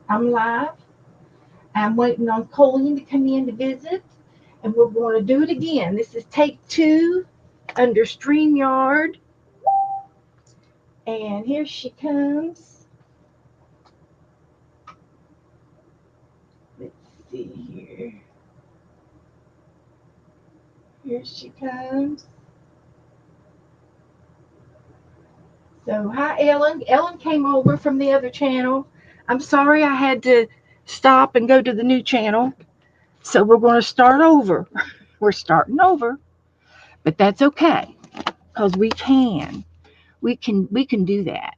I'm live. I'm waiting on Colleen to come in to visit, and we're going to do it again. This is take two under StreamYard, and here she comes. Let's see here. Here she comes. So, hi, Ellen. Ellen came over from the other channel. I'm sorry I had to stop and go to the new channel. So, we're going to start over. We're starting over, but that's okay because we can do that.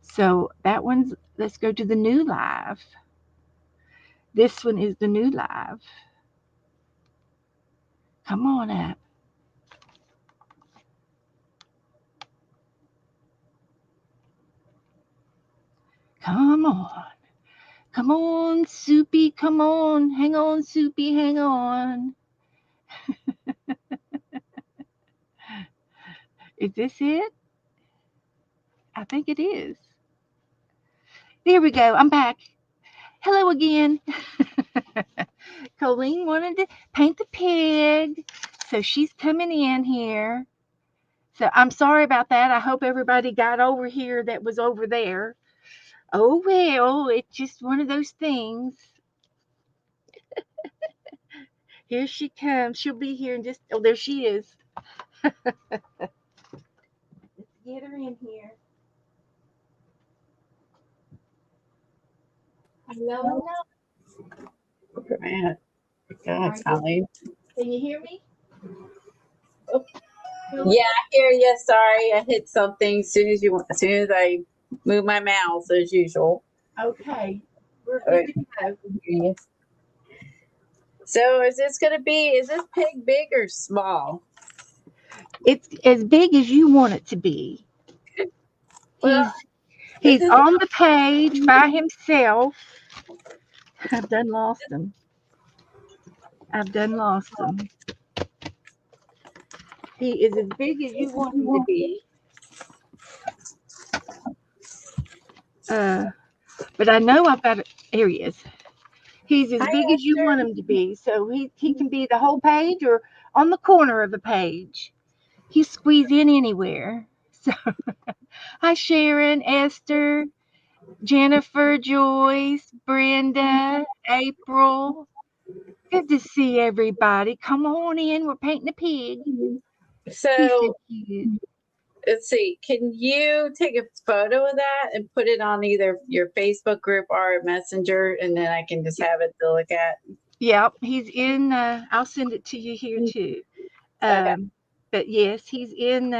So that one's, let's go to the new live. This one is the new live. Come on up. Come on. Come on, Soupy. Come on. Hang on, Soupy. Hang on. Is this it? I think it is. There we go. I'm back. Hello again. Colleen wanted to paint the pig. So she's coming in here. So I'm sorry about that. I hope everybody got over here that was over there. Oh, well, it's just one of those things. Here she comes. She'll be here in just, oh, there she is. Let's get her in here. Hello, hello. Man, God, You, Holly. can you hear me? Oh, Yeah, I hear you. Sorry, I hit something as soon as I move my mouse as usual. okay. We're All good right, to I go. can hear you. So is this pig big or small? It's as big as you want it to be. Well, He's this he's is on the page by himself. I've done lost him. I've done lost him. He is as big as you want him to be. Uh, but I know I've got it. Here he is. He's as Hi, big as you want Esther. him to be. So he can be the whole page or on the corner of the page. He's squeezed in anywhere. So hi Sharon, Esther, Jennifer, Joyce, Brenda, April. Good to see everybody. Come on in. We're painting a pig. He's so So cute. let's see. Can you take a photo of that and put it on either your Facebook group or Messenger, and then I can just have it to look at? Yep, he's in. I'll send it to you here too. Okay, But yes, he's in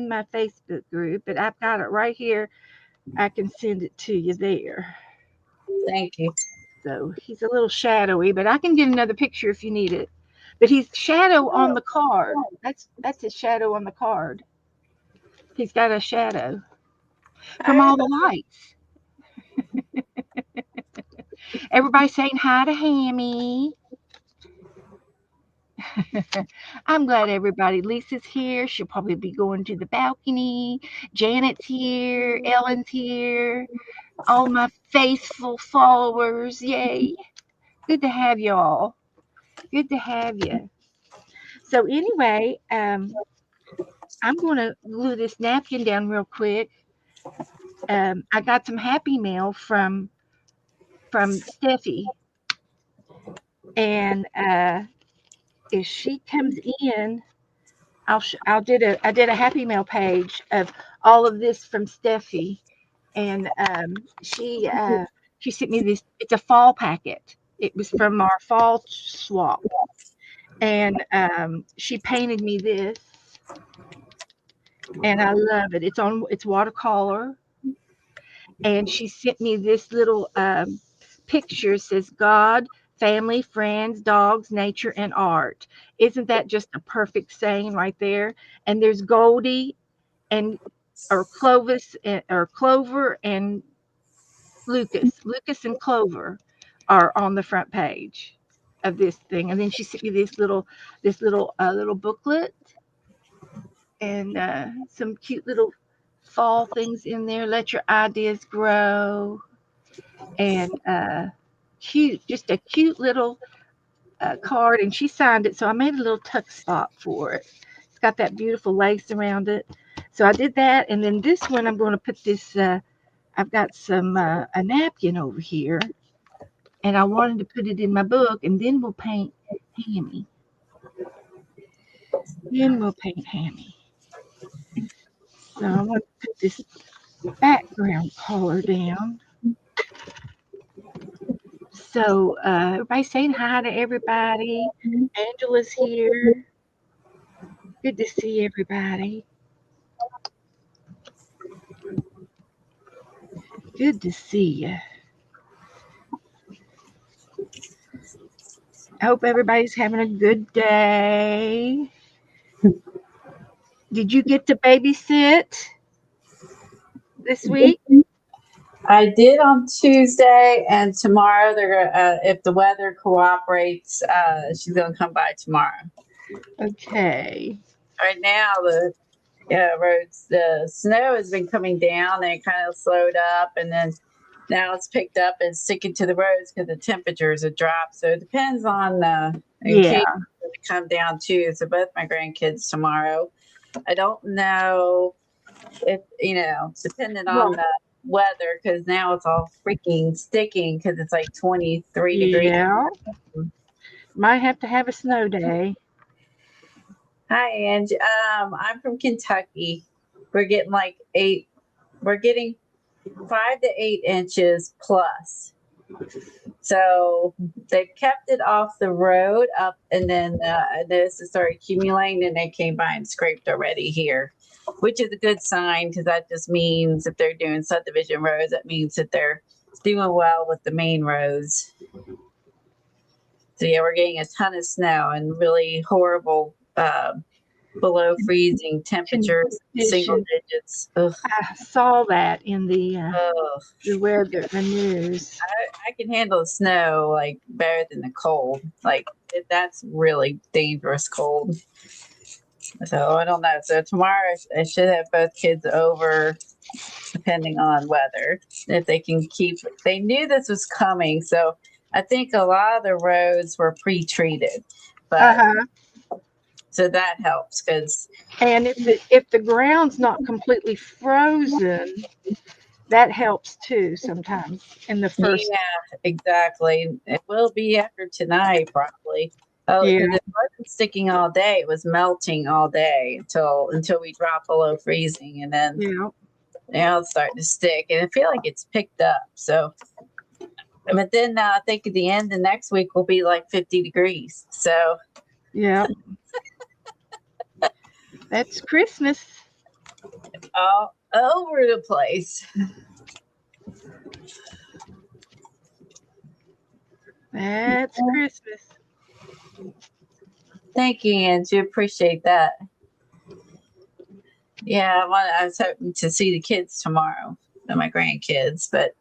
my Facebook group. But I've got it right here. I can send it to you there. thank you. So he's a little shadowy, but I can get another picture if you need it. But he's shadow on the card. That's his shadow on the card. He's got a shadow from Hi. all the lights. Everybody saying hi to Hammy. I'm glad everybody. Lisa's here. She'll probably be going to the balcony. Janet's here. Ellen's here. All my faithful followers. Yay. Good to have y'all. Good to have you. So anyway, I'm going to glue this napkin down real quick. I got some happy mail from Steffi, and if she comes in, I did a happy mail page of all of this from Steffi, and she sent me this. It's a fall packet. It was from our fall swap, and she painted me this, and I love it. It's watercolor, and she sent me this little picture. It says God, family, friends, dogs, nature, and art. Isn't that just a perfect saying right there? And there's Goldie and or Clovis or Clover and Lucas. Lucas and Clover are on the front page of this thing. And then she sent me this little booklet and some cute little fall things in there. Let your ideas grow. and just a cute little card, and she signed it. So I made a little tuck spot for it. It's got that beautiful lace around it. So I did that, and then this one I'm going to put this. I've got some a napkin over here, and I wanted to put it in my book, and then we'll paint Hammy. Then we'll paint Hammy. So I'm going to put this background color down. So everybody's saying hi to everybody. Angela's here. Good to see everybody. Good to see you. I hope everybody's having a good day. Did you get to babysit this week? I did on Tuesday, and tomorrow they're if the weather cooperates, she's gonna come by tomorrow. Okay. Right now, the roads, the snow has been coming down, and it kind of slowed up, and then now it's picked up and sticking to the roads because the temperatures have dropped. So it depends on in Yeah. case it come down too. So both my grandkids tomorrow. I don't know if depending on Well, the weather, because now it's all freaking sticking because it's like 23 degrees. yeah. Might have to have a snow day. Hi, Angie. I'm from Kentucky. We're getting like eight. We're getting 5 to 8 inches plus. So they've kept it off the road up, and then this has started accumulating, and they came by and scraped already here, which is a good sign because that just means if they're doing subdivision roads, that means that they're doing well with the main roads. So yeah, we're getting a ton of snow and really horrible below freezing temperatures, single digits. Ugh. I saw that in Ugh. the weather, the news. I can handle the snow like better than the cold. Like that's really dangerous cold. So I don't know. So tomorrow I should have both kids over, depending on weather, if they can keep. They knew this was coming, so I think a lot of the roads were pre-treated, but Uh-huh. so that helps because And if the ground's not completely frozen, that helps too sometimes in the first. yeah, exactly. It will be after tonight probably. Oh, Yeah. because it wasn't sticking all day; it was melting all day until we dropped below freezing, and then Yeah. now it's starting to stick, and I feel like it's picked up. So, but then I think at the end of next week will be like 50 degrees. So, Yeah. That's Christmas. all over the place. That's Christmas. Thank you, Angie. Appreciate that. Yeah, I was hoping to see the kids tomorrow, my grandkids, but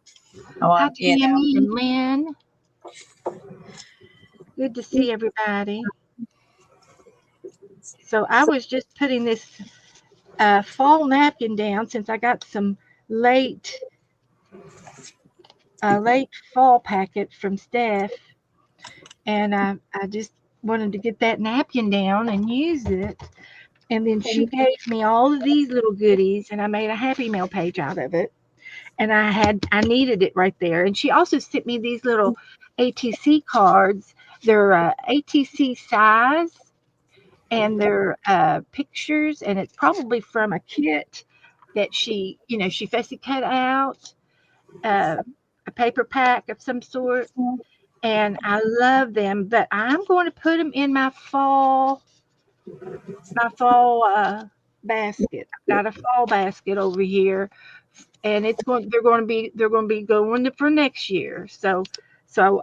I Hi, want, Tammy and Lynn. Good to see everybody. So I was just putting this fall napkin down since I got some late late fall packet from Steph, and I just wanted to get that napkin down and use it. And then she gave me all of these little goodies, and I made a Happy Mail page out of it. And I needed it right there. And she also sent me these little ATC cards. They're ATC size, and they're pictures, and it's probably from a kit that she fussy cut out, uh, a paper pack of some sort. And I love them, but I'm going to put them in my fall basket. I've got a fall basket over here, and they're going to be going for next year. So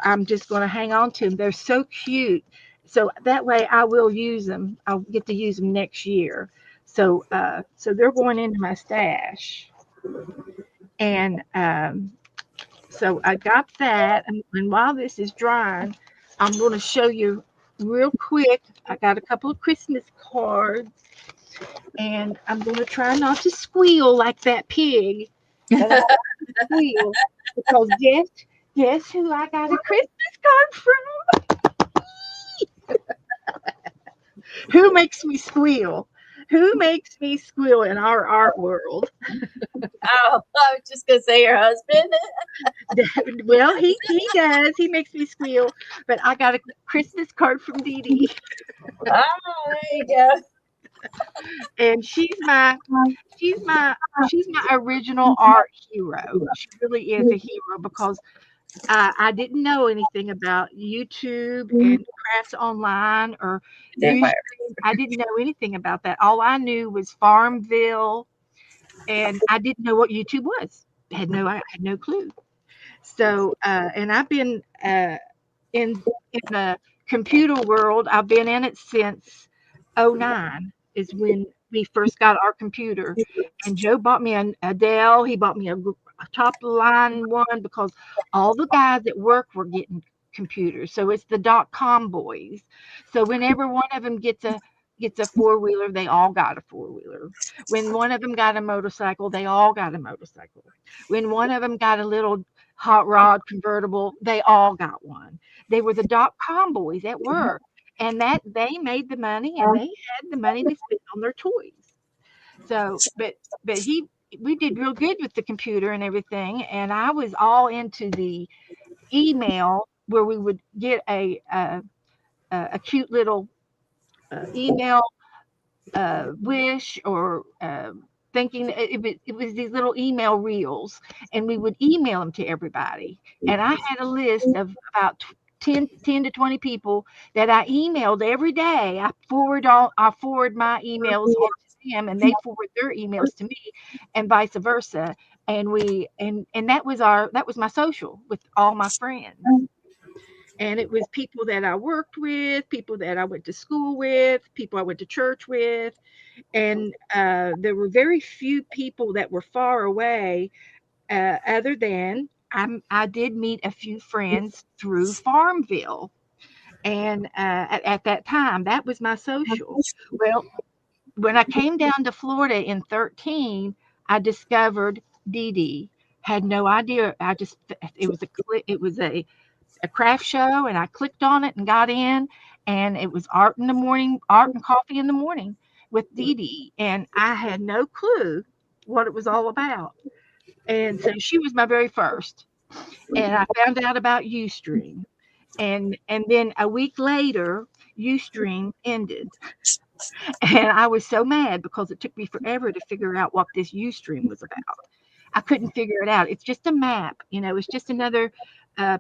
I'm just going to hang on to them. They're so cute. So that way I will use them. I'll get to use them next year. So they're going into my stash, and so I got that. And while this is drying, I'm going to show you real quick. I got a couple of Christmas cards, and I'm going to try not to squeal like that pig. but I squeal because guess who I got a Christmas card from? Who makes me squeal? Who makes me squeal in our art world? Oh, I was just gonna say your husband. Well, he does. He makes me squeal. But I got a Christmas card from Dee Dee, Oh, there you go. and she's my she's my original art hero. She really is a hero because I didn't know anything about YouTube and crafts online or Definitely. usually I didn't know anything about that. All I knew was Farmville, and I didn't know what YouTube was. I had no clue. So, and I've been in the computer world. I've been in it since '09 is when we first got our computer. And Joe bought me a Dell. He bought me a top line one because all the guys at work were getting computers. So it's the .com boys. So whenever one of them gets a four-wheeler, they all got a four-wheeler. When one of them got a motorcycle, they all got a motorcycle. When one of them got a little hot rod convertible, they all got one. They were the .com boys at work, and that they made the money, and they had the money to spend on their toys. So, but we did real good with the computer and everything, and I was all into the email where we would get a cute little email wish or thinking it was these little email reels, and we would email them to everybody. And I had a list of about 10 to 20 people that I emailed every day. I forward my emails on to them, and they forward their emails to me, and vice versa. And that was my social with all my friends. And it was people that I worked with, people that I went to school with, people I went to church with, and there were very few people that were far away, other than I did meet a few friends through Farmville. And at that time, that was my social. Well, when I came down to Florida in 13, I discovered Dee Dee. Had no idea. It was a craft show, and I clicked on it and got in, and it was art in the morning, art and coffee in the morning with Dee Dee, and I had no clue what it was all about. And so she was my very first, and I found out about Ustream, and then a week later, Ustream ended, and I was so mad because it took me forever to figure out what this Ustream was about. I couldn't figure it out. It's just a map, it's just another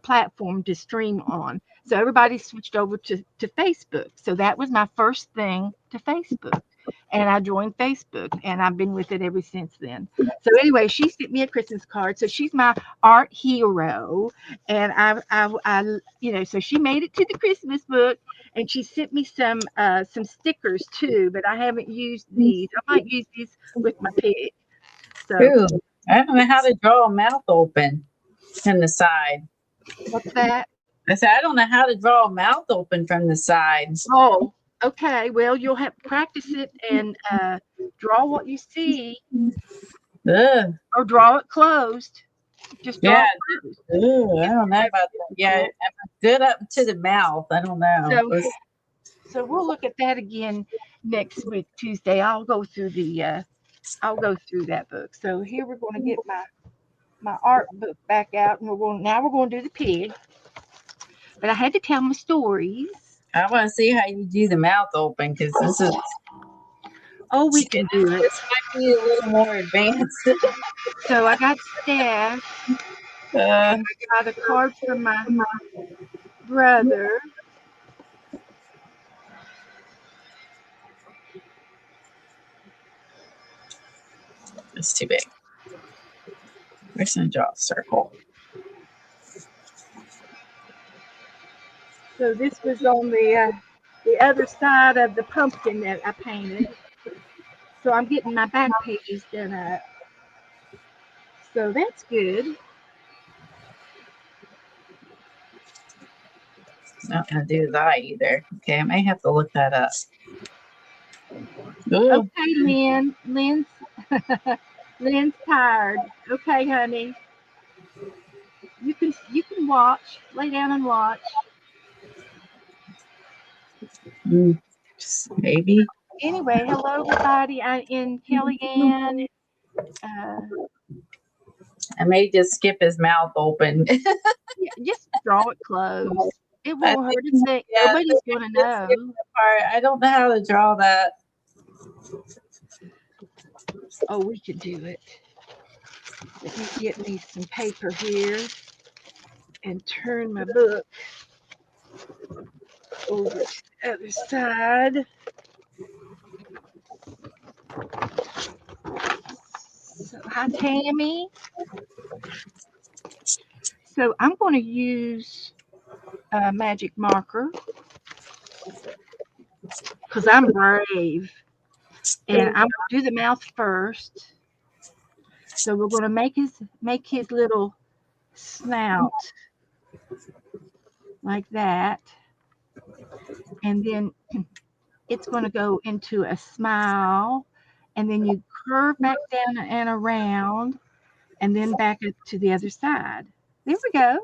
platform to stream on. So everybody switched over to Facebook. So that was my first thing to Facebook. And I joined Facebook, and I've been with it ever since then. So anyway, she sent me a Christmas card. So she's my art hero, and so she made it to the Christmas book, and she sent me some stickers too. But I haven't used these. I might use these with my pig. So Ooh, I don't know how to draw a mouth open from the side. what's that? I said, I don't know how to draw a mouth open from the sides. Oh, okay. Well, you'll have to practice it and draw what you see, Ugh. or draw it closed. Just draw Yeah. it closed. Ooh, I don't know That's about that. Yeah, difficult. I'm good up to the mouth. I don't know. So, so we'll look at that again next week, Tuesday. I'll go through that book. So here we're going to get my art book back out, and we're going to do the pig. But I had to tell my stories. I want to see how you do the mouth open because Oh, we can do it. this might be a little more advanced. So I got staff, and uh, I got a card from my brother. it's too big. We're just gonna draw a circle. So this was on the other side of the pumpkin that I painted. So I'm getting my back pages done up. So that's good. Not gonna do that either. Okay, I may have to look that up. Ooh, Okay, Lynn. Lynn's tired. Okay, honey. You can watch. Lay down and watch. Mm, maybe. Anyway, hello everybody. I in Kellyanne. Uh, I may just skip his mouth open. yeah, just draw it close. It I won't think, hurt a thing. yeah, I Nobody's think gonna I just skipped know. the part. I don't know how to draw that. Oh, we can do it. Let me get me some paper here and turn my book over to the other side. So, hi Tammy. So I'm going to use a magic marker because I'm brave, and I'm going to do the mouth first. So we're going to make his little snout like that, and then it's going to go into a smile, and then you curve back down and around, and then back up to the other side. There we go.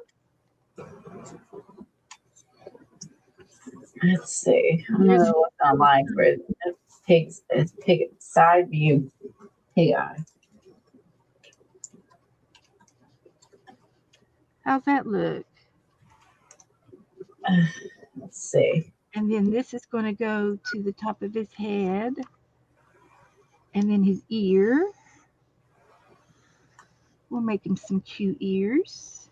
Let's see. I'm Here's gonna look online for it. Pig side view. Pig eye. how's that look? Let's see. And then this is going to go to the top of his head, and then his ear. We'll make him some cute ears,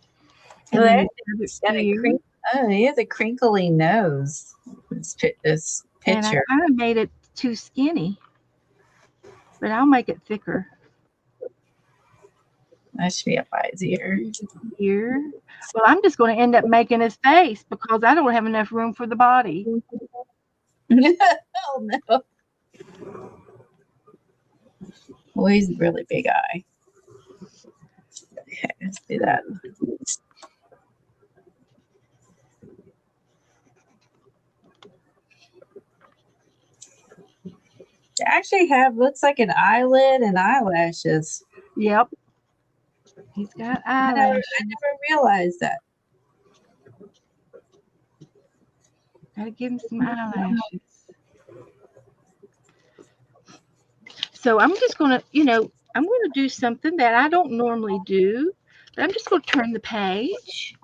So and then there, his other got a ear. oh, he has a crinkly nose. This And I picture. kind of made it too skinny, but I'll make it thicker. That should be up by his ear. Here's his ear. Well, I'm just going to end up making his face because I don't have enough room for the body. Oh no. Well, he's a really big eye. Okay, let's do that. They actually have looks like an eyelid and eyelashes. Yep, he's got I eyelashes. never realized that. Got to give him some eyelashes. So I'm just going to, I'm going to do something that I don't normally do, but I'm just going to turn the page.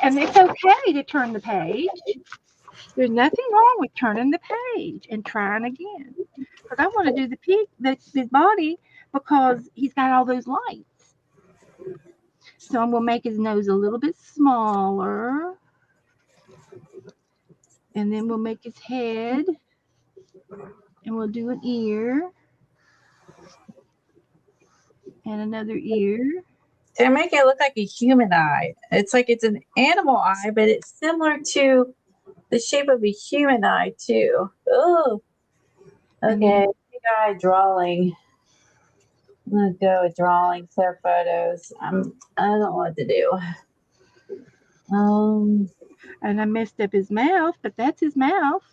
And it's okay to turn the page. There's nothing wrong with turning the page and trying again. Because I want to do the pig, the body, because he's got all those lights. So I'm going to make his nose a little bit smaller. And then we'll make his head. And we'll do an ear. And another ear. They're making it look like a human eye. It's like it's an animal eye, but it's similar to the shape of a human eye too. Oh, And then okay. Big eye drawing. I'm gonna go with drawing, clear photos. I don't know what to do. and I messed up his mouth, but that's his mouth.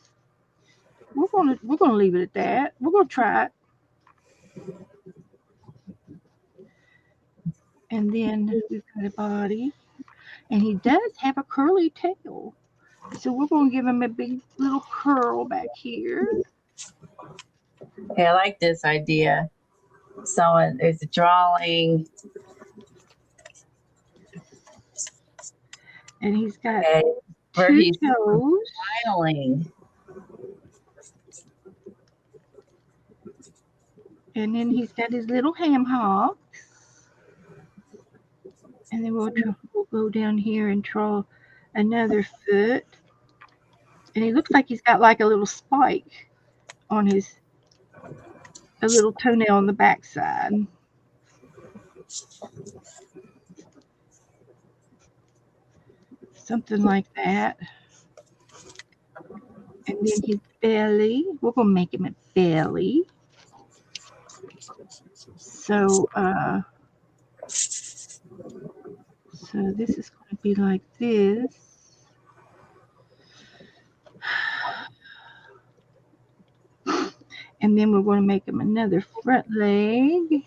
We're gonna leave it at that. We're gonna try it. And then we've got a body. And he does have a curly tail. So we're gonna give him a big little curl back here. Okay, I like this idea. Someone is drawing. And he's got Okay, where two he's toes. smiling. And then he's got his little ham hocks. And then we'll go down here and draw another foot. And he looks like he's got like a little spike on a little toenail on the backside. Something like that. And then his belly. We're gonna make him a belly. So this is going to be like this. And then we're going to make him another front leg.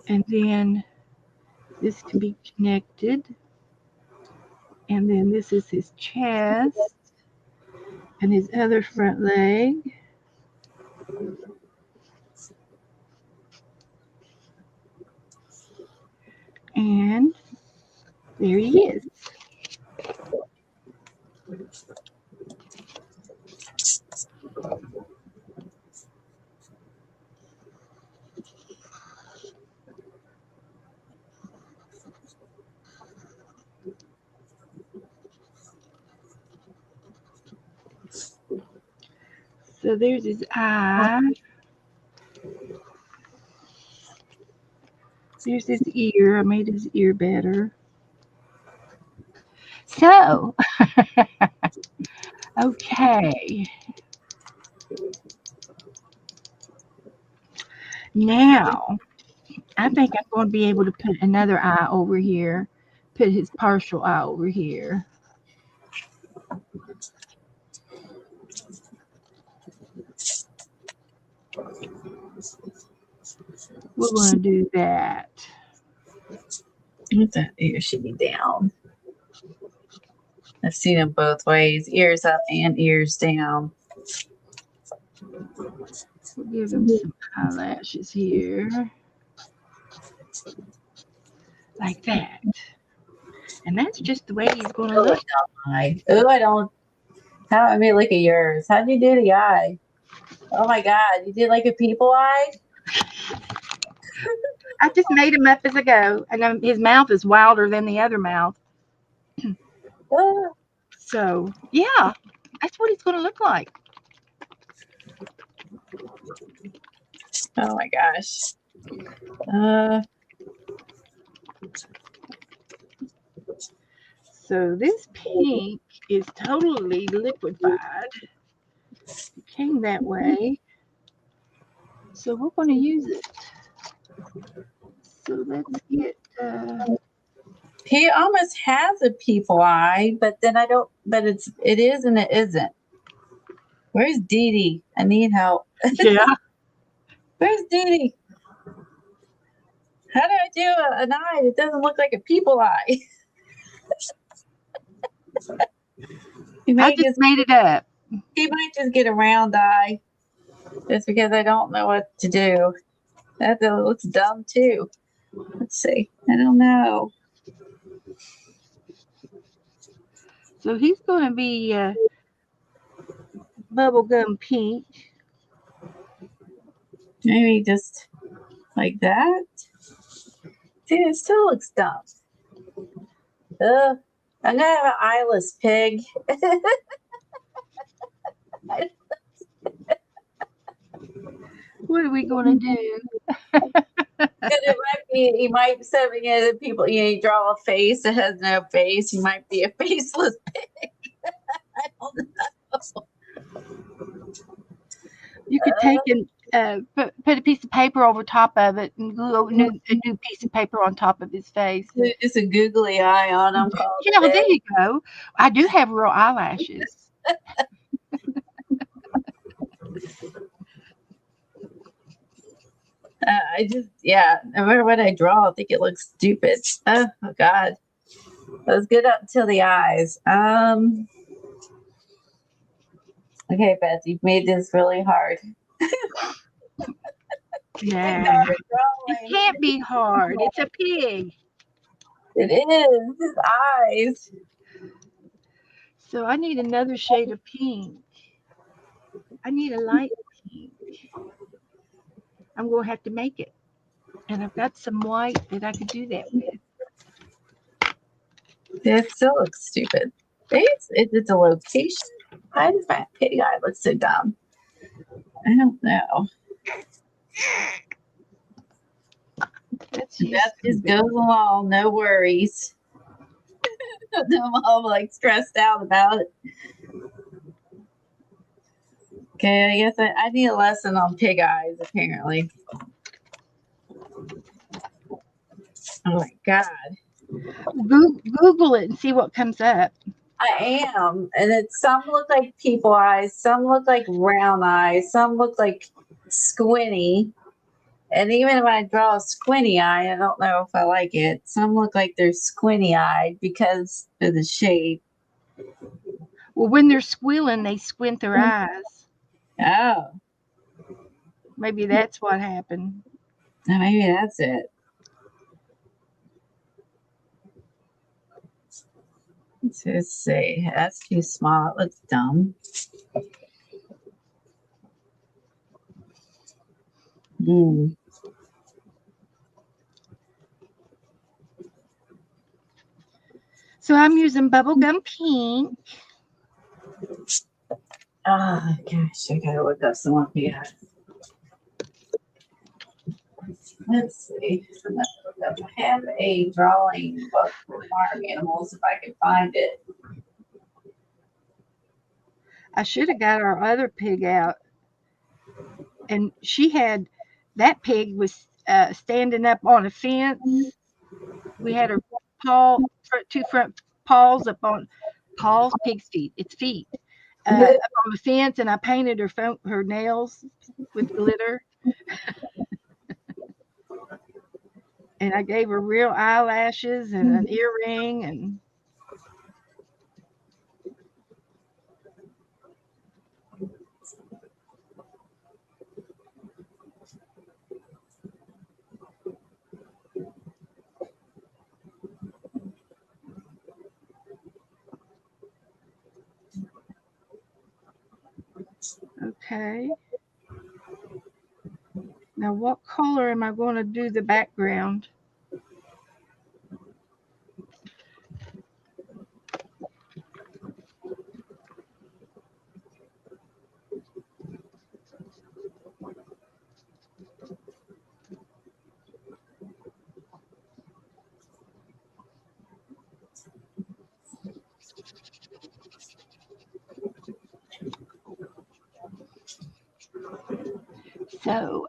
And then this can be connected. And then this is his chest and his other front leg. And there he is. So there's his eye. There's his ear. I made his ear better. So, okay. Now, I think I'm going to be able to put another eye over here, put his partial eye over here. We're going to do that. That ear should be down. I've seen them both ways, ears up and ears down. We'll give him some eyelashes here. Like that. And that's just the way he's going to look. Oh, I don't. How? I mean, look at yours. How'd you do the eye? Oh my God, you did like a people eye? I just made him up as I go. And his mouth is wilder than the other mouth. So, yeah, that's what he's going to look like. Oh my gosh. So this pink is totally liquefied. It came that way. So we're going to use it. So let's get... He almost has a people eye, but then I don't, but it is and it isn't. Where's Dee Dee? I need help. Yeah. Where's Dee Dee? How do I do an eye that doesn't look like a people eye? I just made it up. He might just get a round eye just because I don't know what to do. That looks dumb too. Let's see. I don't know. So he's going to be bubblegum pink. Maybe just like that. See, it still looks dumb. I'm gonna have an eyeless pig. What are we going to do? It might be, you might send it people, you draw a face that has no face. You might be a faceless pig. I don't know. You could take and put a piece of paper over top of it and glue a new piece of paper on top of his face. Just a googly eye on him. Yeah, there you go. I do have real eyelashes. No matter what I draw, I think it looks stupid. Oh God. That was good up until the eyes. Okay, Beth, you've made this really hard. Yeah. It can't be hard. It's a pig. It is. His eyes. So I need another shade of pink. I need a light pink. I'm going to have to make it. And I've got some white that I could do that with. It still looks stupid. It's a location. Why does that pig eye look so dumb? I don't know. That just goes along. No worries. I'm all like stressed out about it. Okay, I guess I need a lesson on pig eyes, apparently. Oh my God. Google it and see what comes up. I am. And some look like people eyes, some look like round eyes, some look like squinty. And even when I draw a squinty eye, I don't know if I like it. Some look like they're squinty eyed because of the shape. Well, when they're squealing, they squint their eyes. Oh, Maybe that's what happened. maybe that's it. Let's see. That's too small. It looks dumb. Hmm. So I'm using bubblegum pink. Oh, gosh. I gotta look up some more. Yeah. Let's see. I have a drawing book for farm animals if I can find it. I should have got our other pig out. And that pig was standing up on a fence. We had her two front paws up on pig's feet. It's feet up on the fence, and I painted her nails with glitter, and I gave her real eyelashes and an earring, and okay. Now, what color am I going to do the background? So,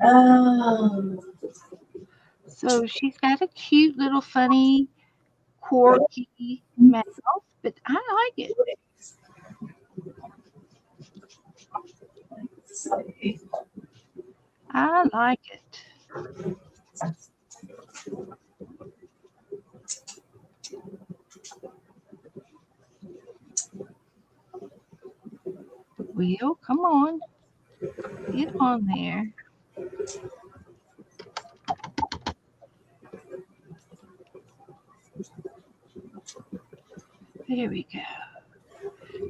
Oh, so she's got a cute little funny, quirky mouth, but I like it. let's see. I like it. Will, come on, get on there. There we go.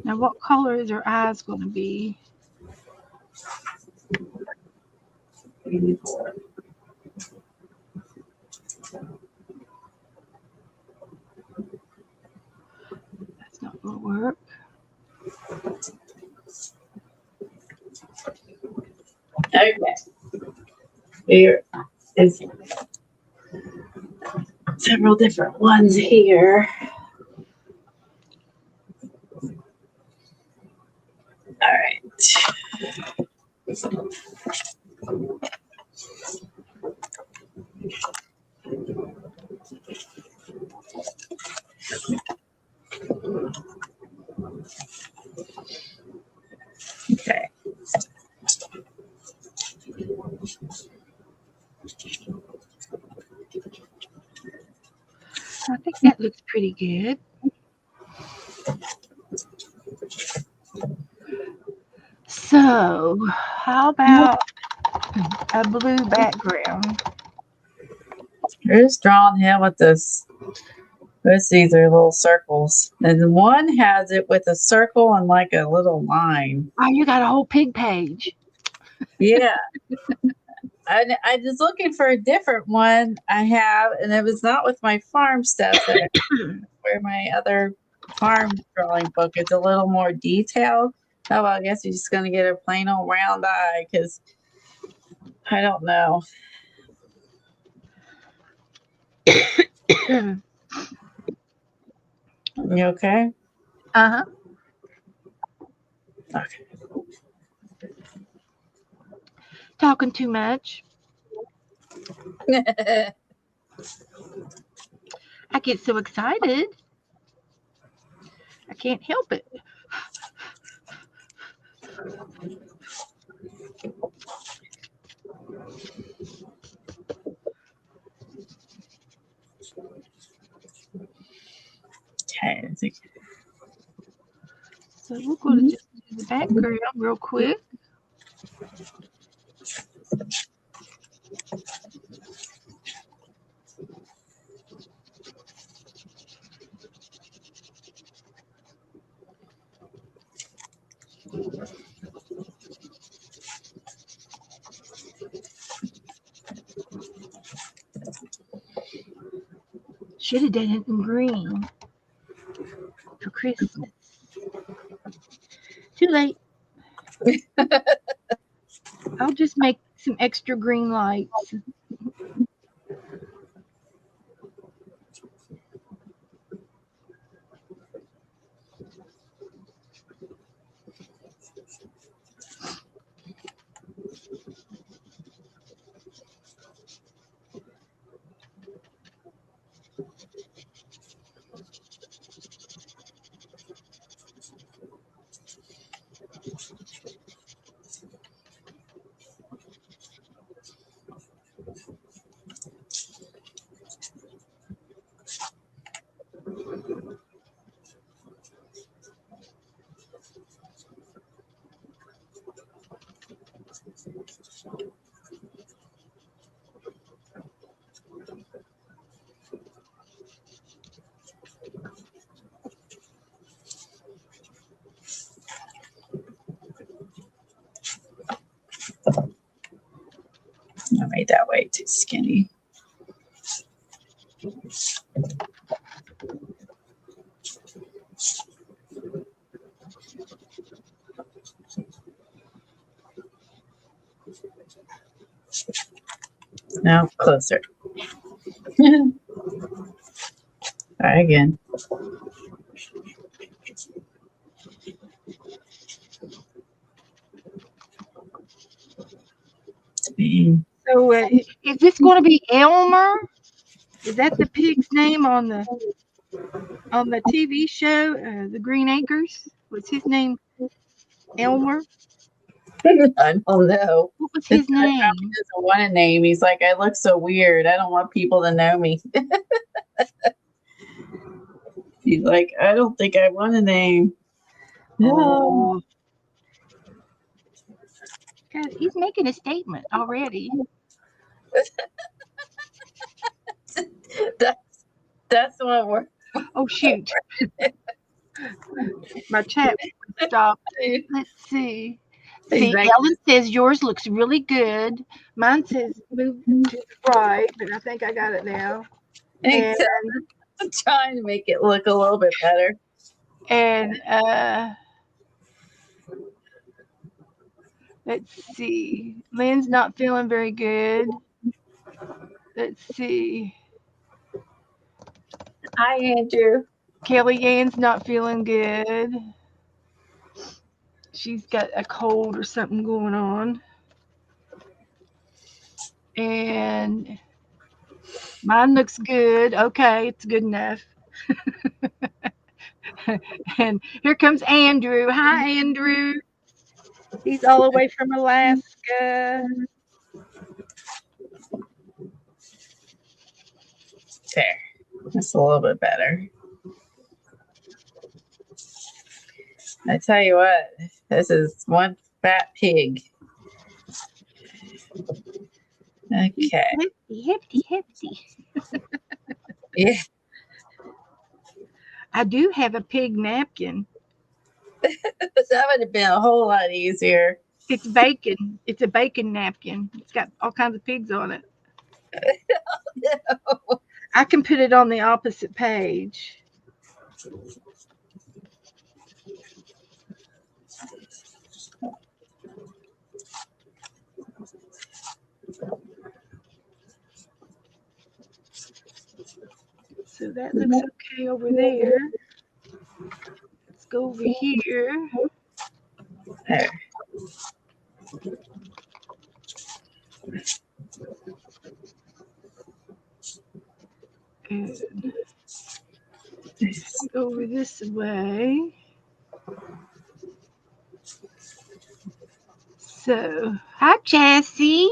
Now, what color is her eyes going to be? That's not going to work. Okay. Here is several different ones here. All right. Okay. I think that looks pretty good. So, how about a blue background? We're just drawing him with this. These are little circles. And one has it with a circle and like a little line. Oh, you got a whole pig page. Yeah. I was looking for a different one I have, and it was not with my farm stuff. Where my other farm drawing book is a little more detailed. Oh, well, I guess you're just going to get a plain old round eye because I don't know. You okay? Uh-huh. Okay. Talking too much. I get so excited. I can't help it. Okay. So we're going to just do the background real quick. Should have done it in green for Christmas. Too late. I'll just make some extra green lights. I made that way too skinny. Now closer. Try again. So is this going to be Elmer? Is that the pig's name on the TV show, The Green Acres? Was his name Elmer? I don't know. What was This his guy name? probably doesn't want a name. He's like, I look so weird. I don't want people to know me. He's like, I don't think I want a name. Oh, God, he's making a statement already. That's what we're. Oh shoot, my chat stopped. Let's see. He's See, like, Ellen says yours looks really good. Mine says move to the right, but I think I got it now. And I'm trying to make it look a little bit better. and let's see. Lynn's not feeling very good. Let's see. Hi, Andrew. Kelly Ann's not feeling good. She's got a cold or something going on. And mine looks good. Okay, it's good enough. And here comes Andrew. Hi, Andrew. He's all the way from Alaska. There. That's a little bit better. I tell you what, this is one fat pig. Okay. Hefty. Yeah. I do have a pig napkin. That would have been a whole lot easier. It's bacon. It's a bacon napkin. It's got all kinds of pigs on it. I can put it on the opposite page. So that looks okay over there. go over here. There. And go over this way. So, hi, Jessie.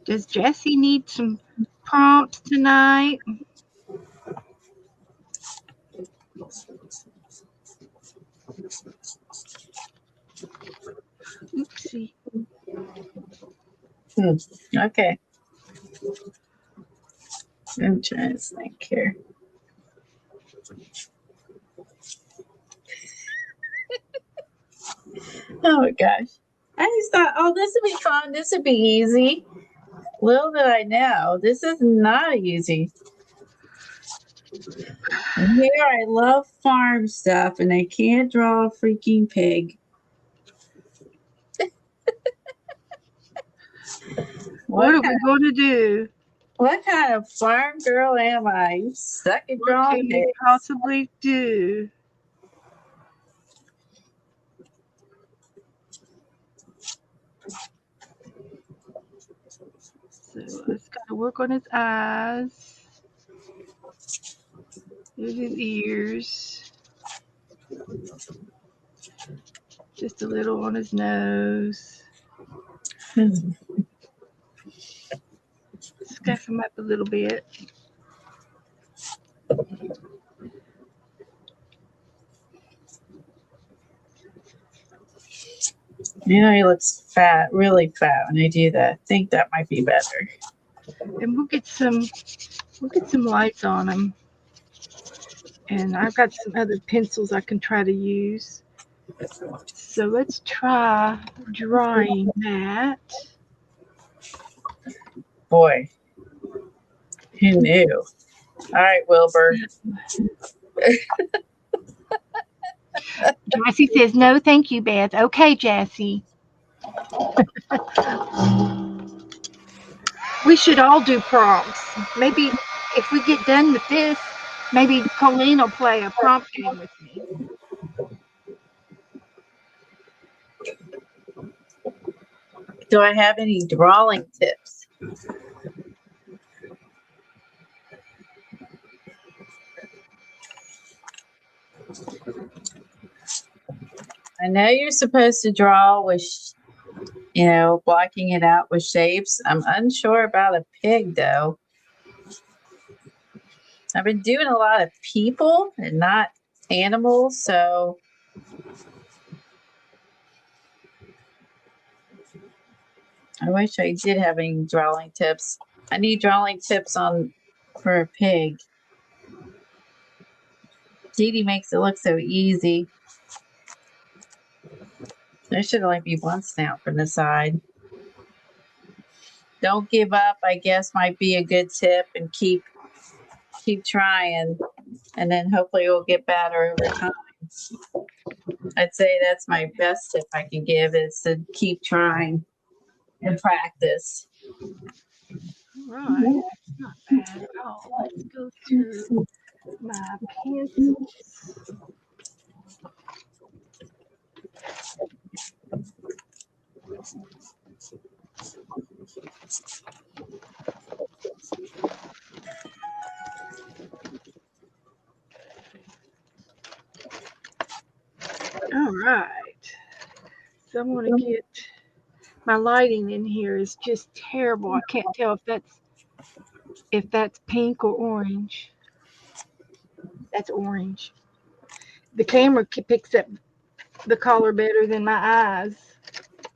Does Jessie need some prompts tonight? Oopsie. Okay. I'm trying to think here. Oh my gosh. I just thought, oh, this would be fun. This would be easy. Little did I know, this is not easy. And here I love farm stuff and I can't draw a freaking pig. What are we going to do? What kind of farm girl am I? You suck at What drawing can we pigs. possibly do? So it's got to work on his eyes. There's his ears. Just a little on his nose. Scuff him up a little bit. You know, he looks fat, really fat when I do that. I think that might be better. And we'll get some lights on him. And I've got some other pencils I can try to use. So let's try drawing that. Boy, who knew? All right, Wilbur. Jessie says, no, thank you, Beth. Okay, Jessie. We should all do prompts. Maybe if we get done with this, maybe Colleen will play a prompt game with me. Do I have any drawing tips? I know you're supposed to draw with, blocking it out with shapes. I'm unsure about a pig, though. I've been doing a lot of people and not animals, so I wish I did have any drawing tips. I need drawing tips for a pig. Dee Dee makes it look so easy. There should only be one snout from the side. Don't give up, I guess, might be a good tip, and keep trying, and then hopefully it will get better over time. I'd say that's my best tip I can give, is to keep trying and practice. All right, that's not bad at all. Let's go to my pencils. All right. So I'm going to get my lighting in here is just terrible. I can't tell if that's pink or orange. That's orange. The camera picks up the color better than my eyes.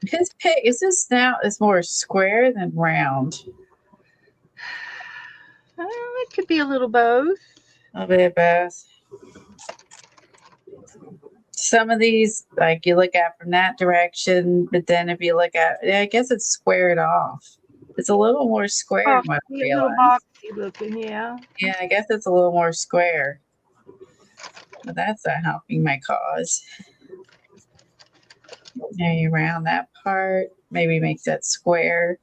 His snout is more square than round. It could be a little both. A little bit of both. Some of these, like, you look at from that direction, but then if you look at, I guess it's squared off. It's a little more square than what I A realized. little boxy looking, yeah. Yeah, I guess it's a little more square. But that's not helping my cause. Maybe around that part. Maybe make that square.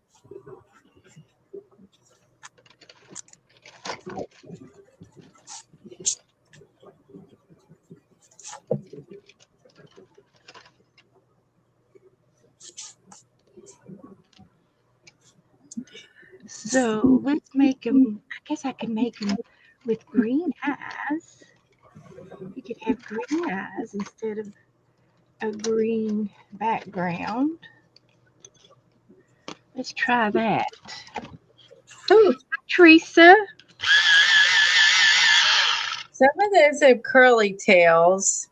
So let's make them. I guess I can make them with green eyes. You could have green eyes instead of a green background. Let's try that. Ooh, Teresa. some of those have curly tails.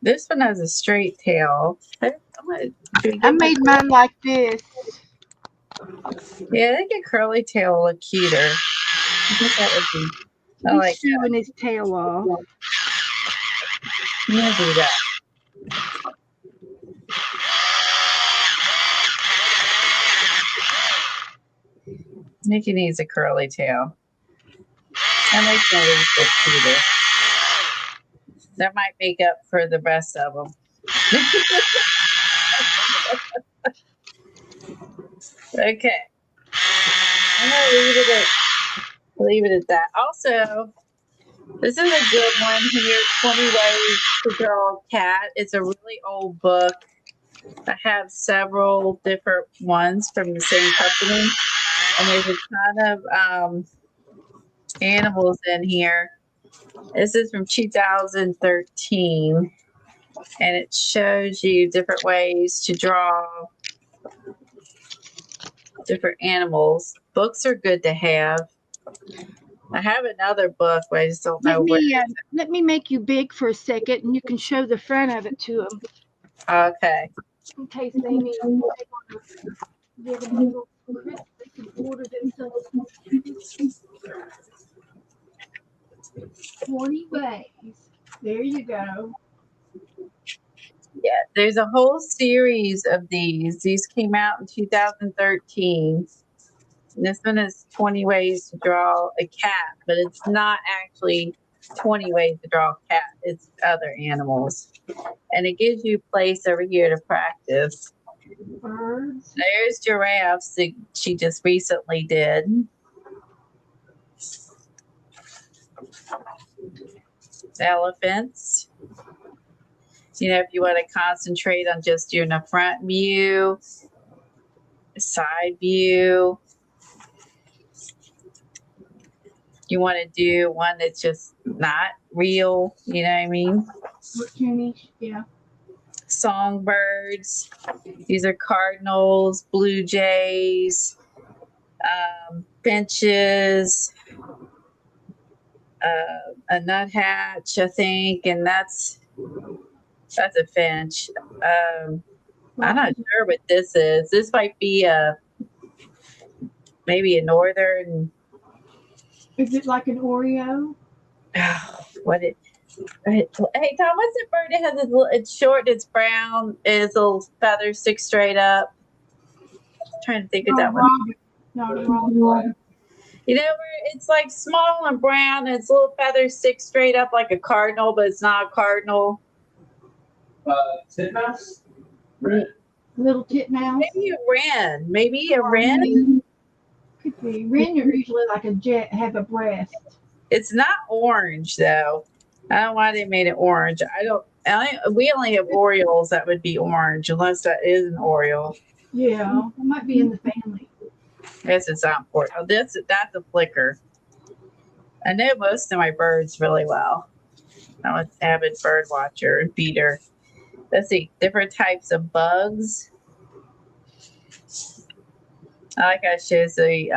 This one has a straight tail. Do we I get my made mine like this. Yeah, I think a curly tail will look cuter. I think that would be. I He's like showing his tail off. that. I'm gonna do that. Nikki needs a curly tail. That makes my legs look cuter. That might make up for the rest of them. Okay, I'm gonna leave it at that. Also, this is a good one here. 20 Ways to Draw a Cat. It's a really old book. I have several different ones from the same company, and there's a ton of animals in here. This is from 2013, and it shows you different ways to draw different animals. Books are good to have. I have another book, but I just don't know where. Let me make you big for a second, and you can show the front of it to them. Okay. In case they want to get them a little Christmas, they can order themselves 20 ways. There you go. Yeah, there's a whole series of these. These came out in 2013. This one is 20 ways to draw a cat, but it's not actually 20 ways to draw a cat. It's other animals. And it gives you a place over here to practice. Birds. There's giraffes that she just recently did. Elephants. If you want to concentrate on just doing a front view, a side view. You want to do one that's just not real, you know what I mean? Cartoonish, yeah. Songbirds. These are cardinals, blue jays, finches, a nuthatch, I think, and that's a finch. I'm not sure what this is. This might be maybe a northern. Is it like an Oreo? What it? Hey Tom, what's the bird that has its little? It's short, it's brown, and its little feathers stick straight up. I'm trying to think of that one. Not a robin. Where it's like small and brown, and its little feathers stick straight up like a cardinal, but it's not a cardinal. Titmouse? Little titmouse. Maybe a wren. Maybe a wren. Could be. Wren are usually like a jet, have a breast. It's not orange though. I don't know why they made it orange. We only have Orioles that would be orange, unless that is an Oriole. Yeah, it might be in the family. Yes, it's not important. Oh, that's a flicker. I know most of my birds really well. I'm an avid bird watcher and feeder. Let's see, different types of bugs. I like how it shows the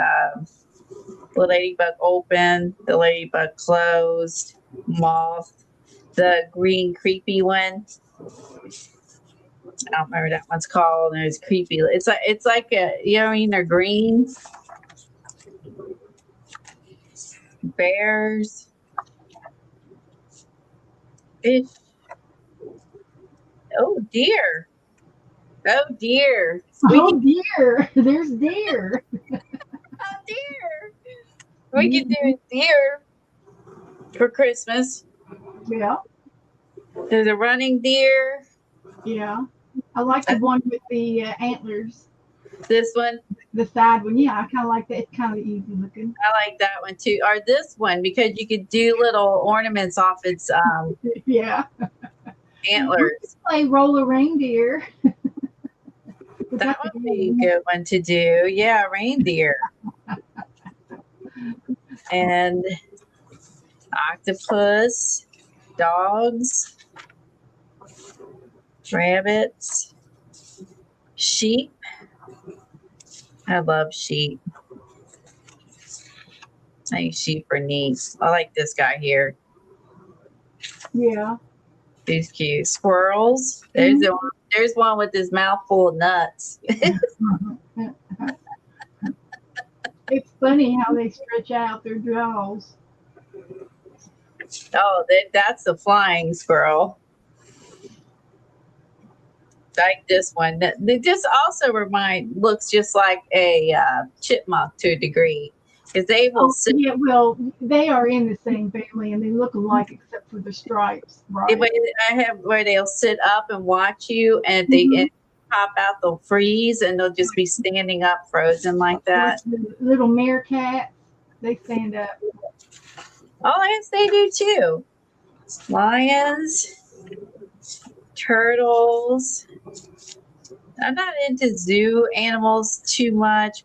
ladybug open, the ladybug closed, moth, the green creepy one. I don't remember that one's called. And it's creepy. It's like a, you know what I mean? They're green. Bears. Fish. Oh deer. Oh deer. Oh deer. There's deer. Oh deer. We can do deer for Christmas. Yeah. There's a running deer. Yeah. I like the one with the antlers. This one, The side one. Yeah, I kind of like that. It's kind of easy looking. I like that one too. Or this one, because you could do little ornaments off its Yeah. antlers. Play roller reindeer. That would be a good one to do. Yeah, reindeer. And octopus, dogs, rabbits, sheep. I love sheep. I think sheep are neat. I like this guy here. Yeah. He's cute. Squirrels. There's one with his mouth full of nuts. It's funny how they stretch out their jaws. Oh, that's the flying squirrel. Like this one. They just also looks just like a chipmunk to a degree. Because they will sit. Yeah, well, they are in the same family and they look alike except for the stripes, right? I have where they'll sit up and watch you, and if they pop out, they'll freeze, and they'll just be standing up, frozen like that. Like the little meerkats, they stand up. Oh, yes, they do too. Lions, turtles. I'm not into zoo animals too much,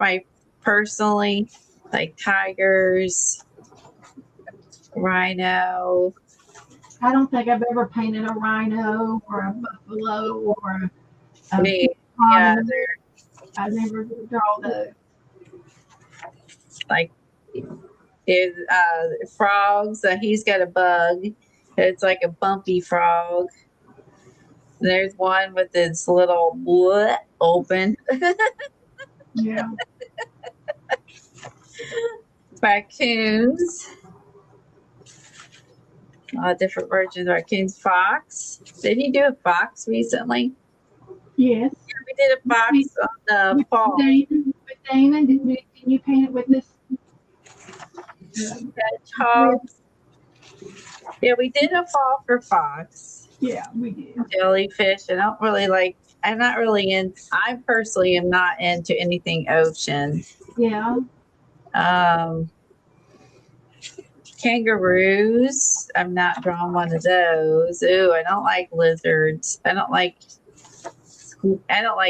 personally, like tigers, rhino. I don't think I've ever painted a rhino or a buffalo or a Yeah, I never draw those. like is frogs. He's got a bug. It's like a bumpy frog. There's one with his little bleh open. Yeah. Raccoons. Different versions of raccoons. Fox. Did he do a fox recently? Yes. Yeah, we did a fox on the fall. Damon, did you paint it with this? Hedgehogs. Yeah, we did a fall for fox. Yeah, we did. Jellyfish. I'm not really in. I personally am not into anything ocean. Yeah. Kangaroos. I'm not drawing one of those. Ooh, I don't like lizards. I don't like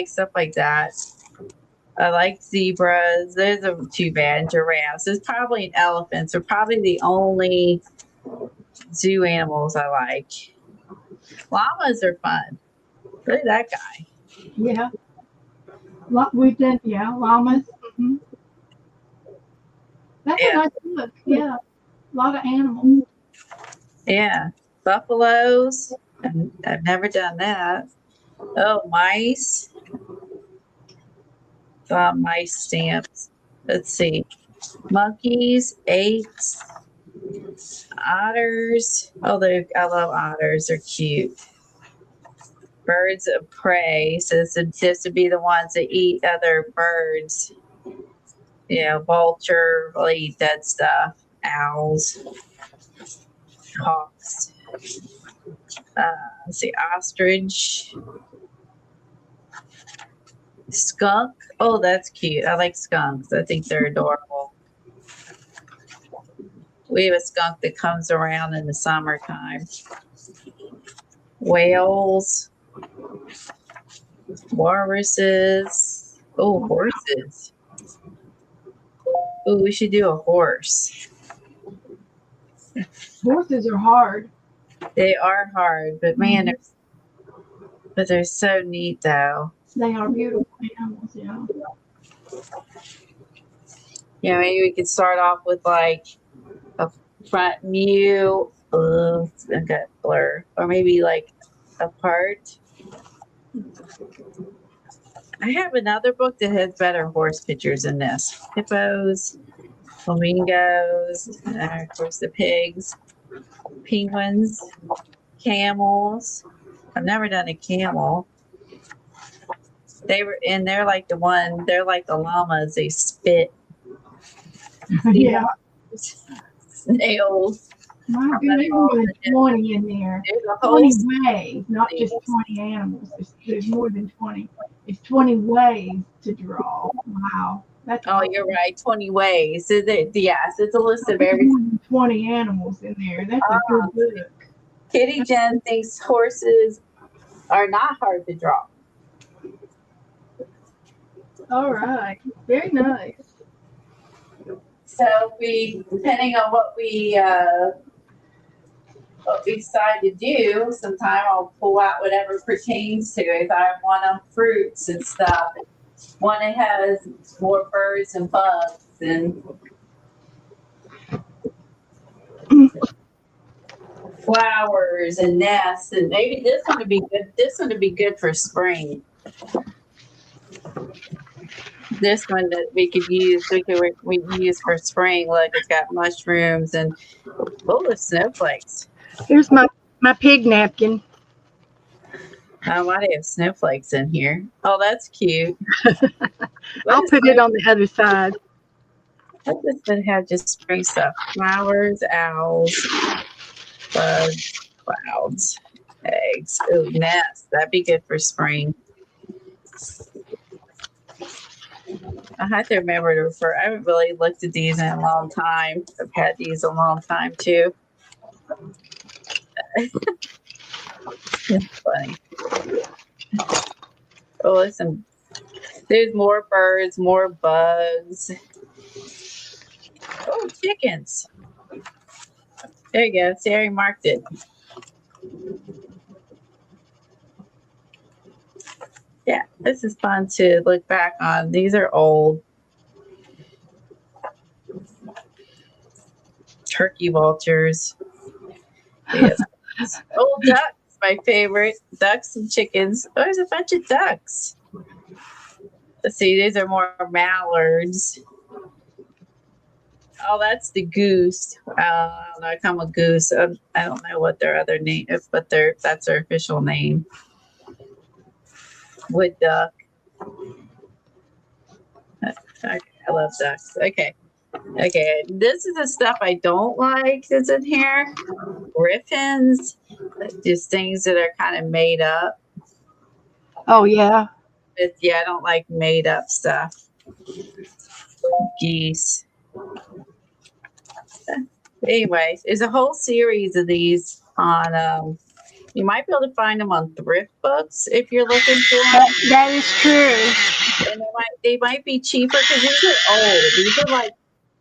stuff like that. I like zebras. Those are too bad. Giraffes. There's probably elephants. They're probably the only zoo animals I like. Llamas are fun. Look at that guy. Yeah. We've done, llamas. Mm-hmm. That's a nice look. Yeah. A lot of animals. Yeah. Buffaloes. I've never done that. Oh, mice. Mice stamps. Let's see. Monkeys, apes, otters. Oh, I love otters. They're cute. Birds of prey. So this would be the ones that eat other birds. Vulture will eat dead stuff. Owls, hawks. Let's see, ostrich, skunk. Oh, that's cute. I like skunks. I think they're adorable. We have a skunk that comes around in the summertime. Whales, walruses. Oh, horses. Oh, we should do a horse. Horses are hard. They are hard, but man, they're so neat though. They are beautiful animals, yeah. Yeah, maybe we could start off with like a front view. I got blur. Or maybe like a part. I have another book that has better horse pictures than this. Hippos, flamingos, and of course the pigs, penguins, camels. I've never done a camel. They're like the llamas. They spit. Yeah. Snails. My That's goodness, there's all more than the 20 in there. There's a whole 20 ways, not just 20 animals. There's more than 20. It's 20 ways to draw. Wow. That's Oh, awesome. you're right. 20 ways. So yes, it's a list of There's every. more than 20 animals in there. That's a good book. Kitty Jen thinks horses are not hard to draw. All right. Very nice. So depending on what we decide to do, sometime I'll pull out whatever pertains to it. I have one on fruits and stuff. One that has more birds and bugs and flowers and nests, and maybe this one would be good. This one would be good for spring. This one that we could use, we use for spring. Look, it's got mushrooms and full of snowflakes. Here's my pig napkin. Why do they have snowflakes in here? Oh, that's cute. I'll put it on the other side. What does it have? Just spring stuff: flowers, owls, bugs, clouds, eggs. Ooh, nests. That'd be good for spring. I have to remember to refer. I haven't really looked at these in a long time. I've had these a long time too. It's funny. Oh, listen. There's more birds, more bugs. Oh, chickens. There you go. Sarah marked it. Yeah, this is fun to look back on. These are old. Turkey vultures. Yes. Old ducks, my favorite. Ducks and chickens. Oh, there's a bunch of ducks. Let's see, these are more mallards. Oh, that's the goose. I don't know. I call them a goose. I don't know what their other name is, but that's their official name. Wood duck. Okay, I love ducks. Okay. This is the stuff I don't like that's in here. Griffins, just things that are kind of made up. Oh yeah. Yeah, I don't like made up stuff. Geese. Anyways, there's a whole series of these on. You might be able to find them on thrift books if you're looking for them. That is true. And they might be cheaper because these are old.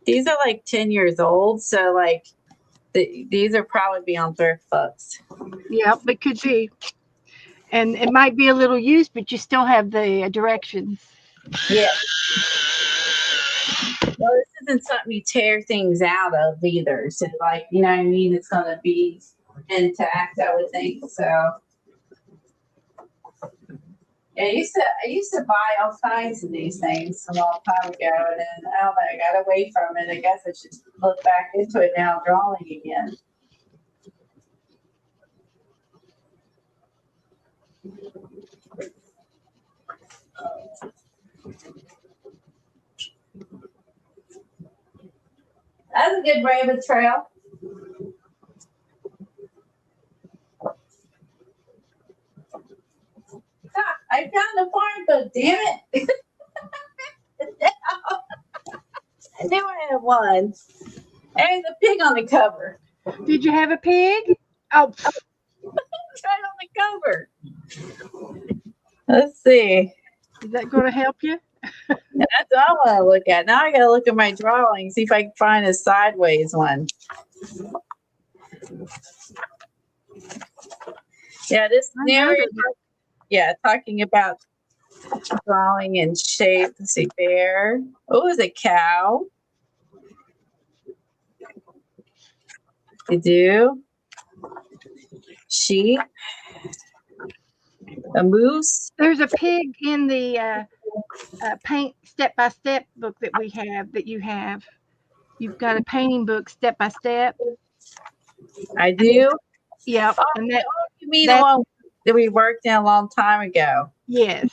These are like 10 years old. So like these are probably be on thrift books. Yeah, it could be. And it might be a little used, but you still have the directions. Yeah. Well, this isn't something you tear things out of either. So like, you know what I mean? It's gonna be intact, I would think. So yeah, I used to buy all kinds of these things a long time ago, and then I don't know, I got away from it. I guess I should look back into it now, drawing again. That's a good rabbit trail. I found a farm book, damn it. I knew I had one. There's a pig on the cover. Did you have a pig? Oh, It's right on the cover. Let's see. is that going to help you? That's all I want to look at. Now I got to look at my drawing, see if I can find a sideways one. Yeah, this narrative. Yeah, talking about drawing and shape. Let's see, bear. Oh, it's a cow. You do. Sheep. A moose. There's a pig in the paint step-by-step book that we have, that you have. You've got a painting book step-by-step. I do. Yep. Oh, And that, you mean the one that we worked in a long time ago? yes.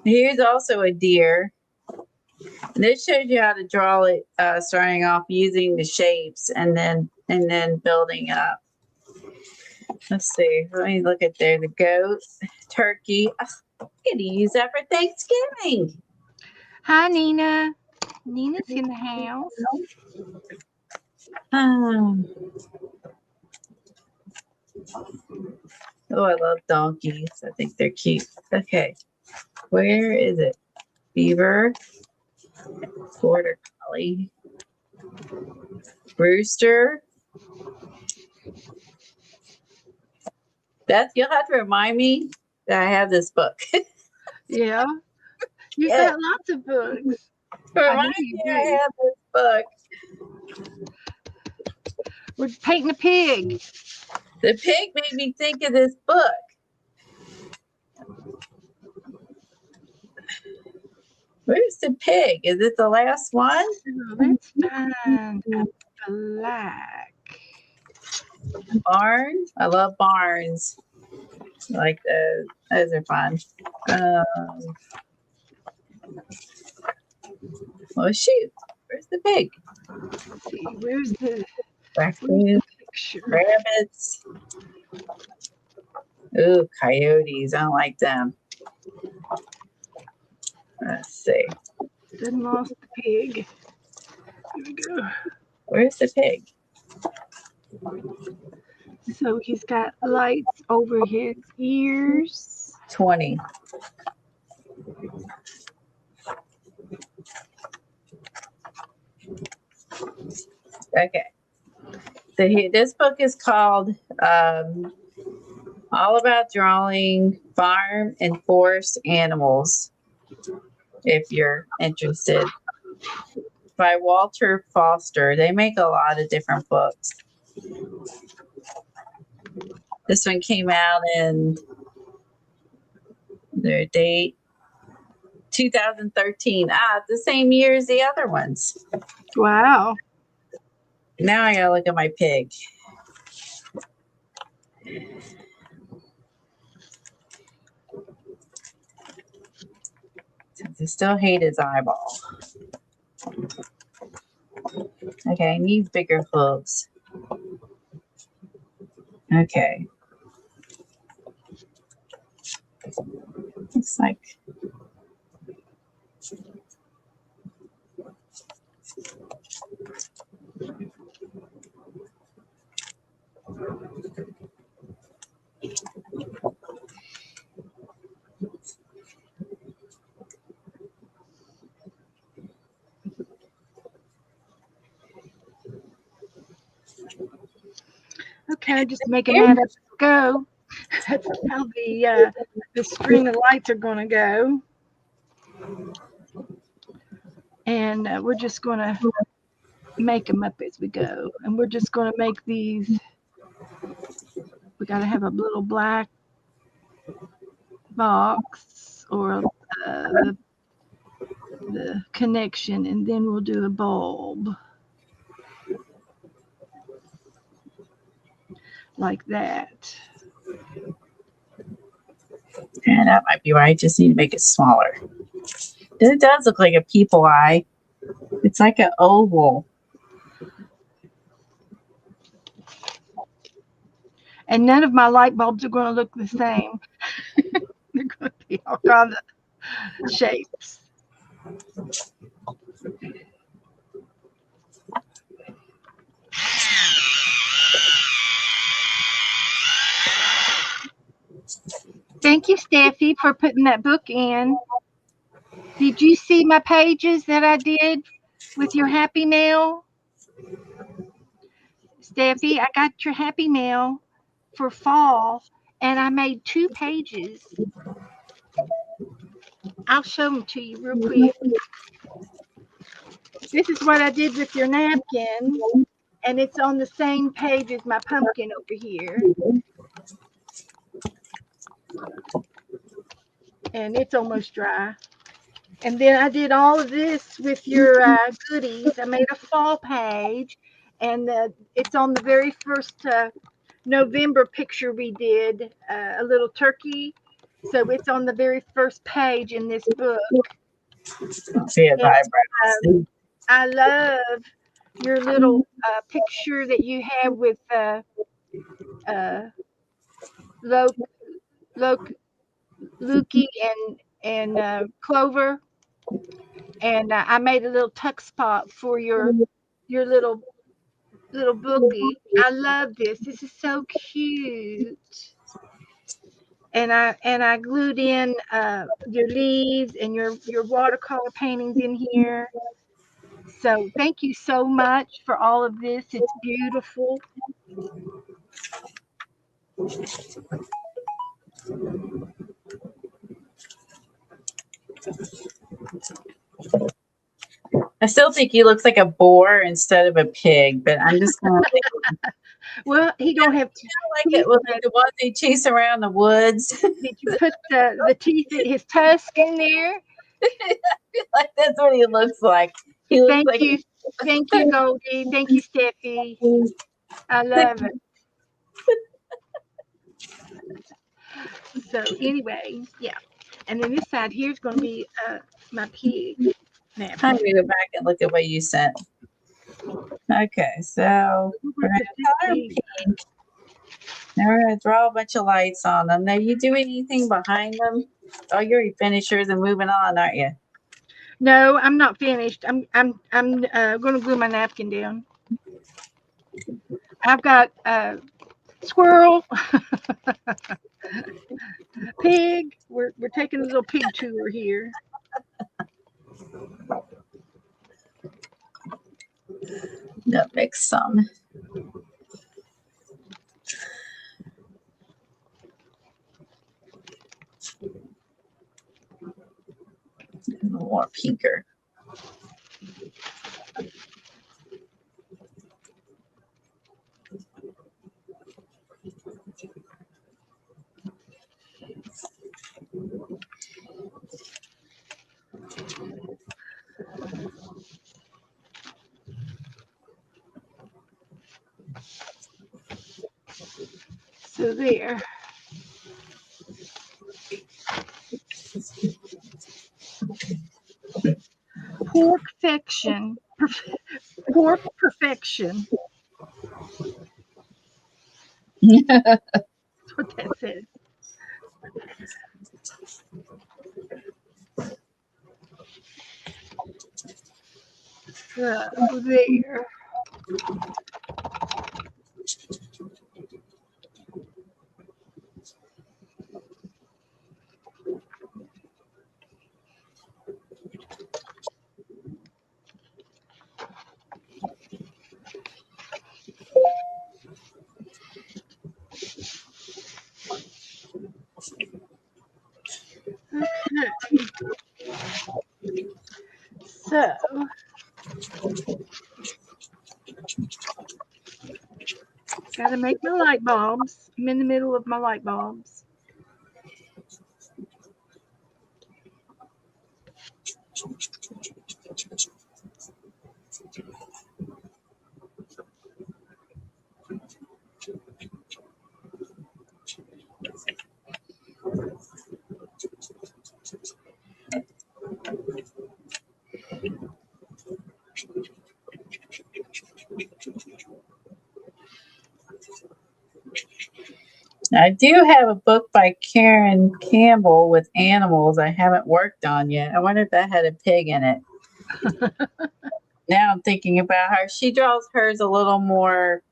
Here's also a deer. And this shows you how to draw it, starting off using the shapes and then and then building up. Let's see. Let me look at there. The goat, turkey. Oh, I'm gonna use that for Thanksgiving. Hi, Nina. Nina's in the house. Oh, I love donkeys. I think they're cute. Okay. Where is it? Beaver, border collie, rooster. Beth, you'll have to remind me that I have this book. Yeah. You've Yeah. got lots of books. Remind know me you I do. have this book. We're painting a pig. The pig made me think of this book. Where's the pig? Is it the last one? So let's find a black. Barn. I love barns. I like those. Those are fun. Well, shoot. Where's the pig? Let's see, where's the Raccoon, picture? rabbits. Ooh, coyotes. I don't like them. Let's see. Then lost the pig. Here we go. Where's the pig? So he's got lights over his ears. 20. Okay. So this book is called All About Drawing Farm and Forest Animals, if you're interested, by Walter Foster. They make a lot of different books. This one came out in their date 2013. The same year as the other ones. Wow. Now I gotta look at my pig. Since I still hate his eyeball. Okay, I need bigger hooves. Okay. Looks like Okay, just making that up as we go. That's how the string of lights are going to go. And we're just going to make them up as we go. And we're just going to make these. We got to have a little black box or the connection, and then we'll do a bulb like that. yeah, that might be right. I just need to make it smaller. It does look like a people eye. It's like an oval. And none of my light bulbs are going to look the same. They're going to be all kinds of shapes. Thank you, Steffi, for putting that book in. Did you see my pages that I did with your happy mail? Steffi, I got your happy mail for fall, and I made 2 pages. I'll show them to you real quick. This is what I did with your napkin, and it's on the same page as my pumpkin over here. And it's almost dry. And then I did all of this with your goodies. I made a fall page, and it's on the very first November picture we did, a little turkey. So it's on the very first page in this book. See his eyebrows. I love your little picture that you have with uh, Lo- Lo- Lukey and Clover, and I made a little tuck spot for your little bookie. I love this. This is so cute. And I glued in your leaves and your watercolor paintings in here. So thank you so much for all of this. It's beautiful. I still think he looks like a boar instead of a pig, but I'm just gonna Well, he don't have like teeth, it was like but the ones they chase around the woods. did you put the teeth, his tusk in there? Like that's what he looks like. He looks Thank like you. Thank you, Goldie. Thank you, Steffi. I love it. So anyway, yeah. And then this side here is going to be my pig I'm napkin. gonna go back and look at what you sent. Okay, so We're we're going to put this gonna color pig. pink. Now we're gonna draw a bunch of lights on them. Now you do anything behind them? Oh, you're already finished yours and moving on, aren't you? No, I'm not finished. I'm going to glue my napkin down. I've got squirrel, pig. We're taking a little pig tour here. That makes some. A little more pinker. So there. Pork perfection. Pork perfection. That's what that says. So there. Okay. So gotta make my light bulbs. I'm in the middle of my light bulbs. I do have a book by Karen Campbell with animals I haven't worked on yet. I wonder if that had a pig in it. Now I'm thinking about her. She draws hers a little more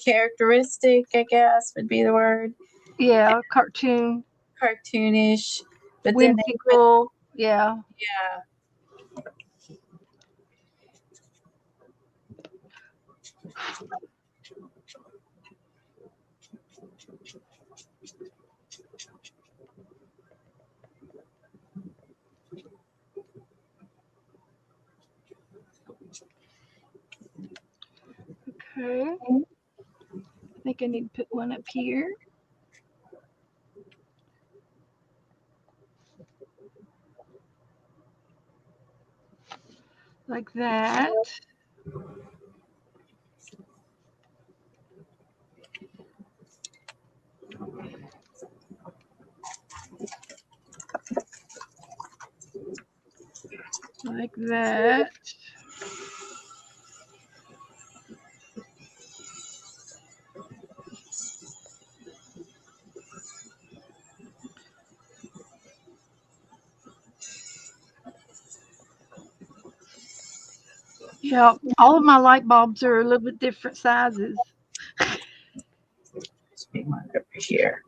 characteristic, I guess would be the word. Yeah, cartoon, Cartoonish. But then, whimsical. Yeah. yeah. Okay. I think I need to put one up here. Like that. Like that. Yeah, all of my light bulbs are a little bit different sizes. Let's be one over here.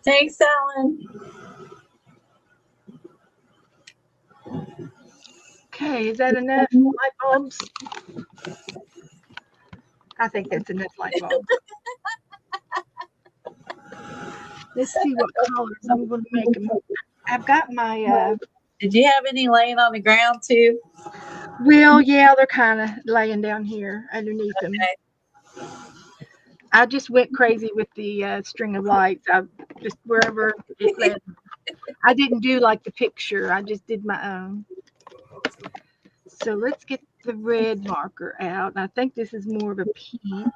Thanks, Ellen. Okay, is that enough light bulbs? I think that's enough light bulbs. Let's see what colors I'm going to make them. I've got my, Did you have any laying on the ground too? well, yeah, they're kind of laying down here underneath them. Okay. I just went crazy with the string of lights. I just, wherever it led. I didn't do like the picture. I just did my own. So let's get the red marker out. I think this is more of a pink.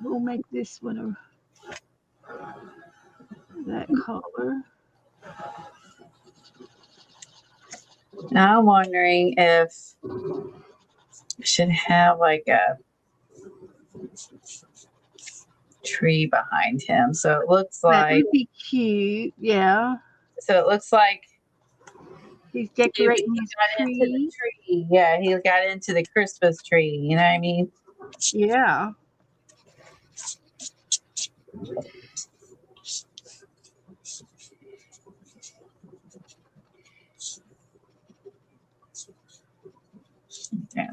We'll make this one that color. Now I'm wondering if I should have like a tree behind him. So it looks That like would be cute. Yeah. He's he decorating his got into the tree. tree. Yeah, he got into the Christmas tree. You know what I mean? Yeah. Yeah.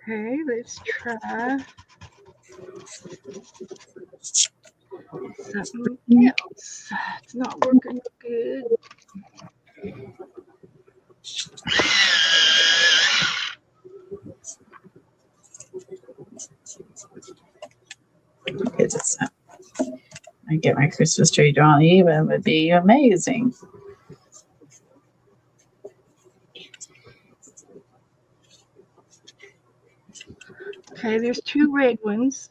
Okay, let's try something else. It's not working good. It's just, I get my Christmas tree drawn even would be amazing. Okay, there's two red ones.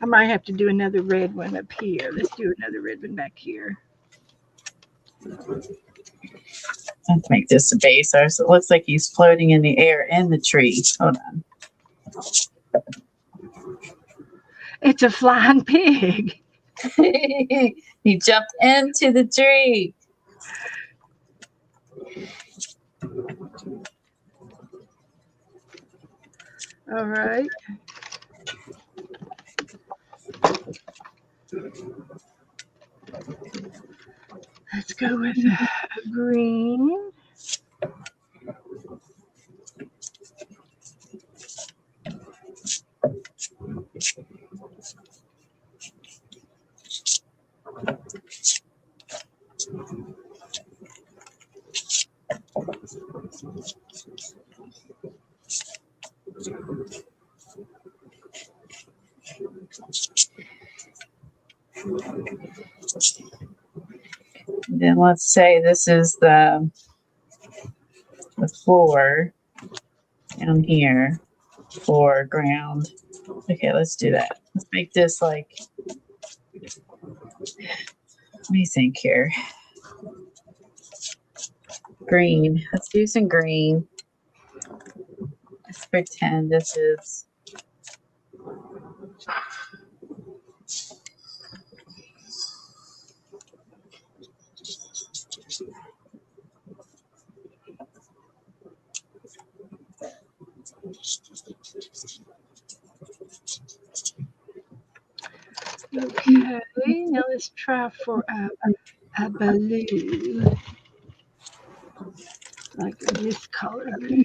I might have to do another red one up here. Let's do another red one back here. I have to make this a base, so it looks like he's floating in the air in the tree. Hold on. It's a flying pig. He jumped into the tree. All right. Let's go with a green. Then let's say this is the floor down here for ground. Okay, let's do that. Let's make this like, let me think here. Green. Let's do some green. Let's pretend this is Now let's try for a blue, like this color blue.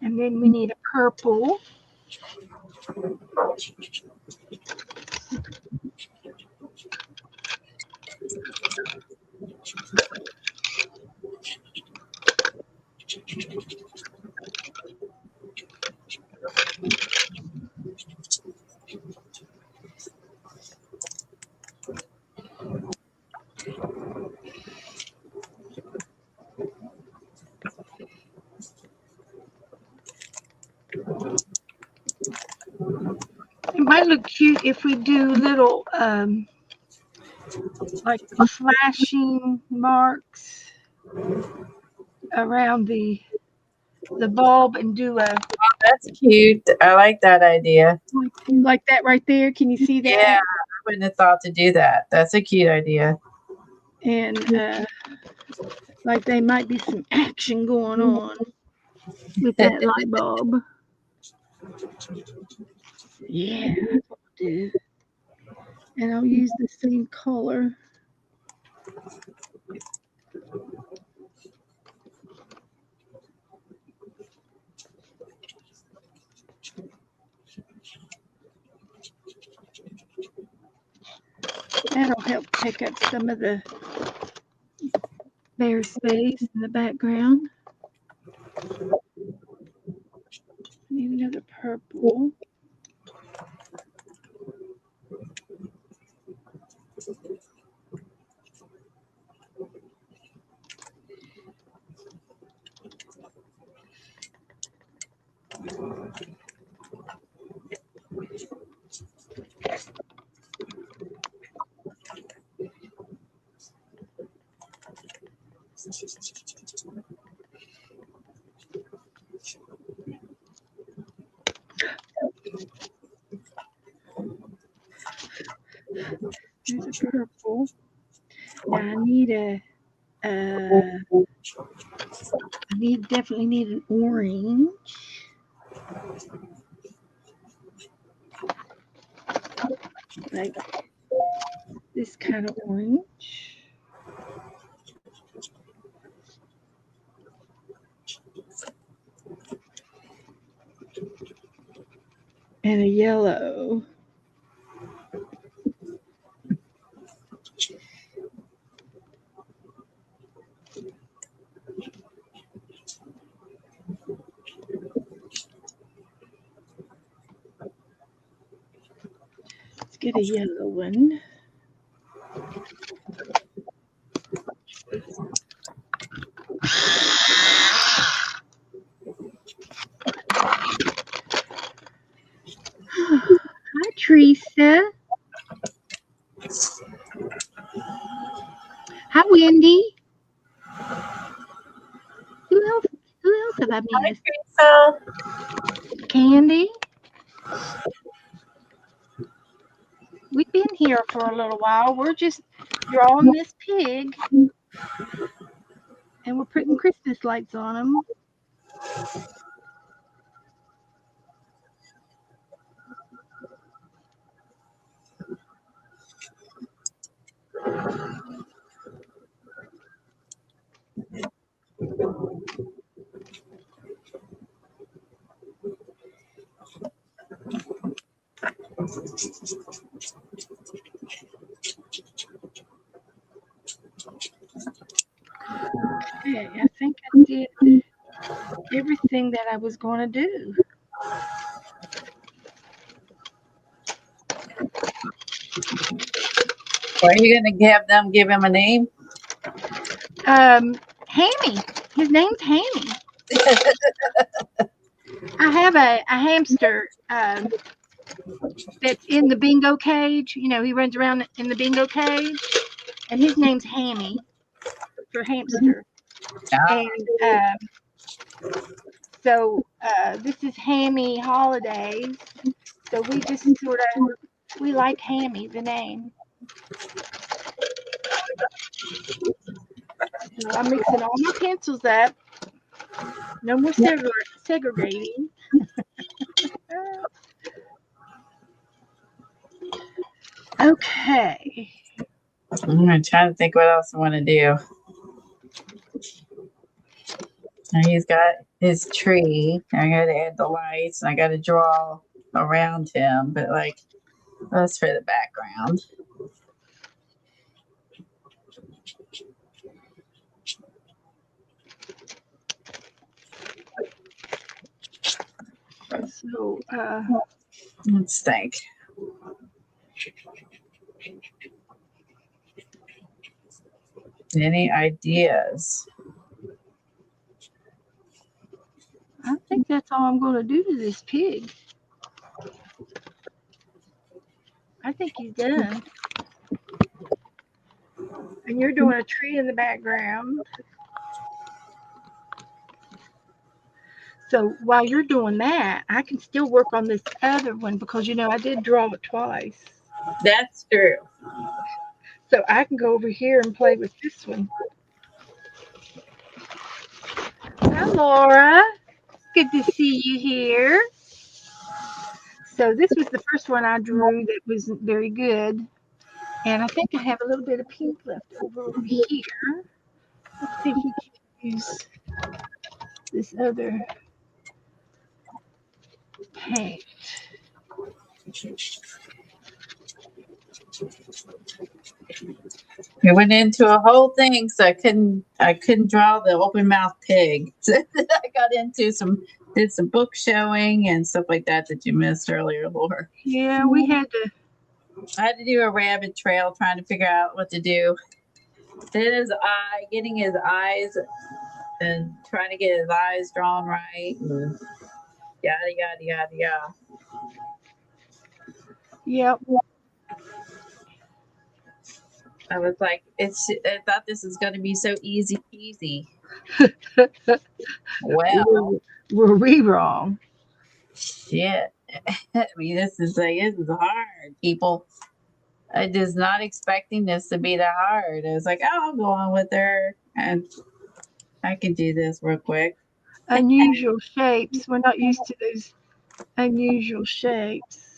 And then we need a purple. It might look cute if we do little like flashing marks around the bulb and do a That's cute. I like that idea. like that right there. Can you see that? Yeah, I wouldn't have thought to do that. That's a cute idea. And like there might be some action going on with that light bulb. Yeah, that's what I'll do. And I'll use the same color. That'll help take up some of the bare space in the background. Need another purple. There's a purple. Now I need definitely need an orange. Like this kind of orange. And a yellow. Let's get a yellow one. Hi, Teresa. Hi, Wendy. Who else? Who else have I missed? Candy. We've been here for a little while. We're just drawing this pig, and we're putting Christmas lights on them. Okay, I think I did everything that I was going to do. Are you going to have them give him a name? Hammy. His name's Hammy. I have a hamster that's in the bingo cage. You know, he runs around in the bingo cage, and his name's Hammy for hamster. Ah, And so this is Hammy Holidays. So we just sort of we like Hammy, the name. So I'm mixing all my pencils up. No more segregating. Okay. I'm gonna try to think what else I want to do. And he's got his tree. I got to add the lights, and I got to draw around him. But like, that's for the background. So Let's think. Any ideas? I think that's all I'm going to do to this pig. I think he's done. And you're doing a tree in the background. So while you're doing that, I can still work on this other one because I did draw it twice. That's true. So I can go over here and play with this one. Hi, Laura. Good to see you here. So this was the first one I drew that wasn't very good. And I think I have a little bit of pink left over here. Let's see if we can use this other paint. We went into a whole thing, so I couldn't draw the open mouth pig. So I got into did some book showing and stuff like that you missed earlier, Laura. Yeah, we had to. I had to do a rabbit trail trying to figure out what to do. Then getting his eyes and trying to get his eyes drawn right. And yada yada yada yada. Yep. I was like, I thought this was going to be so easy peasy. Well, Were we wrong? shit. I mean, this is hard, people. I was not expecting this to be that hard. I was like, oh, I'll go on with her, and I can do this real quick. Unusual shapes. We're not used to those unusual shapes.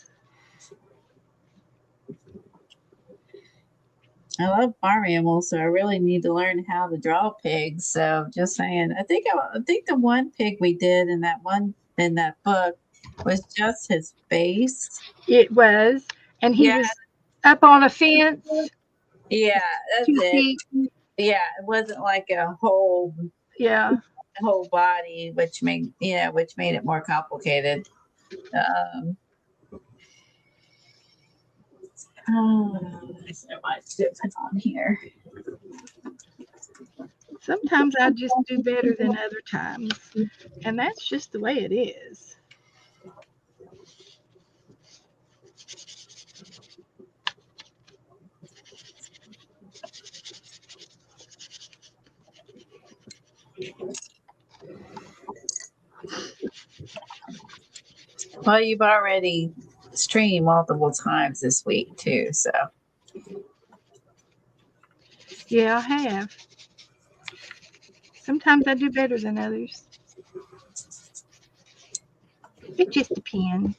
I love farm animals, so I really need to learn how to draw pigs. So just saying, I think the one pig we did in that book was just his face. It was, and he Yeah, was up on a fence, yeah, that's 2 feet. it. Yeah, it wasn't like a Yeah. whole body, which made it more complicated. Um, there's so much to put on here. Sometimes I just do better than other times, and that's just the way it is. Well, you've already streamed multiple times this week too, so Yeah, I have. Sometimes I do better than others. It just depends.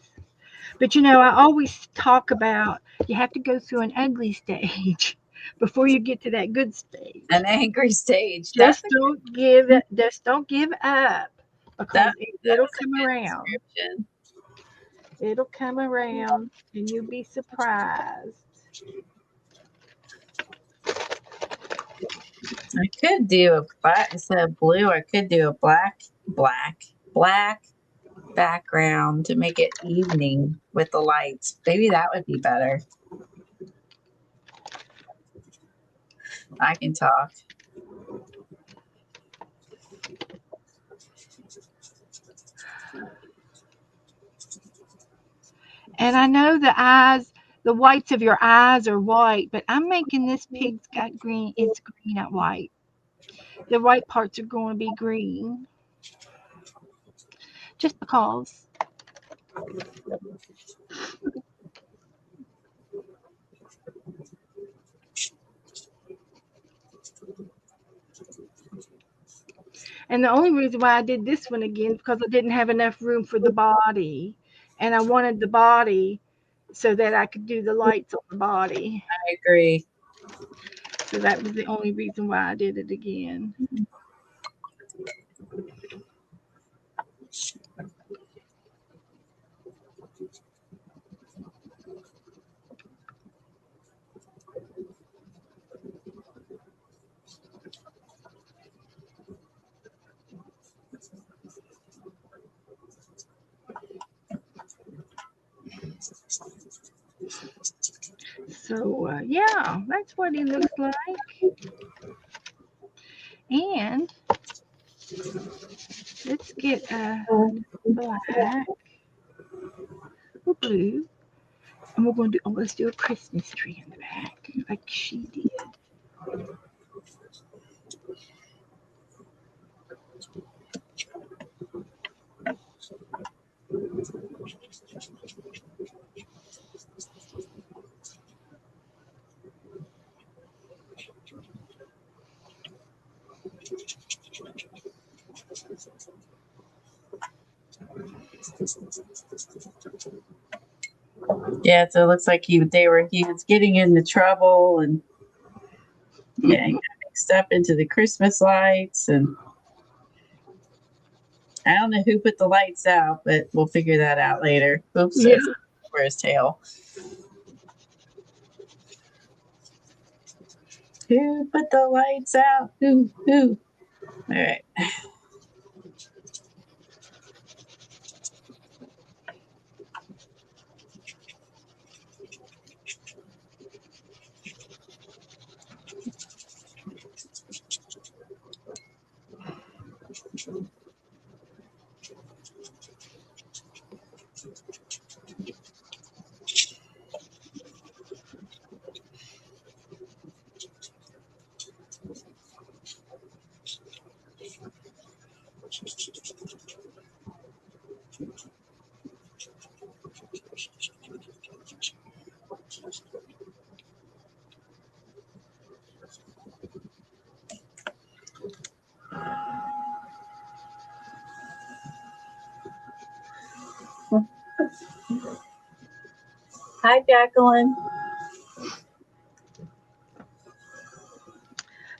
But I always talk about you have to go through an ugly stage before you get to that good stage. an angry stage. Just don't give up because it'll that's a come good around. description. It'll come around and you'll be surprised. I could do a black instead of blue. I could do a black background to make it evening with the lights. Maybe that would be better. I can talk. And I know the eyes, The whites of your eyes are white, but I'm making this pig's got green. It's green, not white. The white parts are going to be green. Just because. And the only reason why I did this one again is because I didn't have enough room for the body. And I wanted the body so that I could do the lights on the body. I agree. So that was the only reason why I did it again. So, yeah, that's what he looks like. And let's get black or blue. And we're going to do, let's do a Christmas tree in the back, like she did. Yeah, so it looks like he was getting into trouble, and yeah, he got mixed up into the Christmas lights, and I don't know who put the lights out, but we'll figure that out later. Oops, Yeah. for his tail. Who put the lights out? Who? All right. Hi, Jacqueline.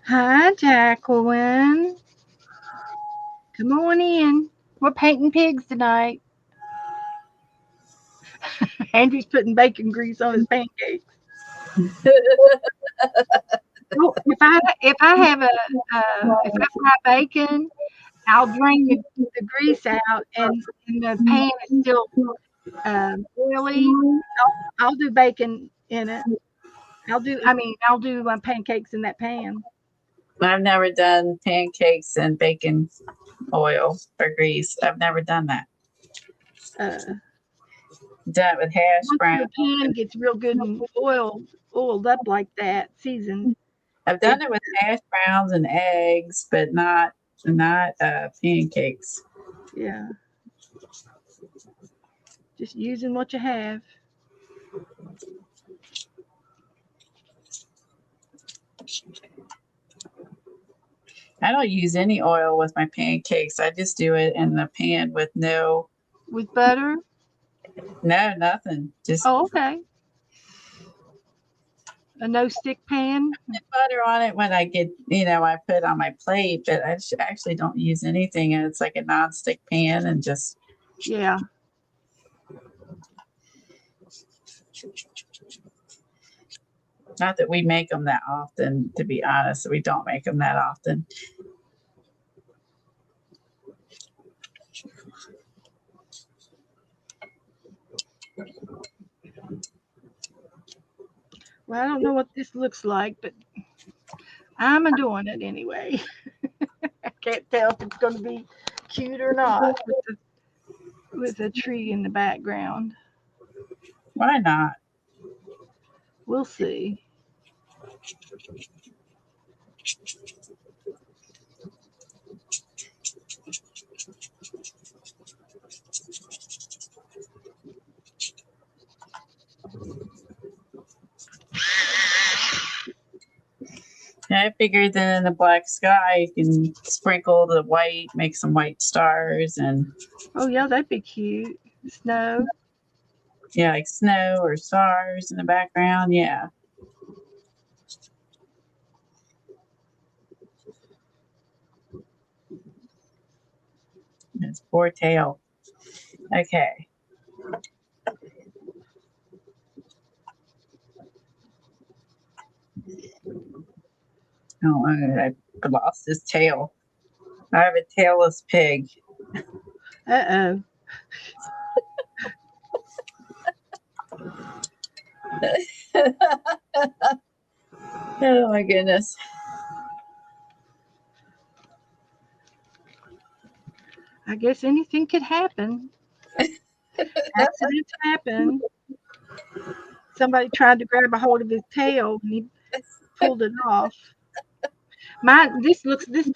Hi, Jacqueline. Come on in. We're painting pigs tonight. Andrew's putting bacon grease on his pancakes. Oh, if I have if I fry bacon, I'll drain the grease out, and the pan is still oily. I'll do bacon in it. I'll do my pancakes in that pan. I've never done pancakes and bacon oil or grease. I've never done that. Uh, Done it with hash Once brown. the pan gets real good and oiled up like that, seasoned. I've done it with hash browns and eggs, but not pancakes. Yeah, just using what you have. I don't use any oil with my pancakes. I just do it in the pan with With butter. nothing. Just Oh, okay. A no stick pan. butter on it when I get, I put it on my plate, but I actually don't use anything. And it's like a nonstick pan and just, Yeah. not that we make them that often, to be honest. We don't make them that often. Well, I don't know what this looks like, but I'm doing it anyway. I can't tell if it's going to be cute or not with a tree in the background. Why not? We'll see. I figured that in the black sky, you can sprinkle the white, make some white stars, and Oh yeah, that'd be cute. Snow. yeah, like snow or stars in the background. Yeah. His poor tail. Okay. Oh, I lost his tail. I have a tailless pig. Uh Oh my goodness. I guess anything could happen. Accidents happen. Somebody tried to grab a hold of his tail and he pulled it off. This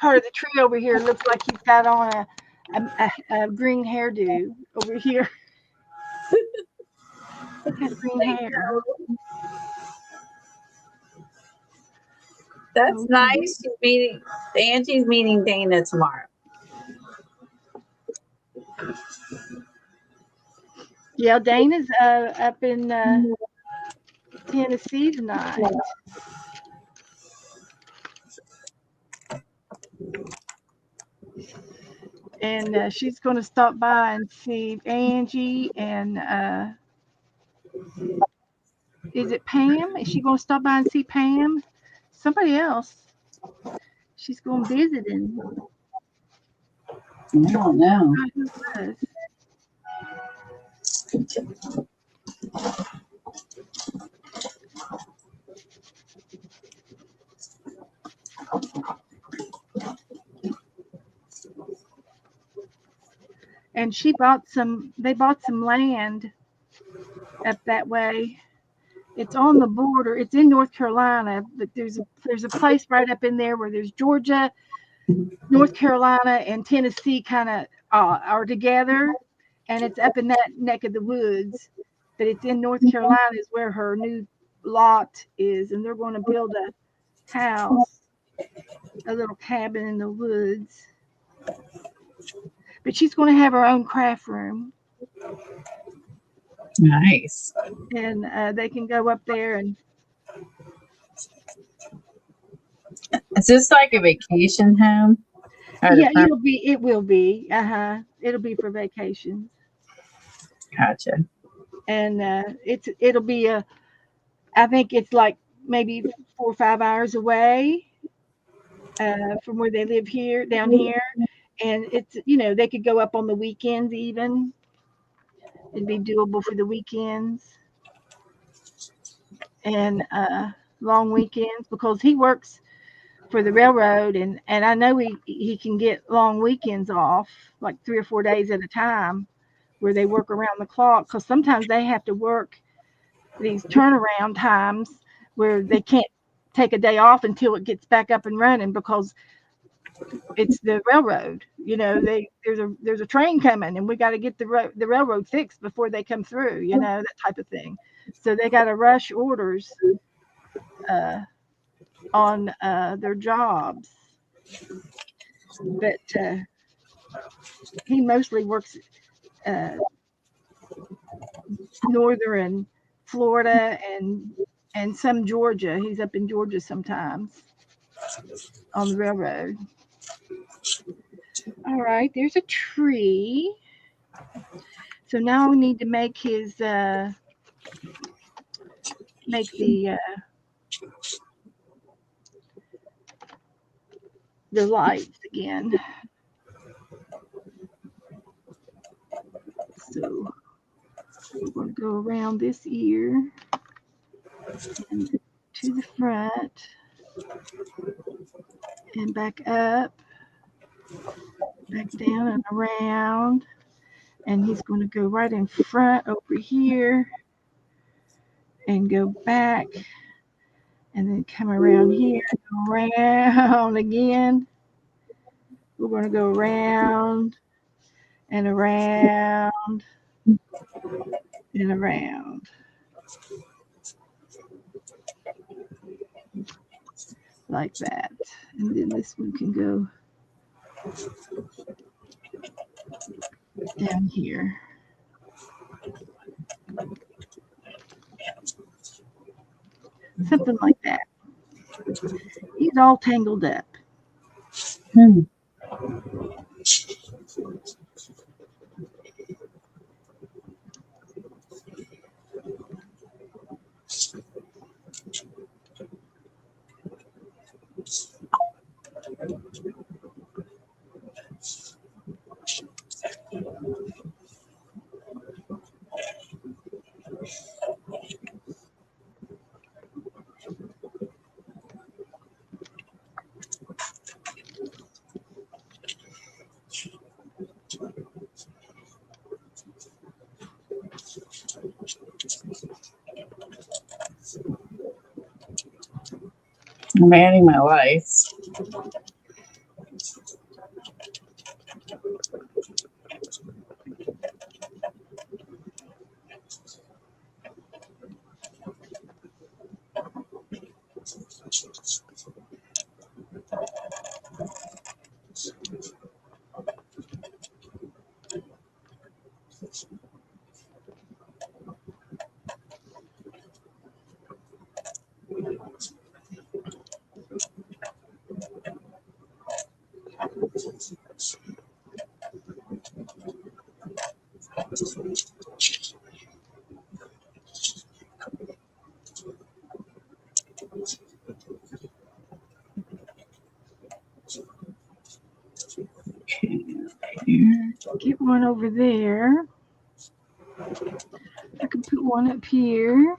part of the tree over here looks like he's got on a green hairdo over here. He's got green hair. That's Oh, nice. She's meeting Angie's meeting Dana tomorrow. yeah, Dana's up in Tennessee tonight. And she's going to stop by and see Angie and is it Pam? Is she going to stop by and see Pam? Somebody else. She's going visiting. I don't know. Who was? And they bought some land up that way. It's on the border. It's in North Carolina, but there's a place right up in there where there's Georgia, North Carolina, and Tennessee kind of are together, and it's up in that neck of the woods. But it's in North Carolina is where her new lot is, and they're going to build a house, a little cabin in the woods. But she's going to have her own craft room, Nice. and they can go up there and Is this like a vacation home? yeah, it will be it'll be for vacations, Gotcha. and it'll be I think it's like maybe 4 or 5 hours away from where they live here down here, and it's they could go up on the weekends even. It'd be doable for the weekends and long weekends because he works for the railroad, and I know he can get long weekends off, like 3 or 4 days at a time, where they work around the clock. Because sometimes they have to work these turnaround times where they can't take a day off until it gets back up and running because it's the railroad. There's a train coming, and we got to get the railroad fixed before they come through. That type of thing. So they got to rush orders uh, on their jobs. But he mostly works uh, northern Florida and some Georgia. He's up in Georgia sometimes on the railroad. All right, there's a tree. So now we need to make the lights again. So we're going to go around this ear and to the front and back up, back down and around. And he's going to go right in front over here and go back and then come around here, go around again. We're going to go around and around and around. Like that. And then this one can go down here. Something like that. He's all tangled up. Hmm. I'm adding my lights. Get one over there. I can put one up here.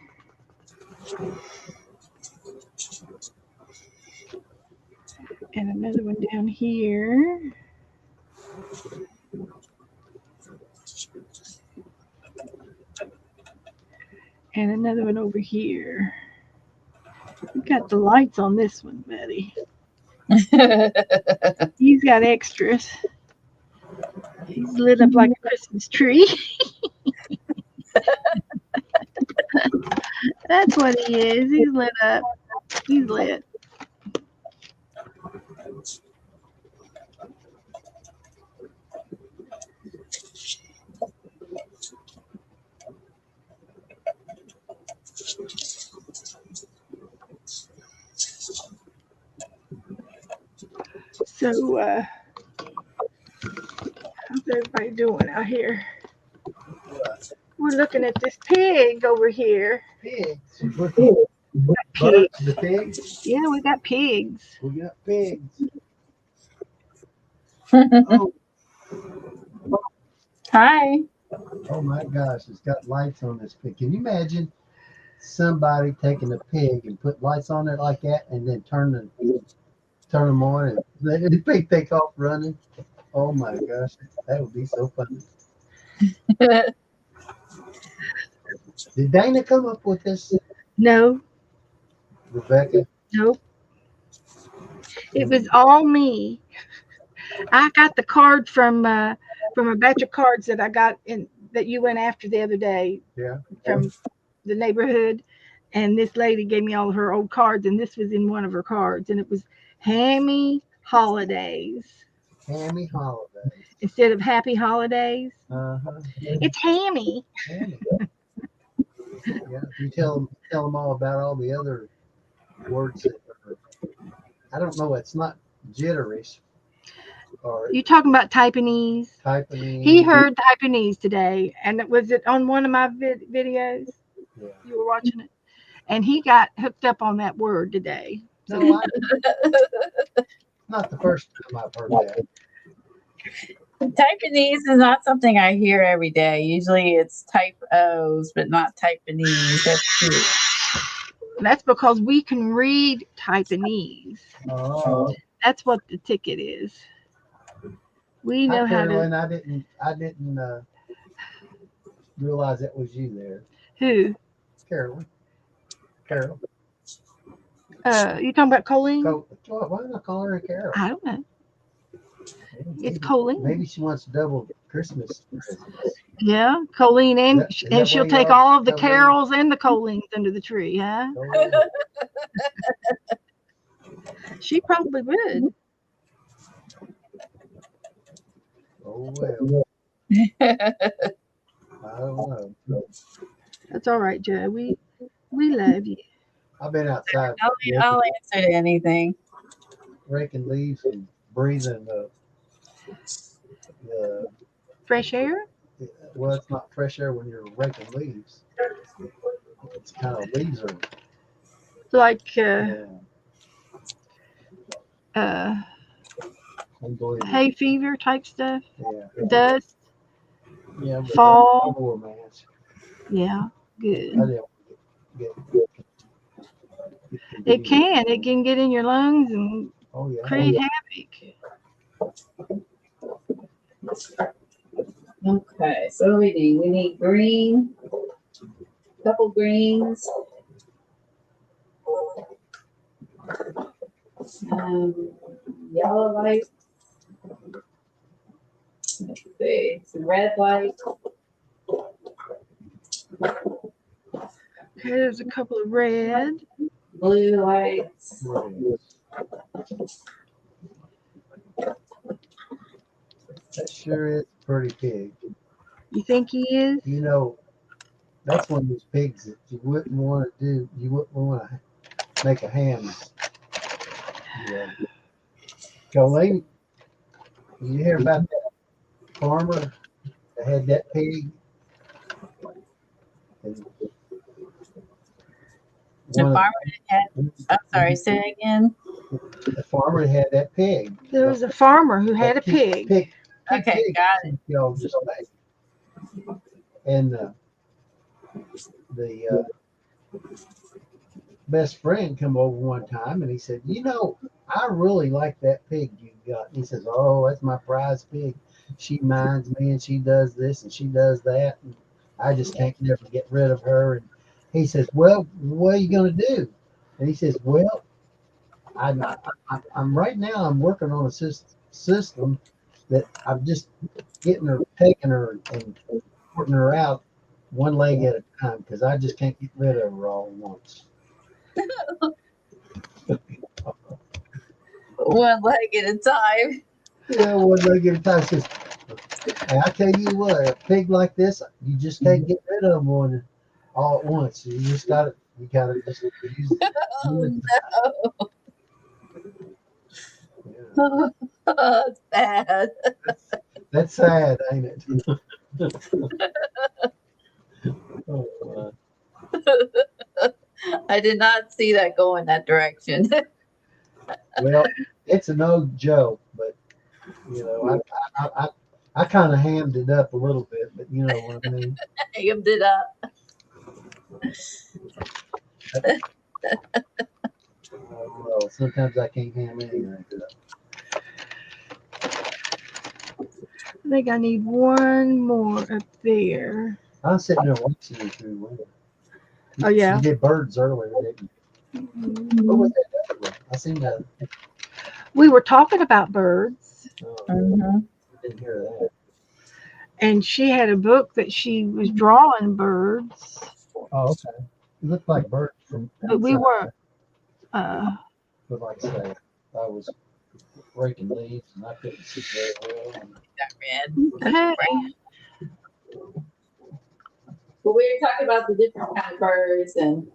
And another one down here. And another one over here. We got the lights on this one, Betty. He's got extras. He's lit up like a Christmas tree. That's what he is. He's lit up. He's lit. So, how's everybody doing out here? We're looking at this pig over here. Pigs. Pig. The pigs? Yeah, we got pigs. We got pigs. Oh. Hi. Oh my gosh, it's got lights on this pig. Can you imagine somebody taking a pig and put lights on it like that and then turn them on and let the pig take off running? Oh my gosh, that would be so funny. Did Dana come up with this? No, Rebecca? nope. It was all me. I got the card from a batch of cards that I got in that you went after the other day. Yeah. From the neighborhood, and this lady gave me all of her old cards, and this was in one of her cards, and it was Hammy Holidays Hammy Holidays. instead of Happy Holidays. Uh-huh. It's Hammy. Hammy. Yeah. You tell them all about all the other words that are, I don't know, it's not jitterish or You talking about Taiwanese? Taiwanese. He heard Taiwanese today, and was it on one of my videos? Yeah. You were watching it, and he got hooked up on that word today. No, not the first time I've heard that. Taiwanese is not something I hear every day. Usually it's type O's, but not Taiwanese. That's true. That's because we can read Taiwanese. Oh, That's what the ticket is. We know how Carolyn, to. I didn't realize that was you there, Who? Carolyn. Carol. You talking about Colleen? Why did I call her a Carol? I don't know. Maybe, It's Colleen. maybe she wants double Christmas presents. Yeah, Colleen, and Is that and she'll why you take are, all of the Colleen? carols and the Coleens under the tree, huh? She probably would. Oh well, I don't know. That's all right, Joe. We love you. I've been outside I'll answer to anything. raking leaves and breathing the Fresh air? well, it's not fresh air when you're raking leaves. It's kind of leaves are Like yeah, uh unbelievable. hay fever type stuff. Yeah, Dust. yeah. But Fall. I wore a mask. Yeah, I good. didn't get It can. It can get in your lungs and Oh yeah. create havoc. Okay, so what do we need? We need green, couple greens, yellow light. Let's see, some red light. Okay, there's a couple of red. Blue lights. That sure is a pretty pig. You think he is? You know, that's one of those pigs that you wouldn't want to do. You wouldn't want to make a ham. Yeah. Jolene, you hear about that farmer that had that pig? And The one of farmer had, I'm sorry, say it again. the farmer had that pig. There was a farmer who had a pig. Okay, got it. Y'all just like, and the best friend come over one time and he said, you know, I really like that pig you got. And he says, oh, that's my prize pig. She minds me and she does this and she does that. And I just can't never get rid of her. And he says, well, what are you going to do? And he says, well, I'm right now, I'm working on a system that I'm just taking her and putting her out one leg at a time because I just can't get rid of her all at once. one leg at a time. Yeah, one leg at a time. Says, hey, I tell you what, a pig like this, you just can't get rid of them all at once. You just you gotta just use it. Oh no. Yeah. That's bad. That's sad, ain't it? Oh, I did not see that go in that direction. well, it's an old joke, but you know, I kind of hammed it up a little bit, but you know what I mean. Hammed it up. Well, sometimes I can't ham anything up. I think I need one more up there. I was sitting there watching you through the window. Oh, yeah. You did birds earlier, didn't you? What was that other one? I seen that. We were talking about birds, I didn't hear that. and she had a book that she was drawing birds, Oh, okay. It looked like birds from but we outside. weren't. But like I say, I was raking leaves and I couldn't see very well. Got red. Hey, But we were talking about the different kind of birds and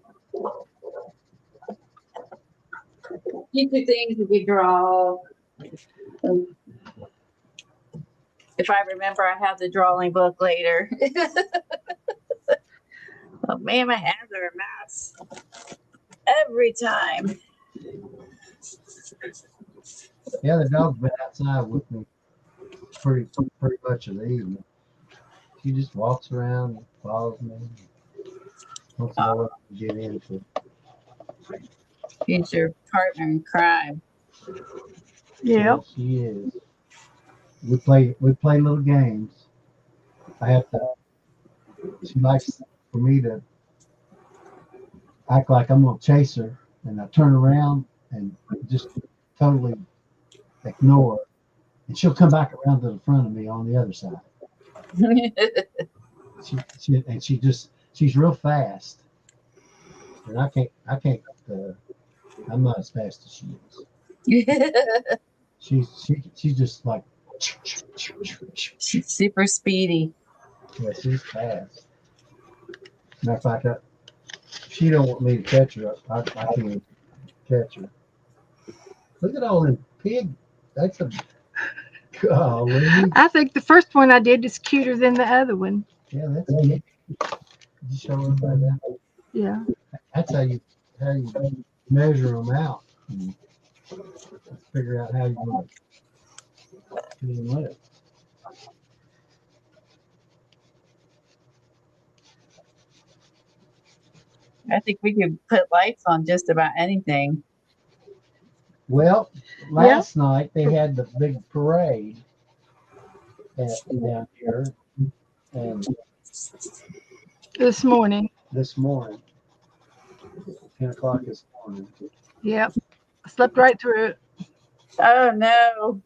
future things that we draw. If I remember, I have the drawing book later. Oh man, my hands are a mess every time. Yeah, the dog's been outside with me pretty much of the evening. She just walks around and follows me. Wants to know what I can get into. She's your partner in crime. yeah. Yes, she is. We play little games. I have to. She likes for me to act like I'm gonna chase her, and I turn around and just totally ignore her, and she'll come back around to the front of me on the other side. She's real fast, and uh, I'm not as fast as she is. She's just like She's super speedy. yeah, she's fast. Matter of fact, she don't want me to catch her. I can't catch her. Look at all them pig. That's a golly. I think the first one I did is cuter than the other one. Yeah, that's cute. Did you show everybody that? Yeah. That's how you measure them out. And figure out how you want to live. I think we could put lights on just about anything. Well, Yeah. last night they had the big parade down here, and This morning. this morning, 10 o'clock this morning. Yep. I slept right through it. Oh no.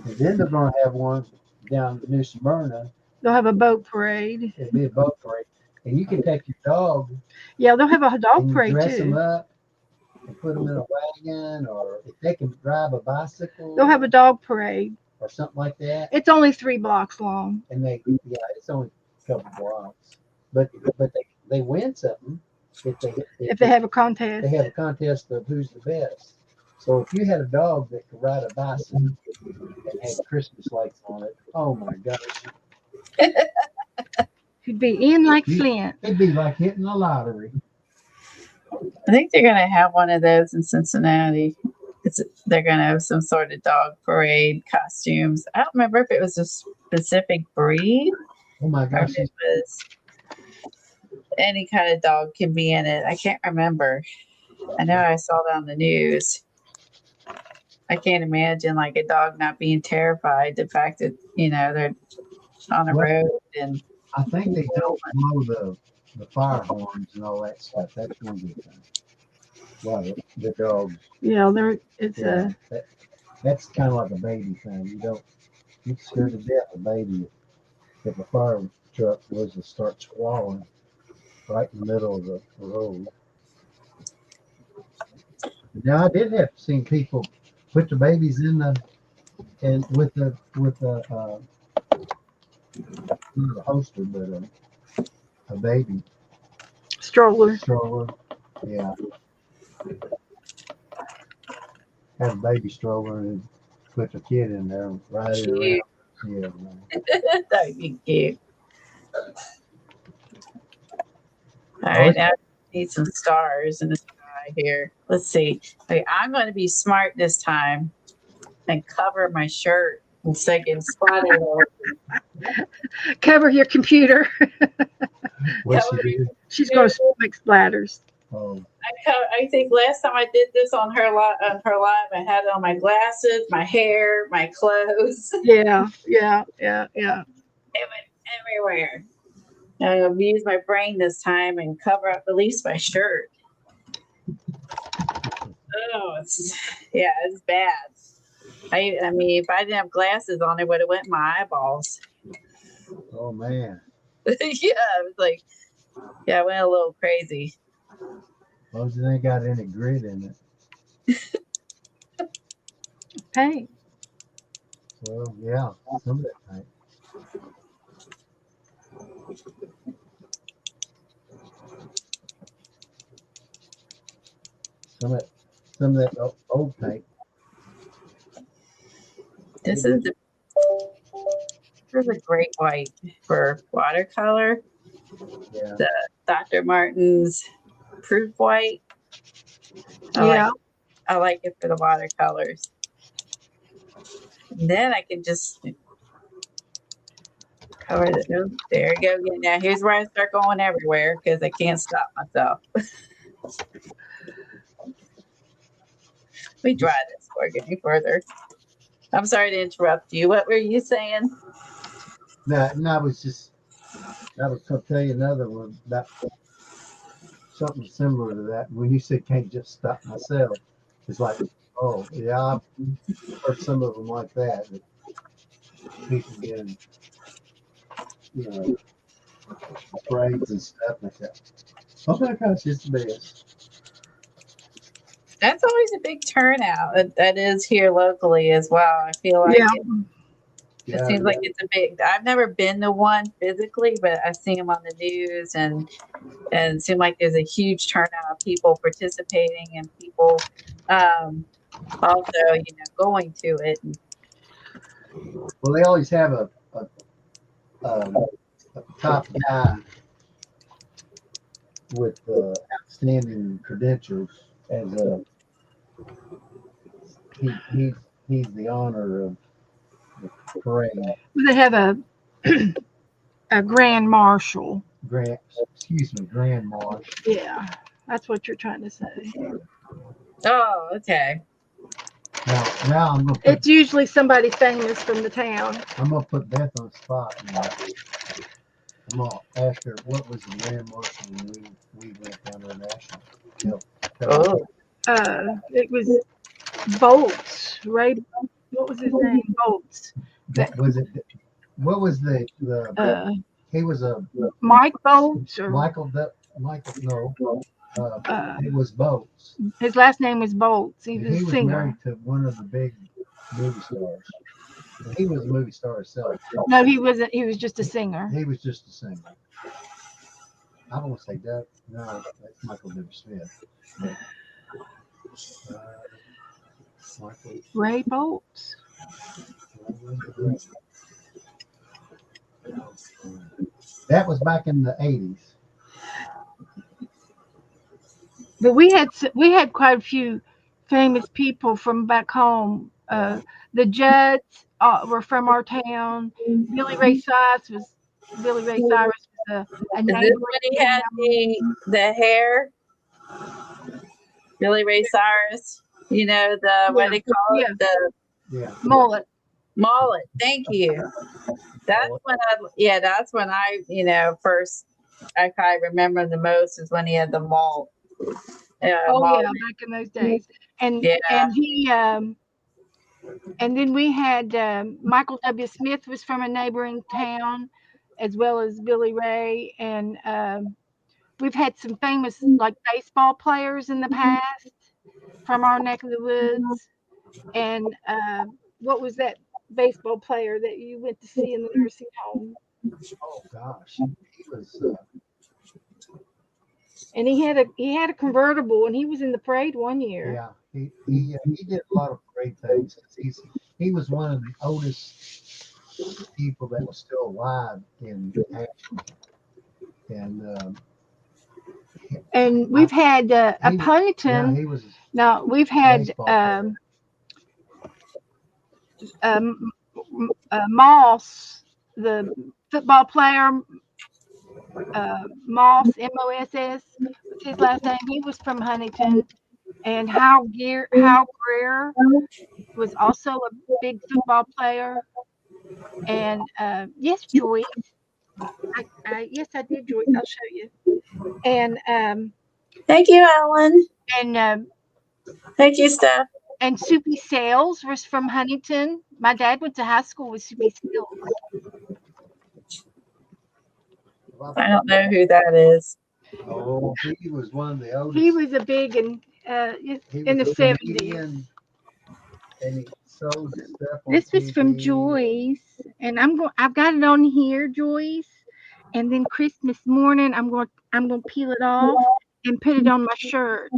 And then they're going to have one down in New Smyrna. They'll have a boat parade. It'll be a boat parade, and you can take your dog Yeah, they'll have a and dog you parade dress them too. up and put them in a wagon, or if they can drive a bicycle They'll have a dog parade. or something like that. It's only 3 blocks long. And it's only a couple blocks, but they win something If they have a they contest. have a contest of who's the best. So if you had a dog that could ride a bicycle and had Christmas lights on it, oh my gosh, You'd be in like You- Flint. it'd be like hitting the lottery. I think they're gonna have one of those in Cincinnati. They're gonna have some sort of dog parade costumes. I don't remember if it was a specific breed Oh my or gosh, if it was any kind of dog can be in it. I can't remember. I know I saw that on the news. I can't imagine like a dog not being terrified. The fact that they're on the Well, road and I think they don't blow the fire horns and all that stuff. That's one good thing. Well, the dogs, Yeah, it's yeah, that's kind of like a baby thing. You scare to death a baby if a fire truck was to start squalling right in the middle of the road. Now I did have seen people put the babies in the and with the not a holster but a baby stroller. stroller. Yeah, had a baby stroller and put the kid in there and ride it around. cute. Yeah, That would be cute. All Oh, right, it's- now I need some stars in the sky here. Let's see. Okay, I'm going to be smart this time and cover my shirt so I can spot it all. Cover your computer. what she did. She's going to make splatters. Oh, I think last time I did this on her live, I had it on my glasses, my hair, my clothes. Yeah. It went everywhere. I'm going to use my brain this time and cover up at least my shirt. Oh, it's bad. I mean, if I didn't have glasses on, it would have went in my eyeballs. oh man. Yeah, it was like, I went a little crazy. Well, it ain't got any grit in it. Paint. Well, yeah, some of that paint. Some of that old paint. This is a great white for watercolor. Yeah. The Dr. Martin's proof white. Yeah. I like it for the watercolors. And then I can just cover the. There you go. Now here's where I start going everywhere because I can't stop myself. Let me try this before I get any further. I'm sorry to interrupt you. What were you saying? No, I was going to tell you another one about something similar to that. When you said can't just stop myself, it's like, oh yeah, I've heard some of them like that. That people getting, you know, sprays and stuff like that. Oh my gosh, it's the best. That's always a big turnout. That is here locally as well. I feel like Yeah. it Yeah, seems like it's a big. I've never been to one physically, but I've seen them on the news, and it seemed like there's a huge turnout of people participating and people also, going to it. well, they always have a top guy with outstanding credentials as a he's the honor of the parade. They have a grand marshal. Grand Marsh. Yeah, that's what you're trying to say. Oh, okay. Now It's usually somebody famous from the town. I'm gonna put Beth on the spot. And I'm gonna ask her what was the Grand Marshal when we went down to the national. Tell Oh, It was Bolts, Ray. What was his name? Bolts. that was it. What was the Uh, he was a Mike Bolts, or Michael no uh, it was Boats. his last name was Bolts. He And was he a was singer. married to one of the big movie stars. He was a movie star himself. No, he wasn't. He was just a singer. He was just a singer. I don't want to say Doug. No, that's Michael W. Smith. But, Michael. Ray Bolts. That was back in the 80s. But we had quite a few famous people from back home. The Judds were from our town. Billy Ray Cyrus was a is this neighboring when he town. had the hair? Billy Ray Cyrus. The what they call it, the Yeah. Mullet. mullet. Thank you. That's when I first I kind of remember the most is when he had the mullet. Oh Mullet. yeah, back in those days. And Yeah. and he and then we had Michael W. Smith was from a neighboring town, as well as Billy Ray, and we've had some famous like baseball players in the past from our neck of the woods. And what was that baseball player that you went to see in the nursing home? Oh gosh, he was. And he had a convertible, and he was in the parade one year. Yeah, he did a lot of great things. He was one of the oldest people that was still alive in action, and we've had a yeah, Punnington. he was. Now we've had Moss, the football player, Moss, Moss, was his last name. He was from Huntington. And Hal Greer was also a big football player. And yes, Joyce. Yes, I did, Joyce. I'll show you. And Thank you, Ellen. and Thank you, Steph. and Soupy Sales was from Huntington. My dad went to high school with Soupy Sales. I don't know who that is. Oh, he was one of the oldest. He was a big in the 70s. And he sold stuff on This was from TV. Joyce, and I've got it on here, Joyce. And then Christmas morning, I'm going to peel it off and put it on my shirt.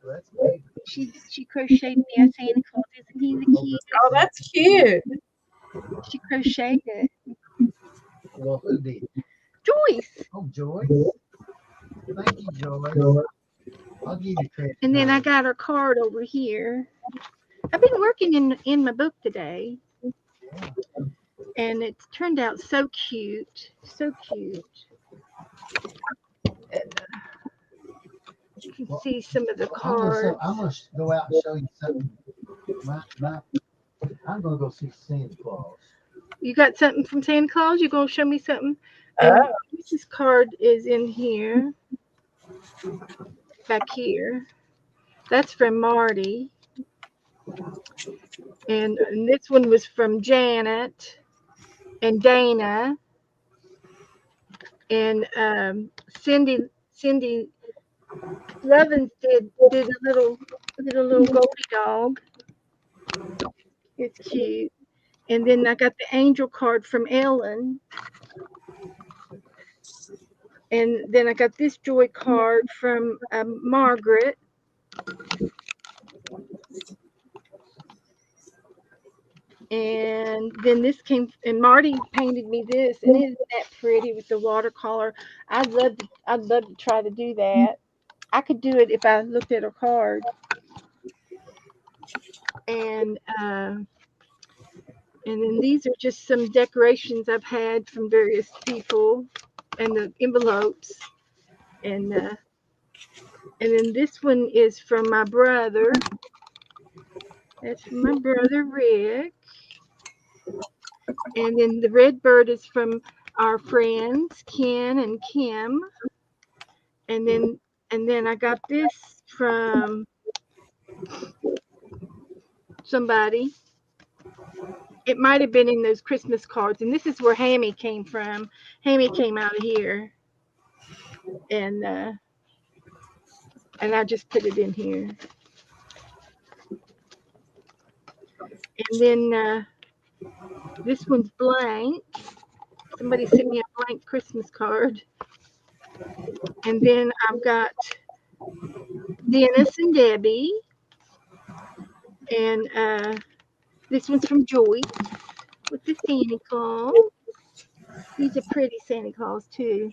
That's great. She crocheted me a Santa Claus. Isn't he the cutest? Oh, that's cute. She crocheted it. Well, who did? Joyce. Oh, Joyce. Thank you, Joyce. I'll give you credit. And then I got her card over here. I've been working in my book today. Yeah. And it's turned out so cute. So cute. You can see some of the cards. I'm going to go out and show you something. I'm going to go see Santa Claus. You got something from Santa Claus? You gonna show me something? And Oh, this card is in here, back here. That's from Marty. And this one was from Janet and Dana and Cindy Lovins did a little Goldie dog. It's cute. And then I got the angel card from Ellen. And then I got this joy card from Margaret. And then this came, and Marty painted me this, and isn't that pretty with the watercolor? I'd love to try to do that. I could do it if I looked at her card. And then these are just some decorations I've had from various people, and the envelopes. And then this one is from my brother. That's from my brother Rick. And then the red bird is from our friends Ken and Kim. And then I got this from somebody. It might have been in those Christmas cards, and this is where Hammy came from. Hammy came out of here, and I just put it in here. And then this one's blank. Somebody sent me a blank Christmas card. And then I've got Dennis and Debbie, and this one's from Joyce with the Santa Claus. These are pretty Santa Claus too.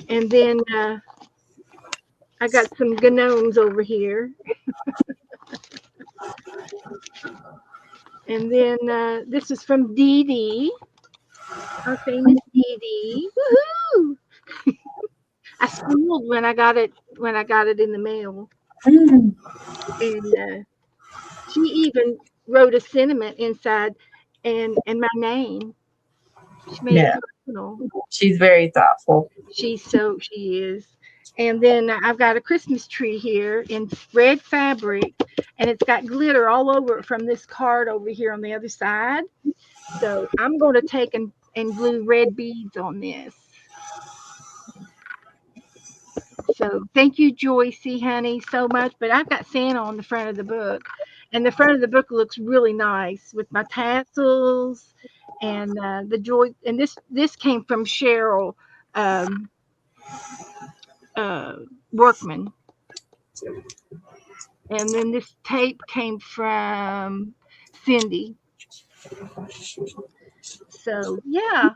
And then I got some gnomes over here. And then this is from Dee Dee, our famous Dee Dee. Woohoo! I squealed when I got it in the mail. And she even wrote a sentiment inside and my name. She made it personal. she's very thoughtful. She is. And then I've got a Christmas tree here in red fabric, and it's got glitter all over it from this card over here on the other side. So I'm going to take and glue red beads on this. So thank you, Joycey, honey, so much. But I've got Santa on the front of the book, and the front of the book looks really nice with my tassels and the joy. And this came from Cheryl Workman. And then this tape came from Cindy. So yeah,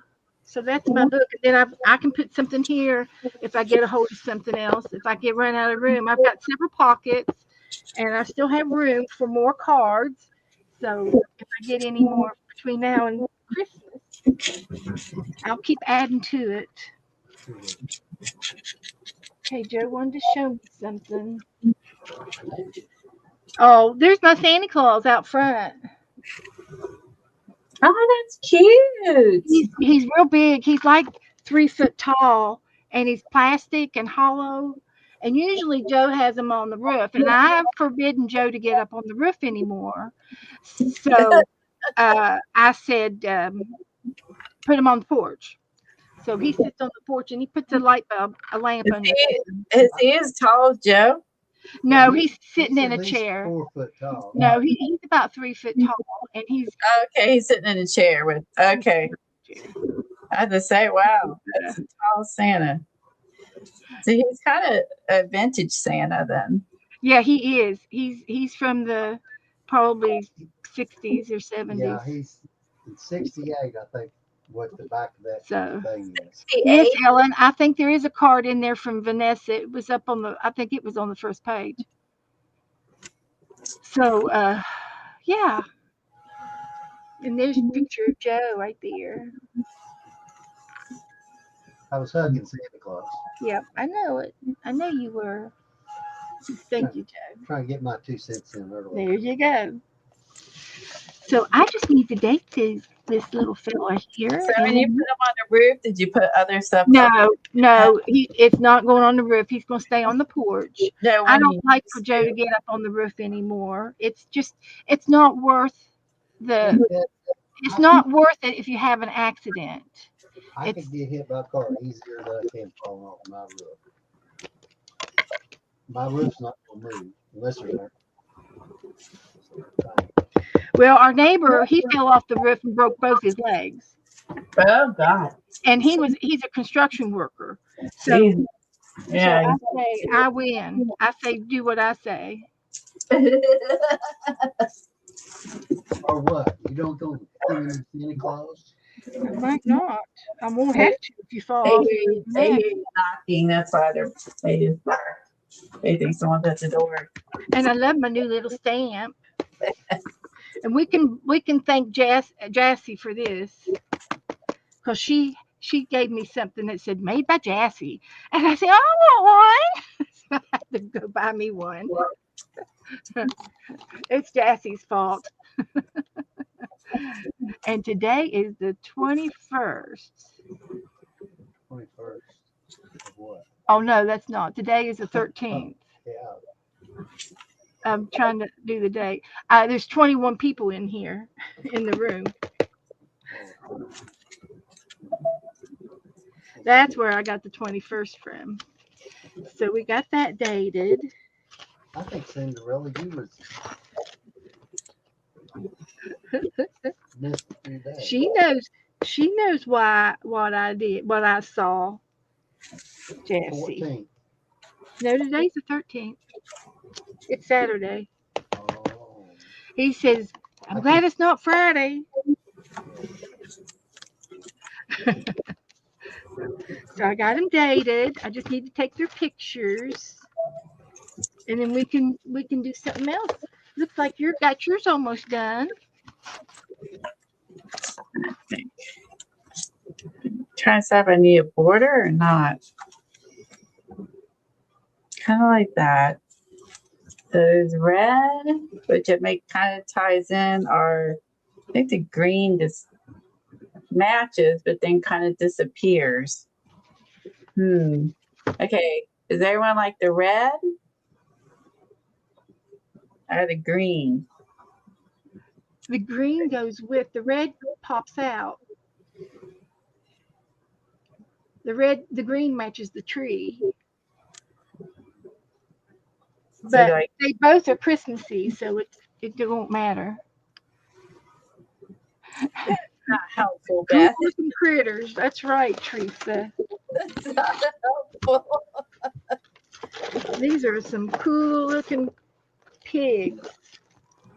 so that's my book. And then I can put something here if I get a hold of something else. If I get run out of room, I've got several pockets, and I still have room for more cards. So if I get any more between now and Christmas, I'll keep adding to it. Okay, Joe wanted to show me something. Oh, there's my Santa Claus out front. Oh, that's cute. He's real big. He's like 3 foot tall, and he's plastic and hollow. And usually Joe has him on the roof, and I've forbidden Joe to get up on the roof anymore. So I said, put him on the porch. So he sits on the porch, and he puts a lamp under him. Is he as tall as Joe? No, he's sitting in a chair. 4 foot tall. No, he's about 3 foot tall, and he's Okay, he's sitting in a chair with. Okay, I had to say, wow, that's a tall Santa. So he's kind of a vintage Santa then. Yeah, he is. He's from the probably 60s or 70s. Yeah, he's 68, I think, what the back of that thing is. Yes, Ellen, I think there is a card in there from Vanessa. It was up on I think it was on the first page. So, yeah. And there's a picture of Joe right there. I was hugging Santa Claus. Yep, I know it. I know you were. Thank you, Joe. Trying to get my 2 cents in early. There you go. So I just need the date to this little fella here. So when And you put them on the roof, did you put other stuff up? no, it's not going on the roof. He's going to stay on the porch. No, I when don't he like for used Joe to to. get up on the roof anymore. It's not worth the, it's not worth it if you have an accident. I could get hit by a car easier than I can fall off my roof. My roof's not going to move unless there's a Well, our neighbor, he fell off the roof and broke both his legs. Oh God. And he's a construction worker. So Jeez. so Yeah. I say I win. I say do what I say. or what? You don't go giving Santa Claus? I might not. I won't have to if you fall They off. hear you knocking. That's why they think someone's at the door. And I love my new little stamp. And we can thank Jassy for this, because she gave me something that said made by Jassy, and I said I want one. So I had to go buy me one. It's Jassy's fault. And today is the 21st. 21st of what? Oh no, that's not. Today is the 13th. Yeah. I'm trying to do the date. There's 21 people in here in the room. That's where I got the 21st from. So we got that dated. I think Cinderella, you was missed through that. She knows what I did, what I saw. Jessie. 14. No, today's the 13th. It's Saturday. Oh. He says, I'm glad it's not Friday. So I got them dated. I just need to take their pictures, and then we can do something else. Looks like you got yours almost done. Trying to see if I need a border or not. Kind of like that. There's red, which it kind of ties in, or I think the green just matches, but then kind of disappears. Okay. Does everyone like the red? Or the green? The green goes with the red, pops out. The green matches the tree. But they both are Christmassy, so it won't matter. Not helpful, Cool Beth. looking critters. That's right, Teresa. That's not helpful. These are some cool looking pigs.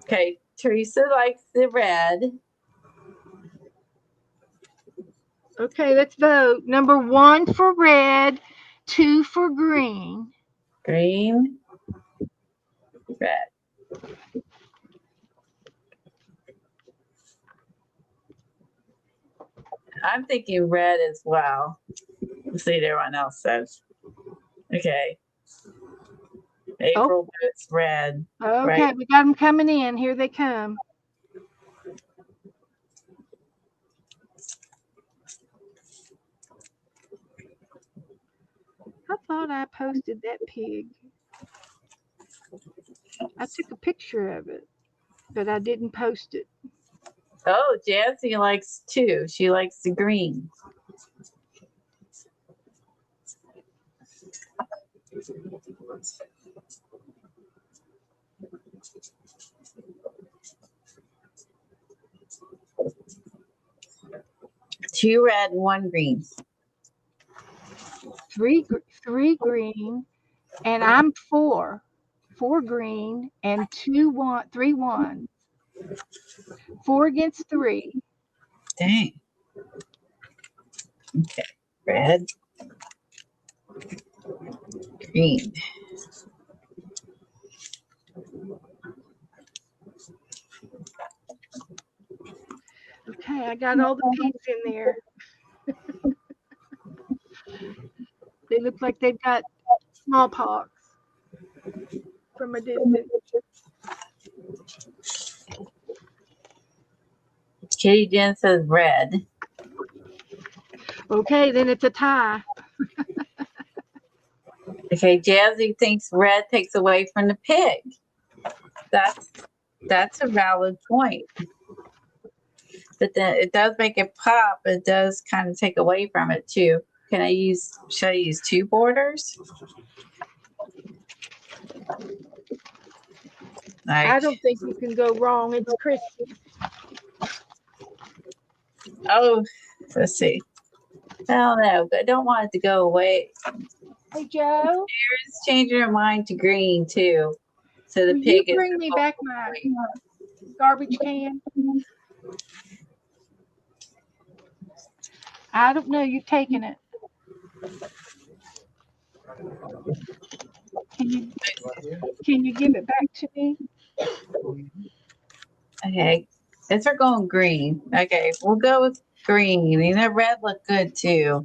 Okay, Teresa likes the red. Okay, let's vote. Number 1 for red, 2 for green. Green, red. I'm thinking red as well. Let's see what everyone else says. Okay. April votes red. Okay, right? we got them coming in. Here they come. I thought I posted that pig. I took a picture of it, but I didn't post it. Oh, Jassy likes 2. She likes the green. Two red, 1 green. Three green, and I'm 4 green and 3 1. 4 against 3. Dang. Okay. Red. Green. Okay, I got all the pigs in there. They look like they've got smallpox from a distance. Kitty Jen says red. Okay, then it's a tie. Okay, Jazzy thinks red takes away from the pig. That's a valid point. But then it does make it pop. It does kind of take away from it too. Should I use 2 borders? I don't think you can go wrong. It's Christmas. Oh, let's see. I don't know, but I don't want it to go away. Hey, Joe, It's changing her mind to green too. So the will pig you is bring me back my garbage can? I don't know. You've taken it. Can you give it back to me? okay. As we're going green. Okay, we'll go with green. You know, red looked good too.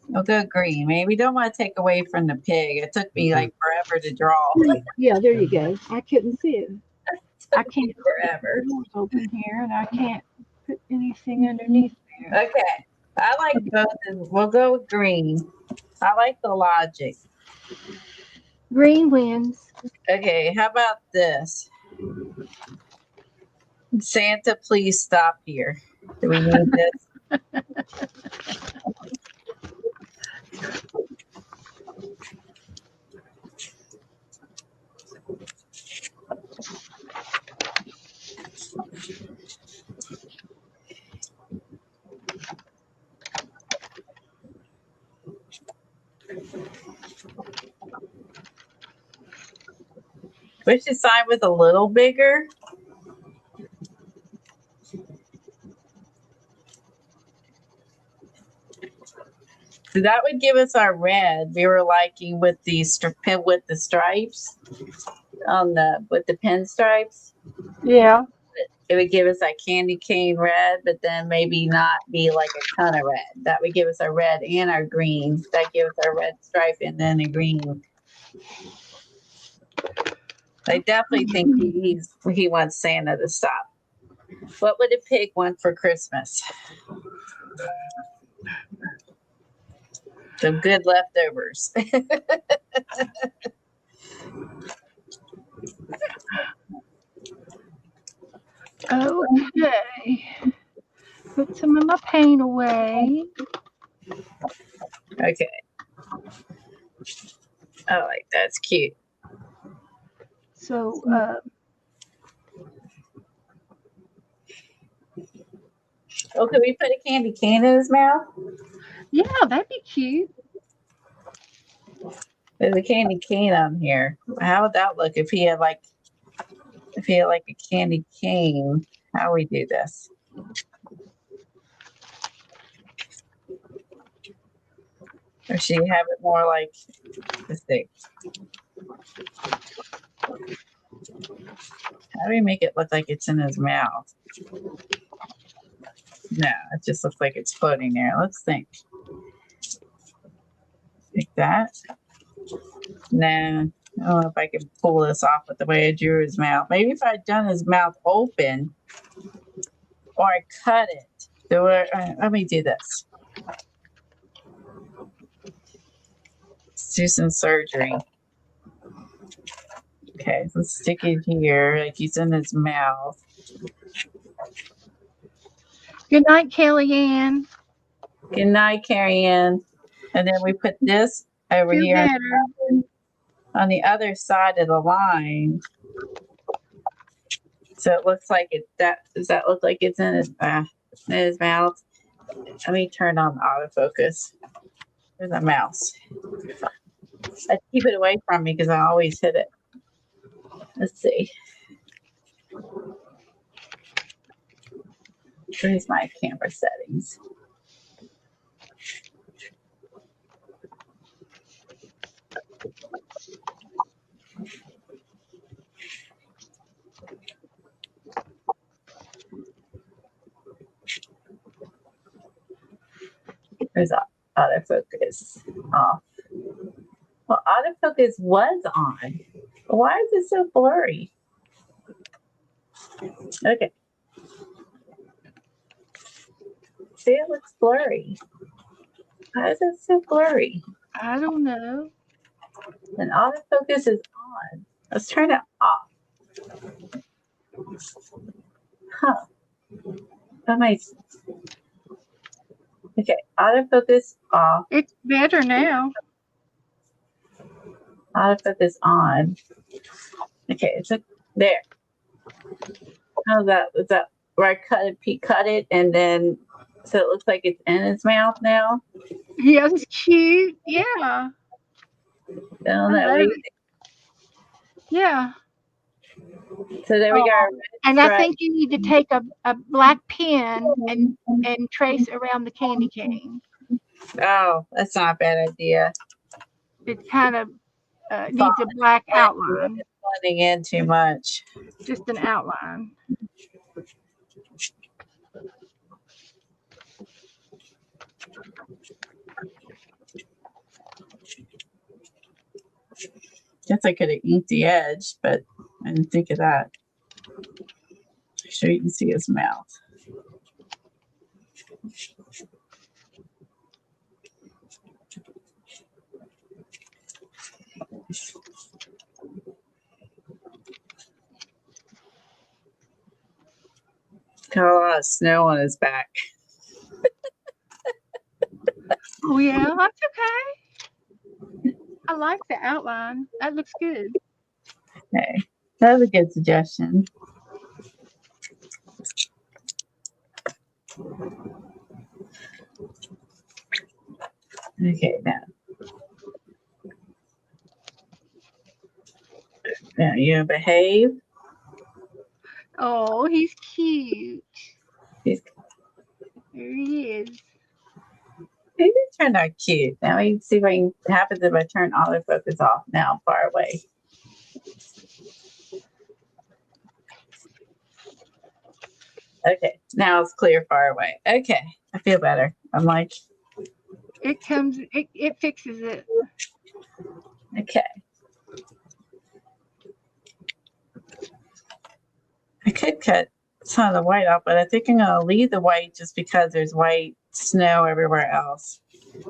We'll go green. Maybe we don't want to take away from the pig. It took me like forever to draw. Yeah, there you go. I couldn't see it. I can't. Forever. The door's open here, and I can't put anything underneath there. Okay. I like both. We'll go with green. I like the logic. Green wins. Okay, how about this? Santa, please stop here. Do we need this? Wish the sign was a little bigger. So that would give us our red. We were liking with the stripes on with the pinstripes. Yeah. It would give us that candy cane red, but then maybe not be like a ton of red. That would give us our red and our green. That gives us our red stripe and then a green. I definitely think he wants Santa to stop. What would a pig want for Christmas? Some good leftovers. Okay. Put some of my paint away. Okay. I like that's cute. So, Oh, could we put a candy cane in his mouth? yeah, that'd be cute. There's a candy cane on here. How would that look if he had like a candy cane? How we do this? Or should you have it more like this thing? How do we make it look like it's in his mouth? No, it just looks like it's floating there. Let's think. Like that? No, I don't know if I can pull this off with the way I drew his mouth. Maybe if I'd done his mouth open or I cut it. Let me do this. Let's do some surgery. Okay, so let's stick it here like he's in his mouth. Good night, Kellyanne. Good night, Carrie Ann. And then we put this over Feel here better. on the other side of the line. So it looks like does that look like it's in his mouth? Let me turn on the autofocus. There's a mouse. I keep it away from me because I always hit it. Let's see. Where's my camera settings? There's autofocus off. Well, autofocus was on. Why is it so blurry? Okay. See, it looks blurry. Why is it so blurry? I don't know. And autofocus is on. Let's turn it off. Huh. Okay, autofocus off. It's better now. Autofocus on. Okay, it's there. How's that? Is that where I cut it, and then so it looks like it's in his mouth now? Yeah, it's cute. Yeah. Down I that love way. it. Yeah. So there we go. And I think you need to take a black pen and trace around the candy cane. Oh, that's not a bad idea. It kind of needs a black outline, Blending in too much. just an outline. Guess I could have inked the edge, but I didn't think of that. So you can see his mouth. Got a lot of snow on his back. Oh yeah, that's okay. I like the outline. That looks good. Okay, that was a good suggestion. Okay, now you behave. Oh, he's cute. He's There he is. He turned out cute. Now we can see what happens if I turn autofocus off now far away. Okay, now it's clear far away. Okay, I feel better. I'm like, It fixes it. okay. I could cut some of the white off, but I think I'm gonna leave the white just because there's white snow everywhere else.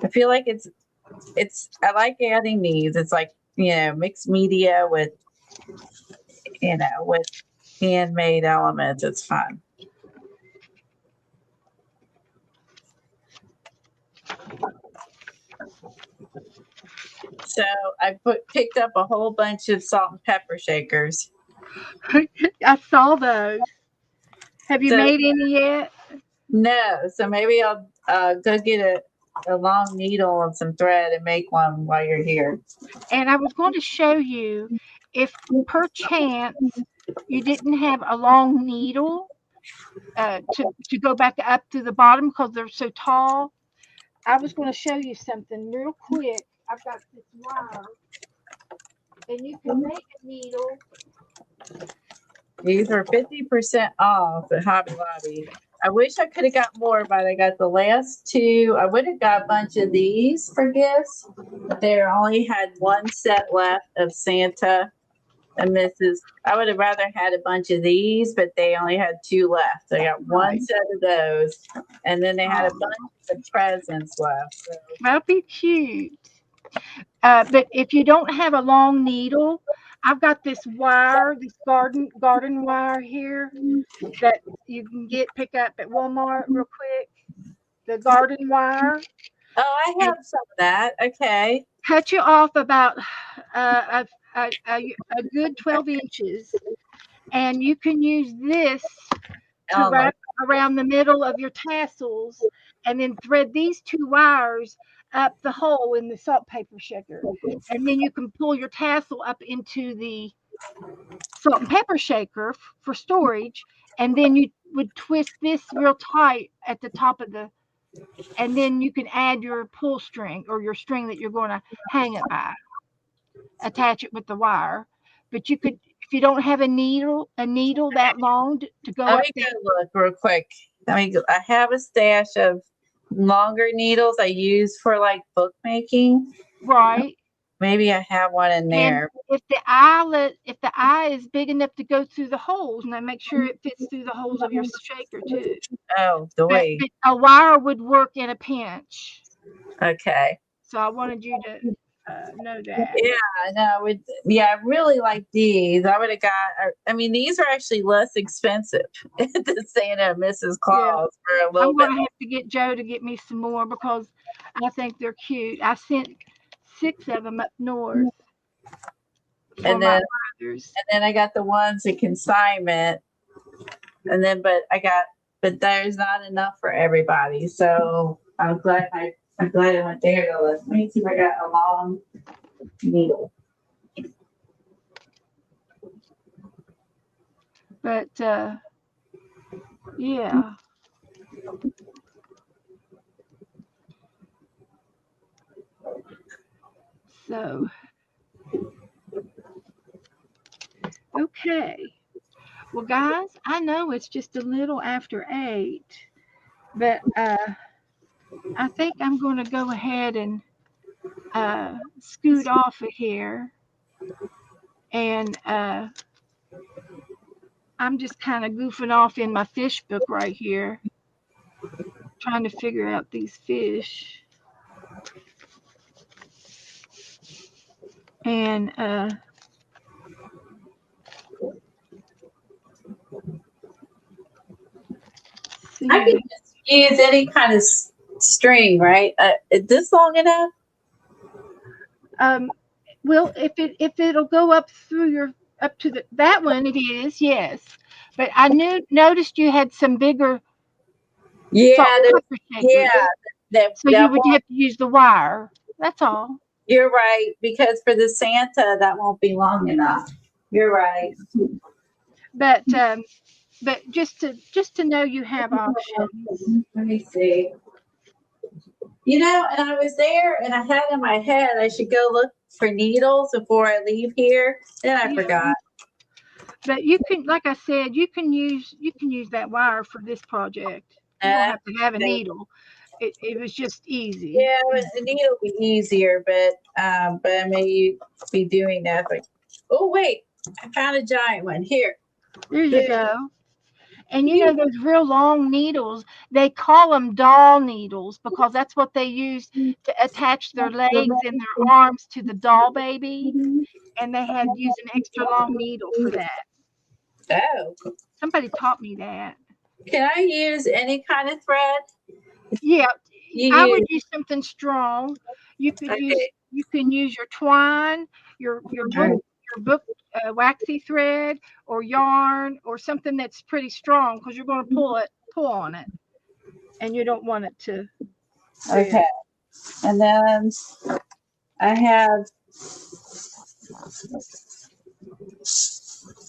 I feel like I like adding these. It's like, mixed media with handmade elements. It's fun. So I picked up a whole bunch of salt and pepper shakers. I saw those. Have you So- made any yet? No, so maybe I'll go get a long needle and some thread and make one while you're here. And I was going to show you if perchance you didn't have a long needle to go back up to the bottom because they're so tall. I was going to show you something real quick. I've got this wire, and you can make a needle. These are 50% off at Hobby Lobby. I wish I could have got more, but I got the last two. I would have got a bunch of these for gifts, but they only had one set left of Santa and Mrs. I would have rather had a bunch of these, but they only had two left. So I got one Right. set of those, and then they had a bunch of presents left. So. That'd be cute. But if you don't have a long needle, I've got this wire, this garden wire here that you can pick up at Walmart real quick. The garden wire. Oh, I have some of that. Okay. Cut you off about a good 12 inches, and you can use this to wrap around the middle of your tassels, and then thread these two wires up the hole in the salt paper shaker, and then you can pull your tassel up into the salt and pepper shaker for storage, and then you would twist this real tight at the top of and then you can add your pull string or your string that you're going to hang it by, attach it with the wire. But you could, if you don't have a needle that long to go Let up me go look real quick. I have a stash of longer needles I use for like bookmaking. right. Maybe I have one in And there. if the eye is big enough to go through the holes, now make sure it fits through the holes of your shaker too. Oh, But, doy. but a wire would work in a pinch. Okay. So I wanted you to know that. Yeah, no, I really like these. I would have got, I mean, these are actually less expensive than Santa and Mrs. Yeah. Claus for a little I'm bit. going to have to get Joe to get me some more because I think they're cute. I sent 6 of them up north for And my then, brothers. I got the ones in consignment. And then, but there's not enough for everybody. So I'm glad I went there to look. Let me see if I got a long needle. But yeah. So okay. Well, guys, I know it's just a little after 8, but I think I'm going to go ahead and scoot off of here. And I'm just kind of goofing off in my fish book right here, trying to figure out these fish. And I can see. just use any kind of string, right? Is this long enough? Well, if it'll go up through your up to that one, it is, yes. But I noticed you had some bigger salt Yeah, and pepper shakers, so you that would won't. have to use the wire. That's all. You're right, because for the Santa that won't be long enough. You're right. But just to know you have options. Let me see. You know, and I was there and I had in my head I should go look for needles before I leave here. Then I Yeah. forgot. But you can, like I said, you can use that wire for this project. You don't Uh, have to have a needle. It was just easy. yeah, the needle will be easier, but I may be doing that. But oh wait, I found a giant one here. There you go. And you know those real long needles, they call them doll needles because that's what they use to attach their legs and their arms to the doll baby. And they had used an extra long needle for that. Oh, Somebody taught me that. can I use any kind of thread? Yeah, You I would use use something strong. You could use okay. you can use your twine, your book waxy thread or yarn or something that's pretty strong because you're going to pull on it and you don't want it to rip. Okay, and then I have.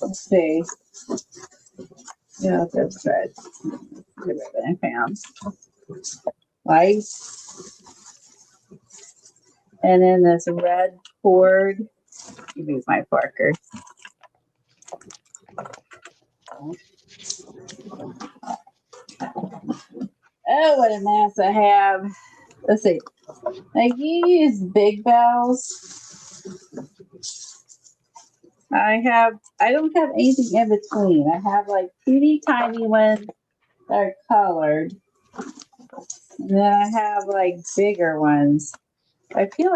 Let's see. Yeah, that's thread. I found white, and then there's a red cord. Use my Parker. Oh, what a mess I have. Let's see. Like you use big bells. I don't have anything in between. I have like teeny tiny ones that are colored. And then I have like bigger ones. I think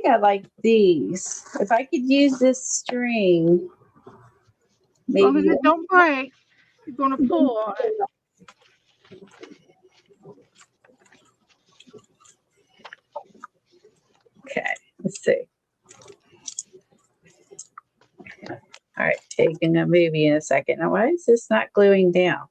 I like these. If I could use this string, As long as maybe. it don't break, you're going to pull on it. Okay, let's see. All right, taking a movie in a second. Now, why is this not gluing down?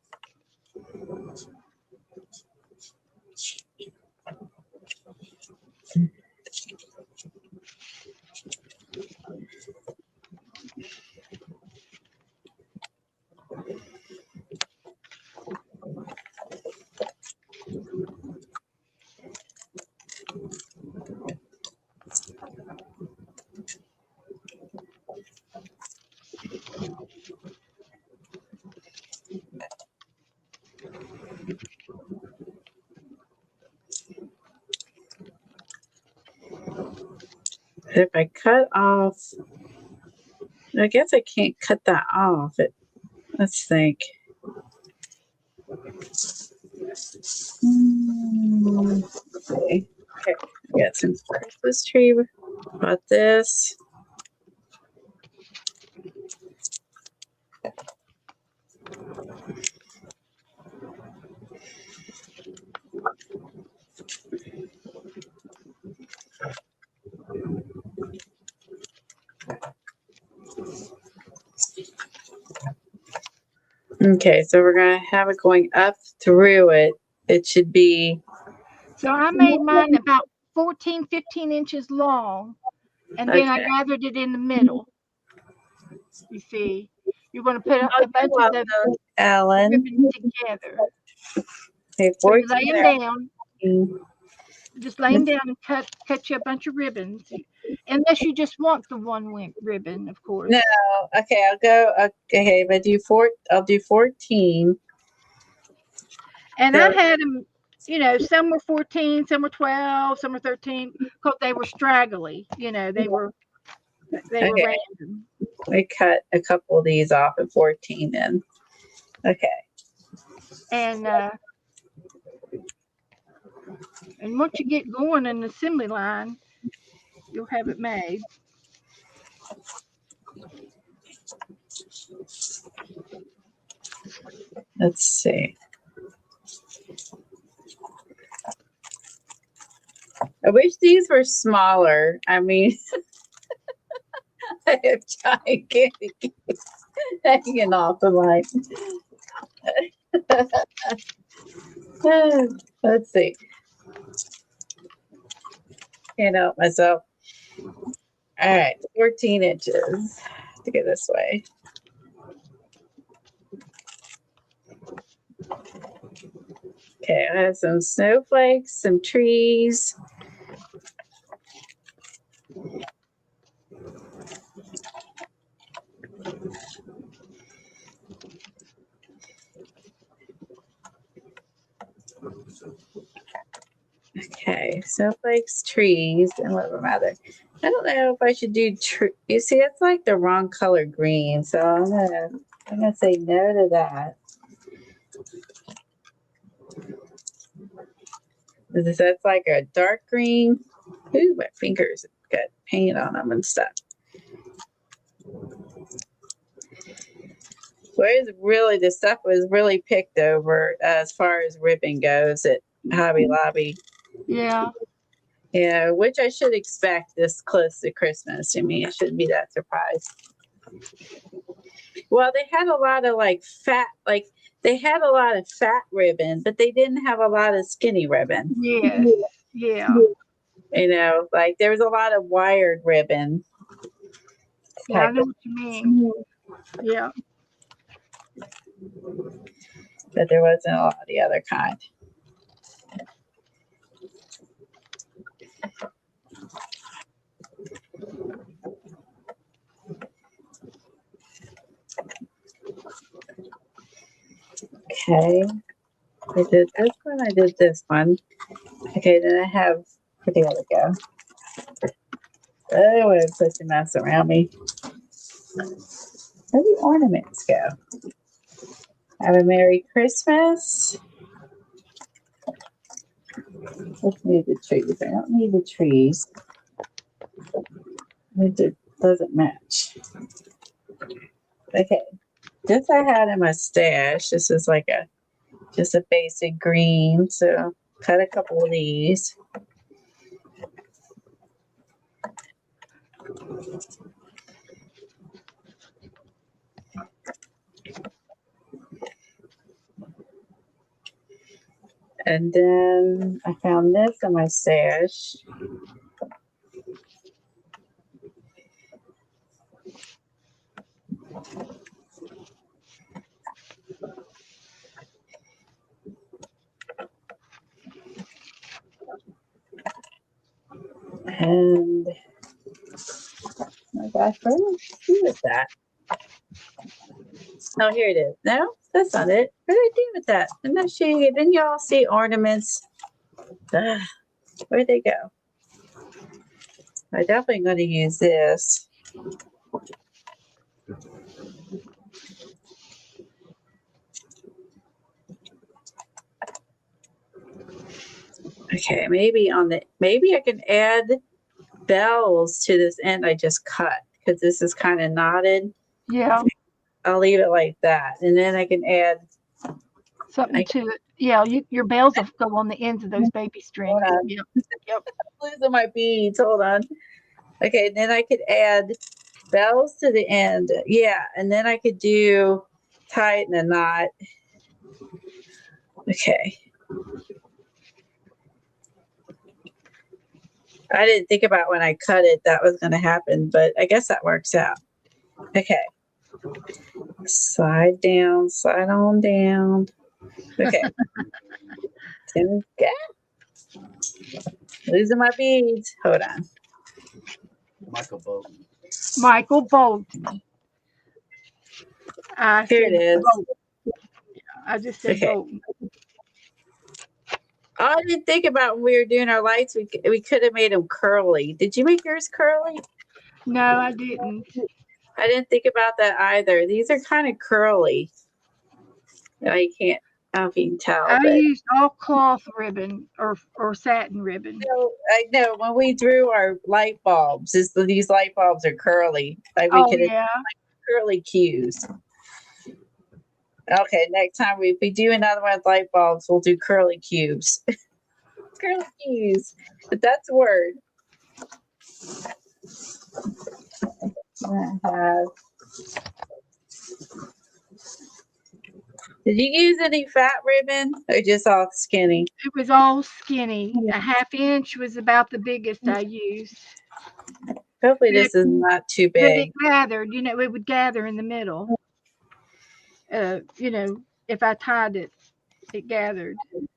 if I cut off, I guess I can't cut that off. Let's think. Okay. Okay. I got some Christmas tree. Bought this. Okay, so we're going to have it going up through it. It should be. So I made mine about 14, 15 inches long, and then I Okay. gathered it in the middle. You see, you're going to put Oh, a bunch of the Ellen. ribbons together. Okay, So you 14 lay them down. Just lay them down and cut you a bunch of ribbons, unless you just want the one ribbon, of course. No, okay, I'll go. Okay, but I'll do 14. And So- I had them, some were 14, some were 12, some were 13, because they were straggly. They were random. We cut a couple of these off at 14 then. Okay. And once you get going in the assembly line, you'll have it made. Let's see. I wish these were smaller. I mean, I have gigantic hanging off the line. Let's see. Can't help myself. All right, 14 inches to go this way. Okay, I have some snowflakes, some trees. Okay, snowflakes, trees, and what am I? I don't know if I should do tree. You see, it's like the wrong color green, so I'm gonna say no to that. That's like a dark green. Ooh, my fingers got paint on them and stuff. Whereas really the stuff was really picked over as far as ribbon goes at Hobby Lobby. Yeah. Yeah, which I should expect this close to Christmas. I mean, it shouldn't be that surprised. Well, they had a lot of they had a lot of fat ribbon, but they didn't have a lot of skinny ribbon. Yes. Yeah. Like there was a lot of wired ribbon. Yeah, I know what you mean. Yeah. But there wasn't a lot of the other kind. Okay. I did this one. I did this one. Okay, then I have, there we go. Oh, I have such a mess around me. Where do the ornaments go? Have a Merry Christmas. Let's need the trees. I don't need the trees. It doesn't match. Okay. This I had in my stash. This is like just a basic green. So cut a couple of these. And then I found this in my stash. And oh my gosh, where did I do with that? Oh, here it is. No, that's not it. What did I do with that? I'm not showing you. Didn't y'all see ornaments? Where'd they go? I'm definitely going to use this. Okay, maybe I can add bells to this end I just cut because this is kind of knotted. Yeah, I'll leave it like that, and then I can add. something to it. Yeah, your bells will go on the ends of those baby strings. Hold on. Yep. Yep. I'm losing my beads. Hold on. Okay, then I could add bells to the end. Yeah, and then I could do tie it in a knot. Okay. I didn't think about when I cut it that was going to happen, but I guess that works out. Okay. Slide down, slide on down. Okay. Losing my beads. Hold on. Michael Bolton. Michael Bolton. Here it is. Bolton. I just said Okay. Bolton. Oh, I didn't think about when we were doing our lights. We could have made them curly. Did you make yours curly? No, I didn't. I didn't think about that either. These are kind of curly. I can't. I don't know if you can tell, I but used all cloth ribbon or satin ribbon. I know when we drew our light bulbs, these light bulbs are curly. Like we Oh could have yeah. curly cues. Okay, next time if we do another one with light bulbs, we'll do curly cubes. Curly cues. But that's a word. Did you use any fat ribbon or just all skinny? It was all skinny. A half inch was about the biggest I used. Hopefully this is not too But big. it gathered, it would gather in the middle. If I tied it, it gathered. And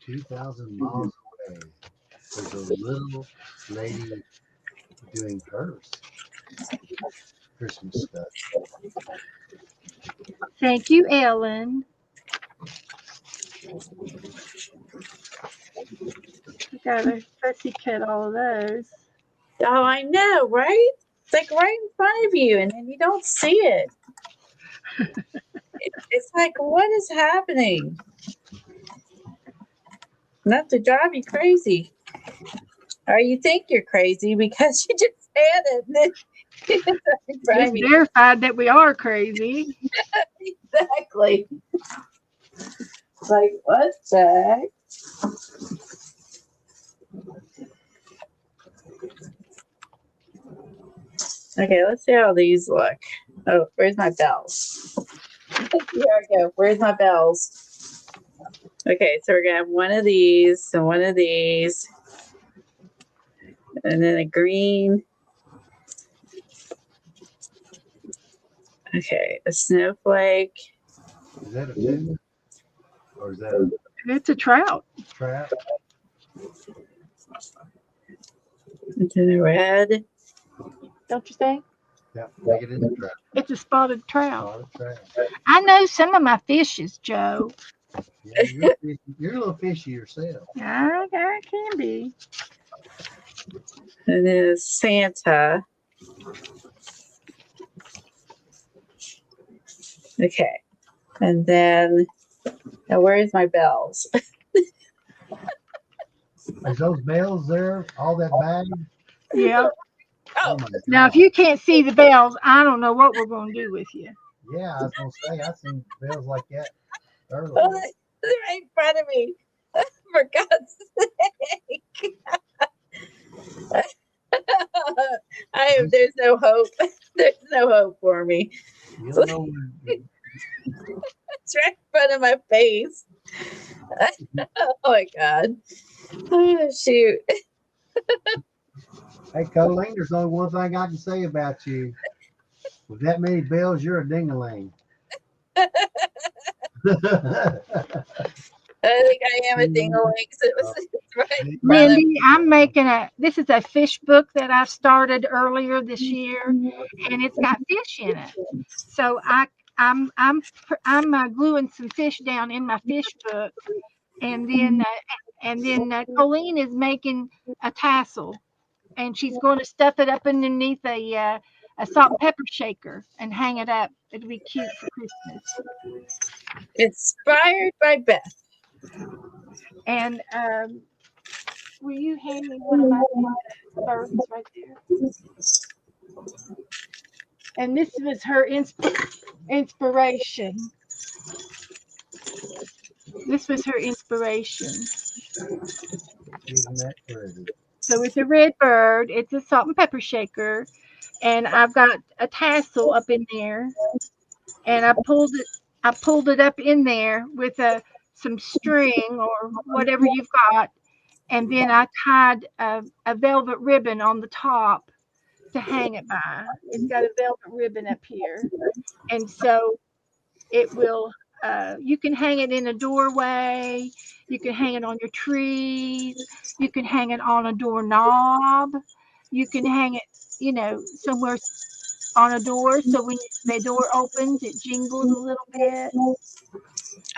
2,000 miles away, there's a little lady doing hers Christmas stuff. Thank you, Ellen. I gotta fussy cut all of those. Oh, I know, right? It's like right in front of you, and then you don't see it. It's like, what is happening? Not to drive you crazy. Or you think you're crazy because you just had it. And then it's right in front Just of you. verified that we are crazy. Exactly. Like, what the heck? Okay, let's see how these look. Oh, where's my bells? Here I go. Where's my bells? Okay, so we're gonna have one of these and one of these, and then a green. Okay, a snowflake. Is that a tuna? Or is that a It's a trout. trap? And then a red. Don't you think? Yeah, make it in the trap. It's a spotted trout. Not a trap. I know some of my fishes, Joe. Yeah, you're a little fishy yourself. I can be. And then a Santa. Okay. And then, now where's my bells? Is those bells there? All that bag? Yeah. Oh, my Now, if God. you can't see the bells, I don't know what we're going to do with you. Yeah, I was gonna say I seen bells like that earlier. oh, they're right in front of me. For God's sake. There's no hope. There's no hope for me. You don't know when, It's right in front of my face. Oh my God. Oh, shoot. hey, Colleen, there's only one thing I can say about you. With that many bells, you're a ding-a-ling. I think I am a ding-a-ling. So it's right in front of Lindy, I'm making this is a fish book that I started earlier this year, and it's got fish in it. So I'm gluing some fish down in my fish book, and then Colleen is making a tassel, and she's going to stuff it up underneath a salt and pepper shaker and hang it up. It'll be cute for Christmas. Inspired by Beth. And will you hand me one of my birds right there? And this was her inspiration. This was her inspiration. Isn't that pretty? So it's a red bird. It's a salt and pepper shaker, and I've got a tassel up in there, and I pulled it. I pulled it up in there with some string or whatever you've got, and then I tied a velvet ribbon on the top to hang it by. It's got a velvet ribbon up here, and so it will. You can hang it in a doorway. You can hang it on your trees. You can hang it on a doorknob. You can hang it, somewhere on a door. So when the door opens, it jingles a little bit.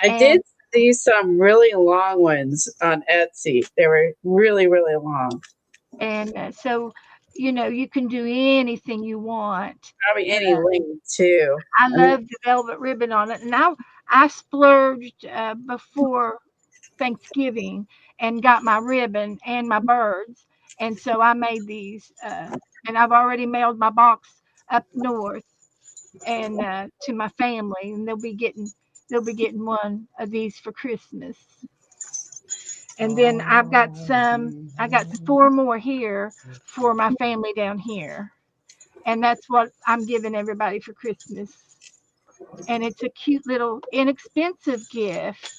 I And did see some really long ones on Etsy. They were really, really long. so, you can do anything you want. Probably any length too. I love the velvet ribbon on it. And I splurged before Thanksgiving and got my ribbon and my birds. And so I made these, and I've already mailed my box up north and to my family, and they'll be getting one of these for Christmas. And then I got 4 more here for my family down here. And that's what I'm giving everybody for Christmas. And it's a cute little inexpensive gift.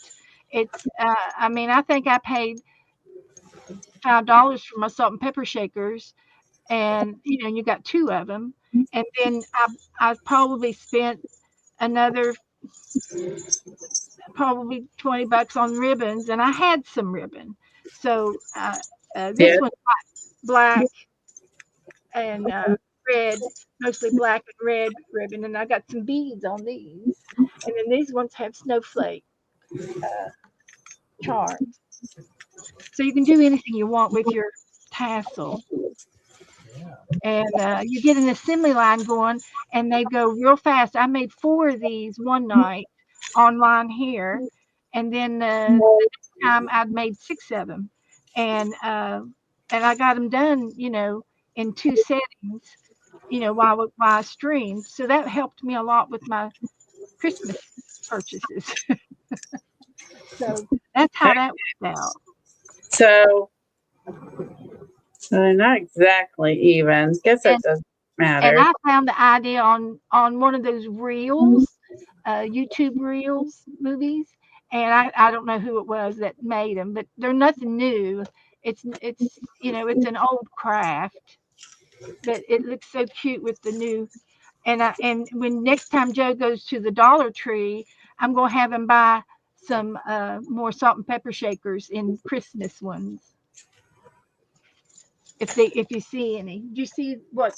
It's I think I paid $5 for my salt and pepper shakers, and you got 2 of them. And then I've probably spent another probably $20 on ribbons, and I had some ribbon. So this one's black and red, mostly black and red ribbon, and I got some beads on these. And then these ones have snowflake charms. So you can do anything you want with your tassel. And you get an assembly line going, and they go real fast. I made 4 of these one night online here, and then the next time I'd made 6 of them, and I got them done, in 2 settings, while I streamed. So that helped me a lot with my Christmas purchases. So that's how that worked out. So they're not exactly even. Guess that doesn't matter. And I found the idea on one of those reels, YouTube reels movies, and I don't know who it was that made them, but they're nothing new. It's it's an old craft, but it looks so cute with the new. And when next time Joe goes to the Dollar Tree, I'm gonna have him buy some more salt and pepper shakers in Christmas ones. If you see any, do you see what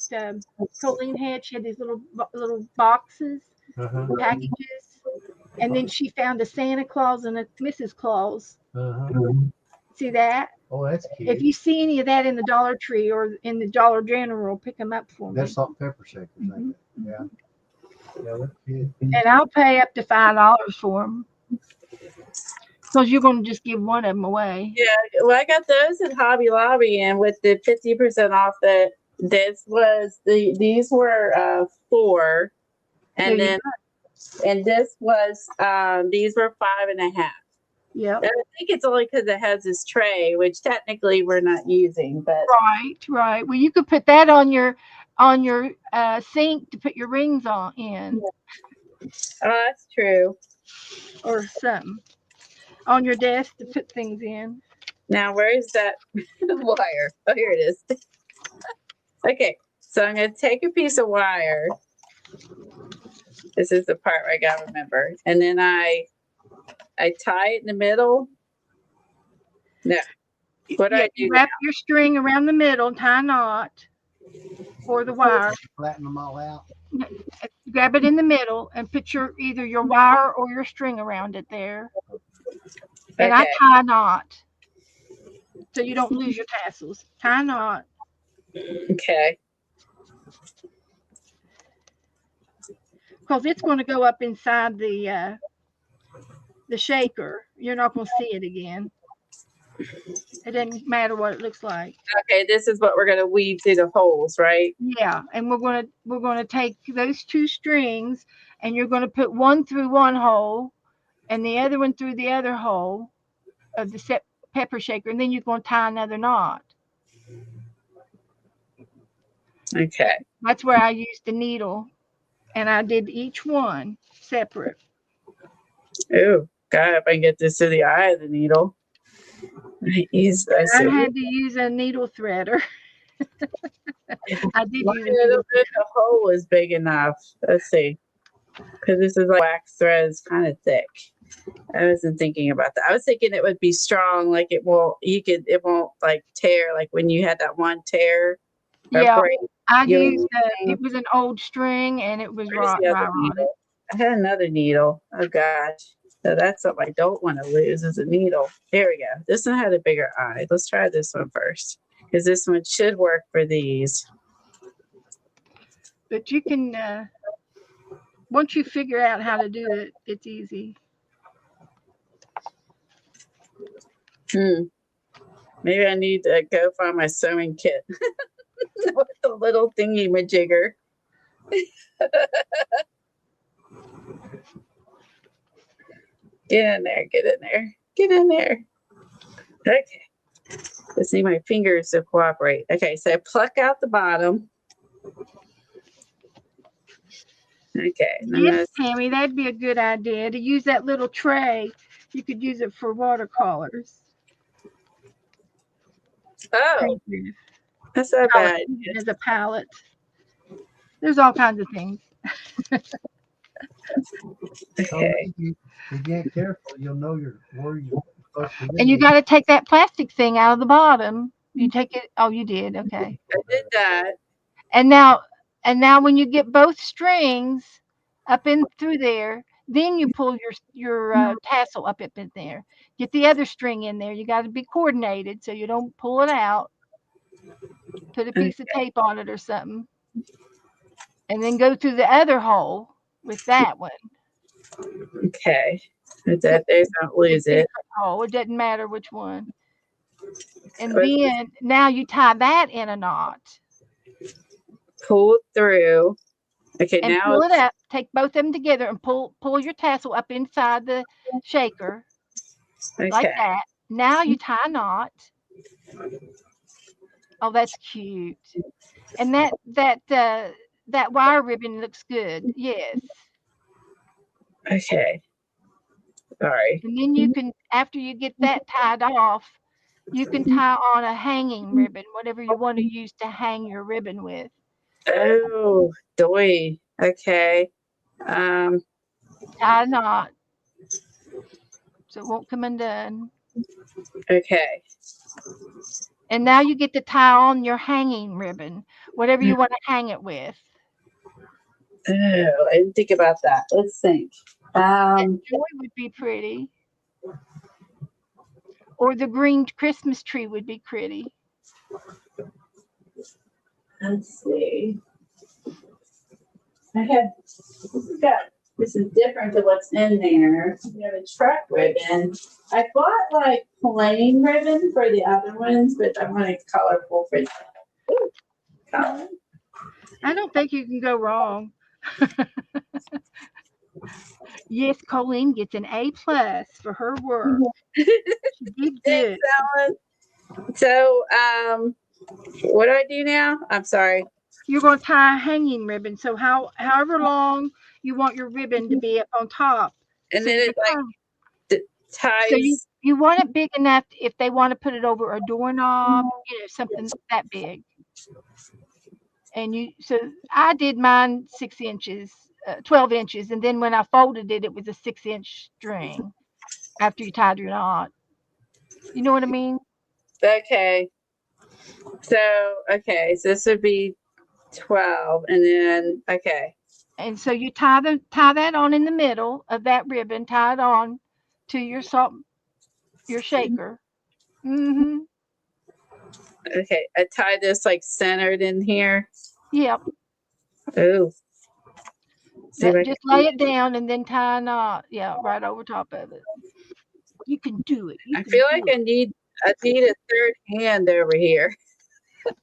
Colleen had? She had these little boxes, packages, and then she found a Santa Claus and a Mrs. Claus. See that? Oh, that's cute. If you see any of that in the Dollar Tree or in the Dollar General, pick them up for me. That's salt and pepper shakers. Yeah. Yeah, that's cute. And I'll pay up to $5 for them. Because you're going to just give one of them away. Yeah, well, I got those at Hobby Lobby, and with the 50% off, these were 4, and this was these were 5.5. Yeah, I think it's only because it has this tray, which technically we're not using, but right. Well, you could put that on your sink to put your rings in. Oh, that's true. Or something on your desk to put things in. Now, where is that wire? Oh, here it is. Okay, so I'm going to take a piece of wire. This is the part where I got to remember. And then I tie it in the middle No. What do Yeah, I do wrap your string around the middle, tie a knot, or the wire. Flatten them all out. Grab it in the middle and put either your wire or your string around it there. And I Okay. tie a knot so you don't lose your tassels. Tie a knot. Okay. Because it's going to go up inside the shaker. You're not going to see it again. It doesn't matter what it looks like. Okay, this is what we're gonna weave through the holes, right? Yeah, and we're gonna take those two strings, and you're gonna put one through one hole, and the other one through the other hole of the pepper shaker, and then you're gonna tie another knot. Okay. That's where I used the needle, and I did each one separate. Oh, God, if I can get this to the eye of the needle. I had to use a needle threader. I did Why use I a needle don't know if the hole is big enough. Let's see. Because this is like wax thread is kind of thick. I wasn't thinking about that. I was thinking it would be strong, like it won't like tear, like when you had that one tear or Yeah, break. I You used it was an old string, and it was Where's the other rotted. needle? I had another needle. Oh gosh. So that's something I don't want to lose is a needle. There we go. This one had a bigger eye. Let's try this one first. Because this one should work for these. But you can once you figure out how to do it, it's easy. Maybe I need to go find my sewing kit with the little thingy majigger. Get in there, get in there, get in there. Okay. Let's see my fingers to cooperate. Okay, so I pluck out the bottom. Okay. Yes, Tammy, that'd be a good idea to use that little tray. You could use it for watercolors. Oh, that's not bad. As a palette. There's all kinds of things. Okay. If you get careful, you'll know where you're supposed to And you go. got to take that plastic thing out of the bottom. You take it. Oh, you did. Okay. I did that. And now when you get both strings up in through there, then you pull your tassel up in there. Get the other string in there. You got to be coordinated so you don't pull it out. Put a piece of tape on it or something, and then go through the other hole with that one. Okay. That they don't lose it. Oh, it doesn't matter which one. And then now you tie that in a knot. Pull through. Okay, and now pull it up. Take both of them together and pull your tassel up inside the shaker, like that. Now you tie a knot. Oh, that's cute. And that wire ribbon looks good. Yes. Okay. Sorry. And then you can, after you get that tied off, you can tie on a hanging ribbon, whatever you want to use to hang your ribbon with. Oh, doy. Okay. Tie a knot so it won't come undone. Okay. And now you get to tie on your hanging ribbon, whatever you want to hang it with. Oh, I didn't think about that. Let's think. Joy would be pretty. Or the green Christmas tree would be pretty. Let's see. This is different than what's in there. We have a truck ribbon. I bought like plain ribbon for the other ones, but I want it colorful for color. I don't think you can go wrong. Yes, Colleen gets an A+ for her work. She did good. Thanks, so, what do I do now? I'm sorry. You're going to tie a hanging ribbon. So however long you want your ribbon to be up on top. And so then it like ties. So you want it big enough if they want to put it over a doorknob, something that big. And so I did mine 6 inches, 12 inches. And then when I folded it, it was a 6-inch string after you tied your knot. You know what I mean? Okay. So this would be 12, and then And so you tie that on in the middle of that ribbon, tie it on to your shaker. Mm-hmm. okay. I tie this like centered in here. Yep. Ooh. See if I Just can. lay it down and then tie a knot. Yeah, right over top of it. You can do it. You I can feel do like it. I need a third hand over here. Look,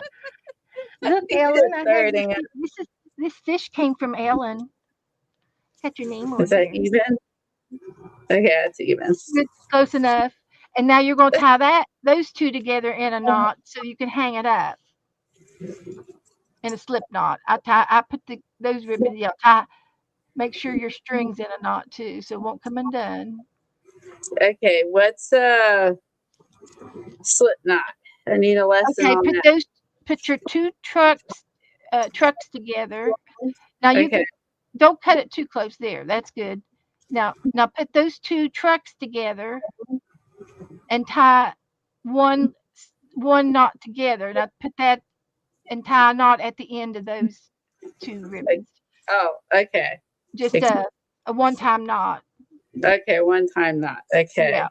I need Ellen, a I had third hand. this fish came from Ellen. Got your name Is on that here. even? Okay, it's even. Good, close enough. And now you're going to tie those two together in a knot so you can hang it up in a slip knot. I put those ribbons. Yeah, make sure your string's in a knot too, so it won't come undone. Okay, what's slip knot? I need a lesson Okay, on that. put your two trucks together. Now you Okay, can don't cut it too close there. That's good. Now put those two trucks together and tie one one knot together. Now put that and tie a knot at the end of those two ribbons. okay. Just a one-time knot. Okay, one time knot. Yeah, Okay,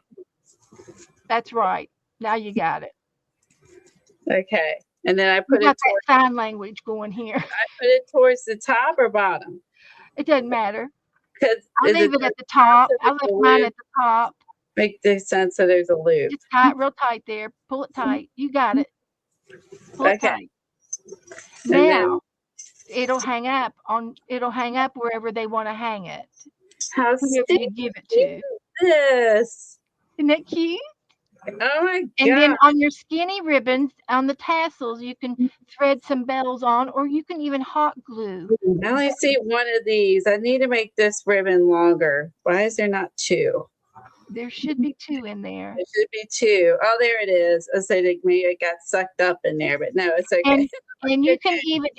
that's right. Now you got it. okay. And then I You put got it that sign language going here. towards the top or bottom? It doesn't matter. Because I'll is it leave it the at the top top. so I there's left a mine loop? at the top. Make the sense so there's a loop. Just tie it real tight there. Pull it tight. You got it. Pull it Okay, tight. and then Now it'll hang up wherever they want to hang it. how Whoever sticky you give it is to. this? Isn't that cute? Oh my And then god! on your skinny ribbons, on the tassels, you can thread some bells on, or you can even hot glue. I only see one of these. I need to make this ribbon longer. Why is there not two? There should be two in there. There should be two. Oh, there it is. I said like maybe it got sucked up in there, but no, it's okay. And you can even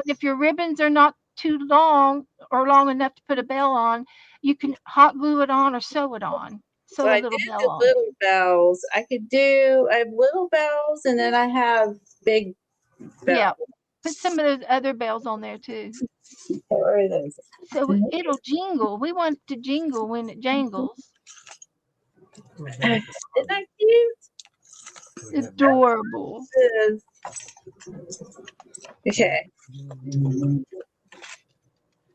if your ribbons are not too long or long enough to put a bell on, you can hot glue it on or sew it on. So Sew a I did little bell the on. little bells. I have little bells and then I have big bells. Yeah. Put some of those other bells on there too. Where are those? So it'll jingle. We want it to jingle when it jangles. Isn't that cute? Adorable. It is. Okay.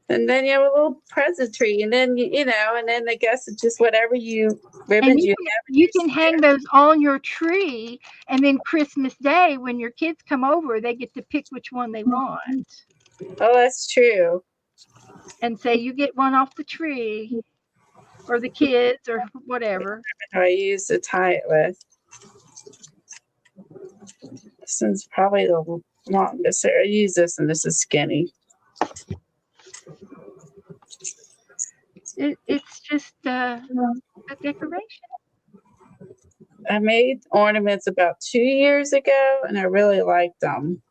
And then you have a little present tree, and then and then I guess it's just whatever ribbons And you have. you can hang those on your tree, and then Christmas Day, when your kids come over, they get to pick which one they want, Oh, that's true. and say you get one off the tree, or the kids, or whatever. How I use to tie it with. This one's probably the longest. I use this, and this is skinny. It's just a decoration. I made ornaments about 2 years ago, and I really liked them.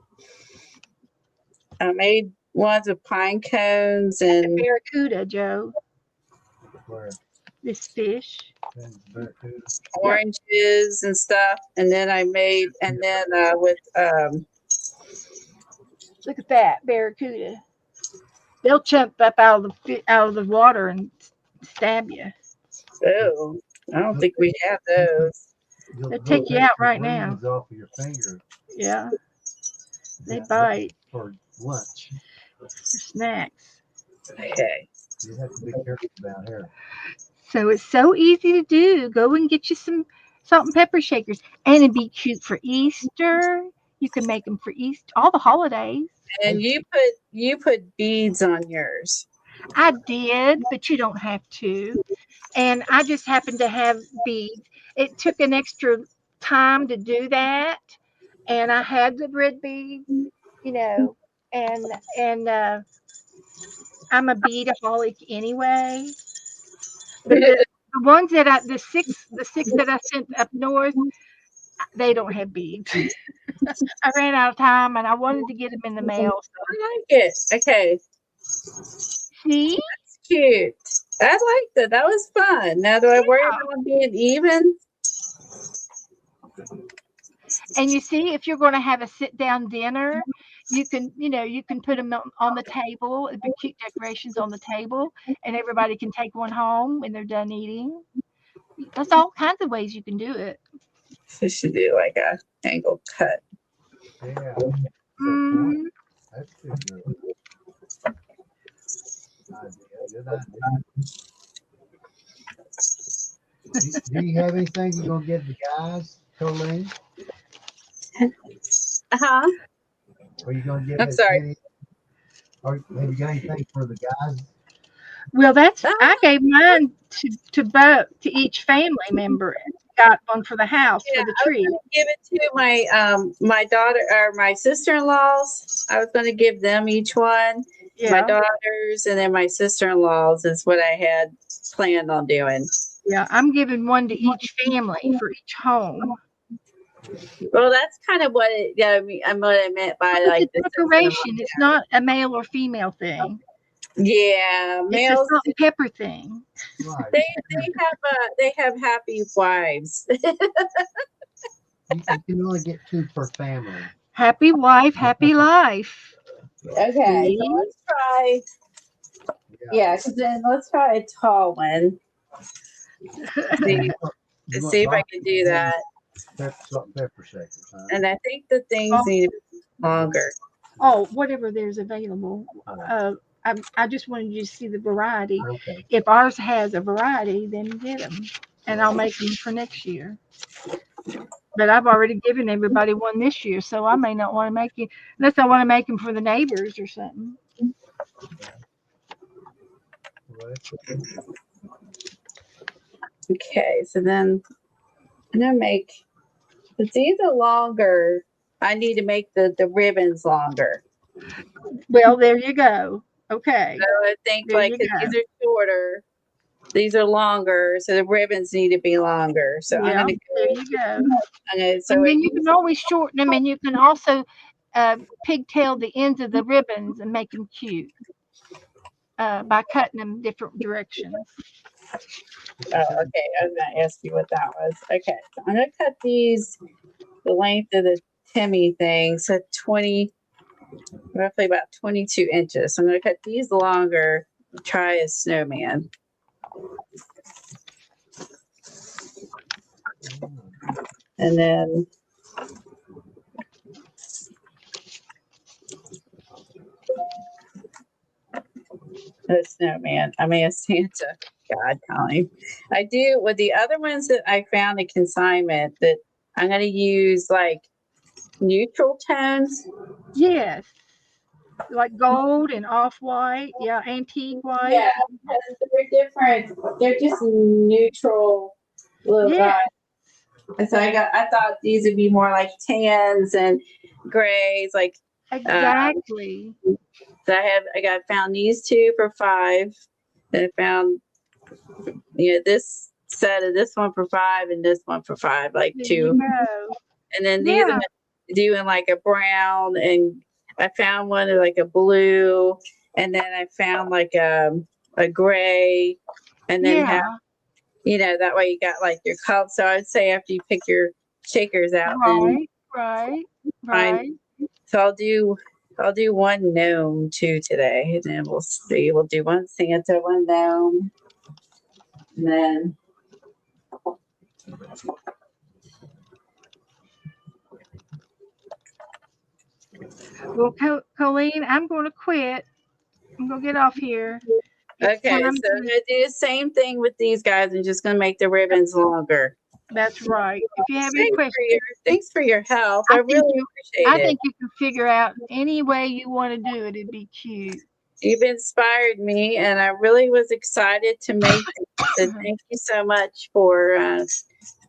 I made ones with pine cones and Barracuda, Joe. Where? This fish. oranges and stuff, and then with Look at that barracuda. They'll jump up out of the water and stab you. oh, I don't think we have those. They'll take you out right now. Off of your finger. Yeah, they bite For lunch. for snacks. Okay. You have to be careful about here. So it's so easy to do. Go and get you some salt and pepper shakers, and it'd be cute for Easter. You can make them for Easter, all the holidays. And you put beads on yours. I did, but you don't have to. And I just happened to have beads. It took an extra time to do that, and I had the red beads, and I'm a beadaholic anyway. But the ones the six that I sent up north, they don't have beads. I ran out of time, and I wanted to get them in the mail. So. I like it. Okay. See? That's cute. I like that. That was fun. Now, do I worry about them being even? And you see, if you're going to have a sit down dinner, you can put them on the table, the cute decorations on the table, and everybody can take one home when they're done eating. That's all kinds of ways you can do it. So she do like a angle cut. Yeah. Hmm. That's good. Good idea. Do you have anything you're gonna give the guys, Colleen? Uh-huh. Are you gonna give I'm it sorry. any? Or have you got anything for the guys? Well, Ah, I gave mine to each family member. Got one for the house yeah, for the I was tree. gonna give it to my daughter or my sister-in-laws. I was gonna give them each one. My Yeah, daughters and then my sister-in-laws is what I had planned on doing. yeah. I'm giving one to each family for each home. Well, that's kind of what it. Yeah, what I meant by It's a like the sentimental. decoration. It's not a male or female thing. Yeah, It's a males. salt and pepper thing. Right. They have happy wives. You can only get two per family. Happy wife, happy life. Okay, so See? let's try. Yeah. Yeah, so then let's try a tall one. See, You want see if I can do that. salt and pepper shakers, huh? And I think the things Oh, need to be longer. oh, whatever there's available. I just wanted you to see the variety. Okay. If ours has a variety, then get them, and I'll make them for next year. But I've already given everybody one this year, so I may not want to make it unless I want to make them for the neighbors or something. Well, Okay, so then I'm gonna make. If these are longer, I need to make the ribbons longer. Well, there you go. Okay, So I think there like you 'cause go. these are shorter, these are longer, so the ribbons need to be longer. So I'm Yeah, gonna there go. you go. So And I then you use can always shorten them, and you can also pigtail the ends of the ribbons and make them cute by cutting them different directions. oh, okay. I was gonna ask you what that was. Okay, so I'm gonna cut these the length of the Timmy thing, so 20, roughly about 22 inches. So I'm gonna cut these longer. Try a snowman, and then a snowman. I mean a Santa. God, Colleen. I do with the other ones that I found a consignment that I'm gonna use like neutral tones. Yes, like gold and off white. Yeah, antique white. Yeah, because they're different. They're just neutral little Yeah, guys. And so I thought these would be more like tans and grays. Like, exactly. so I found these two for 5. Then I found this set of this one for 5 and this one for 5, like There you 2. go. And then these I'm Yeah, doing like a brown, and I found one like a blue, and then I found like a gray, and then yeah. have that way you got like your color. So I'd say after you pick your shakers out, then Right, right, find. right. So I'll do one gnome too today, and then we'll see. We'll do one Santa, one gnome, and then Well, Colleen, I'm going to quit. I'm going to get off here. It's okay. time So I'm to. gonna do the same thing with these guys. I'm just gonna make the ribbons longer. That's right. If you have any Thanks for questions, your thanks for your help. I I think really you. appreciate I it. think you can figure out any way you want to do it. It'd be cute. You've inspired me, and I really was excited to make this. And thank you so much for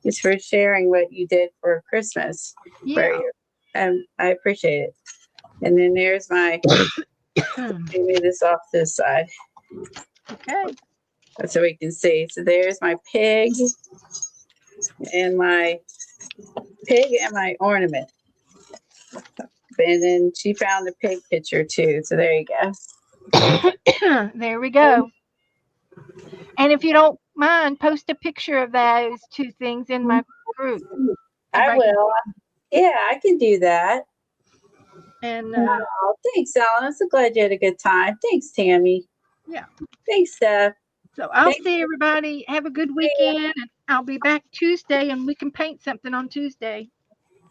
just for sharing what you did for Christmas. For Yeah. your, I appreciate it. And then there's my. Move this off this side Okay. so we can see. So there's my pig and my ornament. And then she found the pig picture too. So there you go. There we go. And if you don't mind, post a picture of those two things in my group. I Everybody can, will. Yeah, I can do that. and Oh, thanks, Alan. I'm so glad you had a good time. Thanks, Tammy. yeah. Thanks, Steph. So I'll Thanks. see everybody. Have a good weekend, and I'll be back Tuesday, and we can paint something on Tuesday.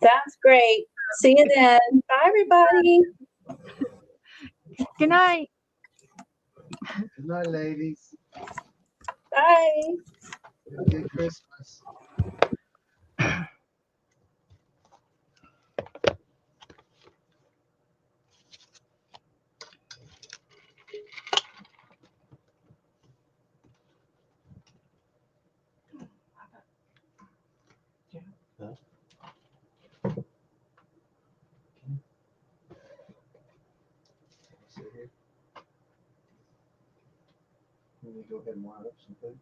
Sounds great. See you then. Bye, everybody. Good night. Good night, ladies. Bye. Have a good Christmas. Huh? Sit here. Let me go ahead and wire up some food.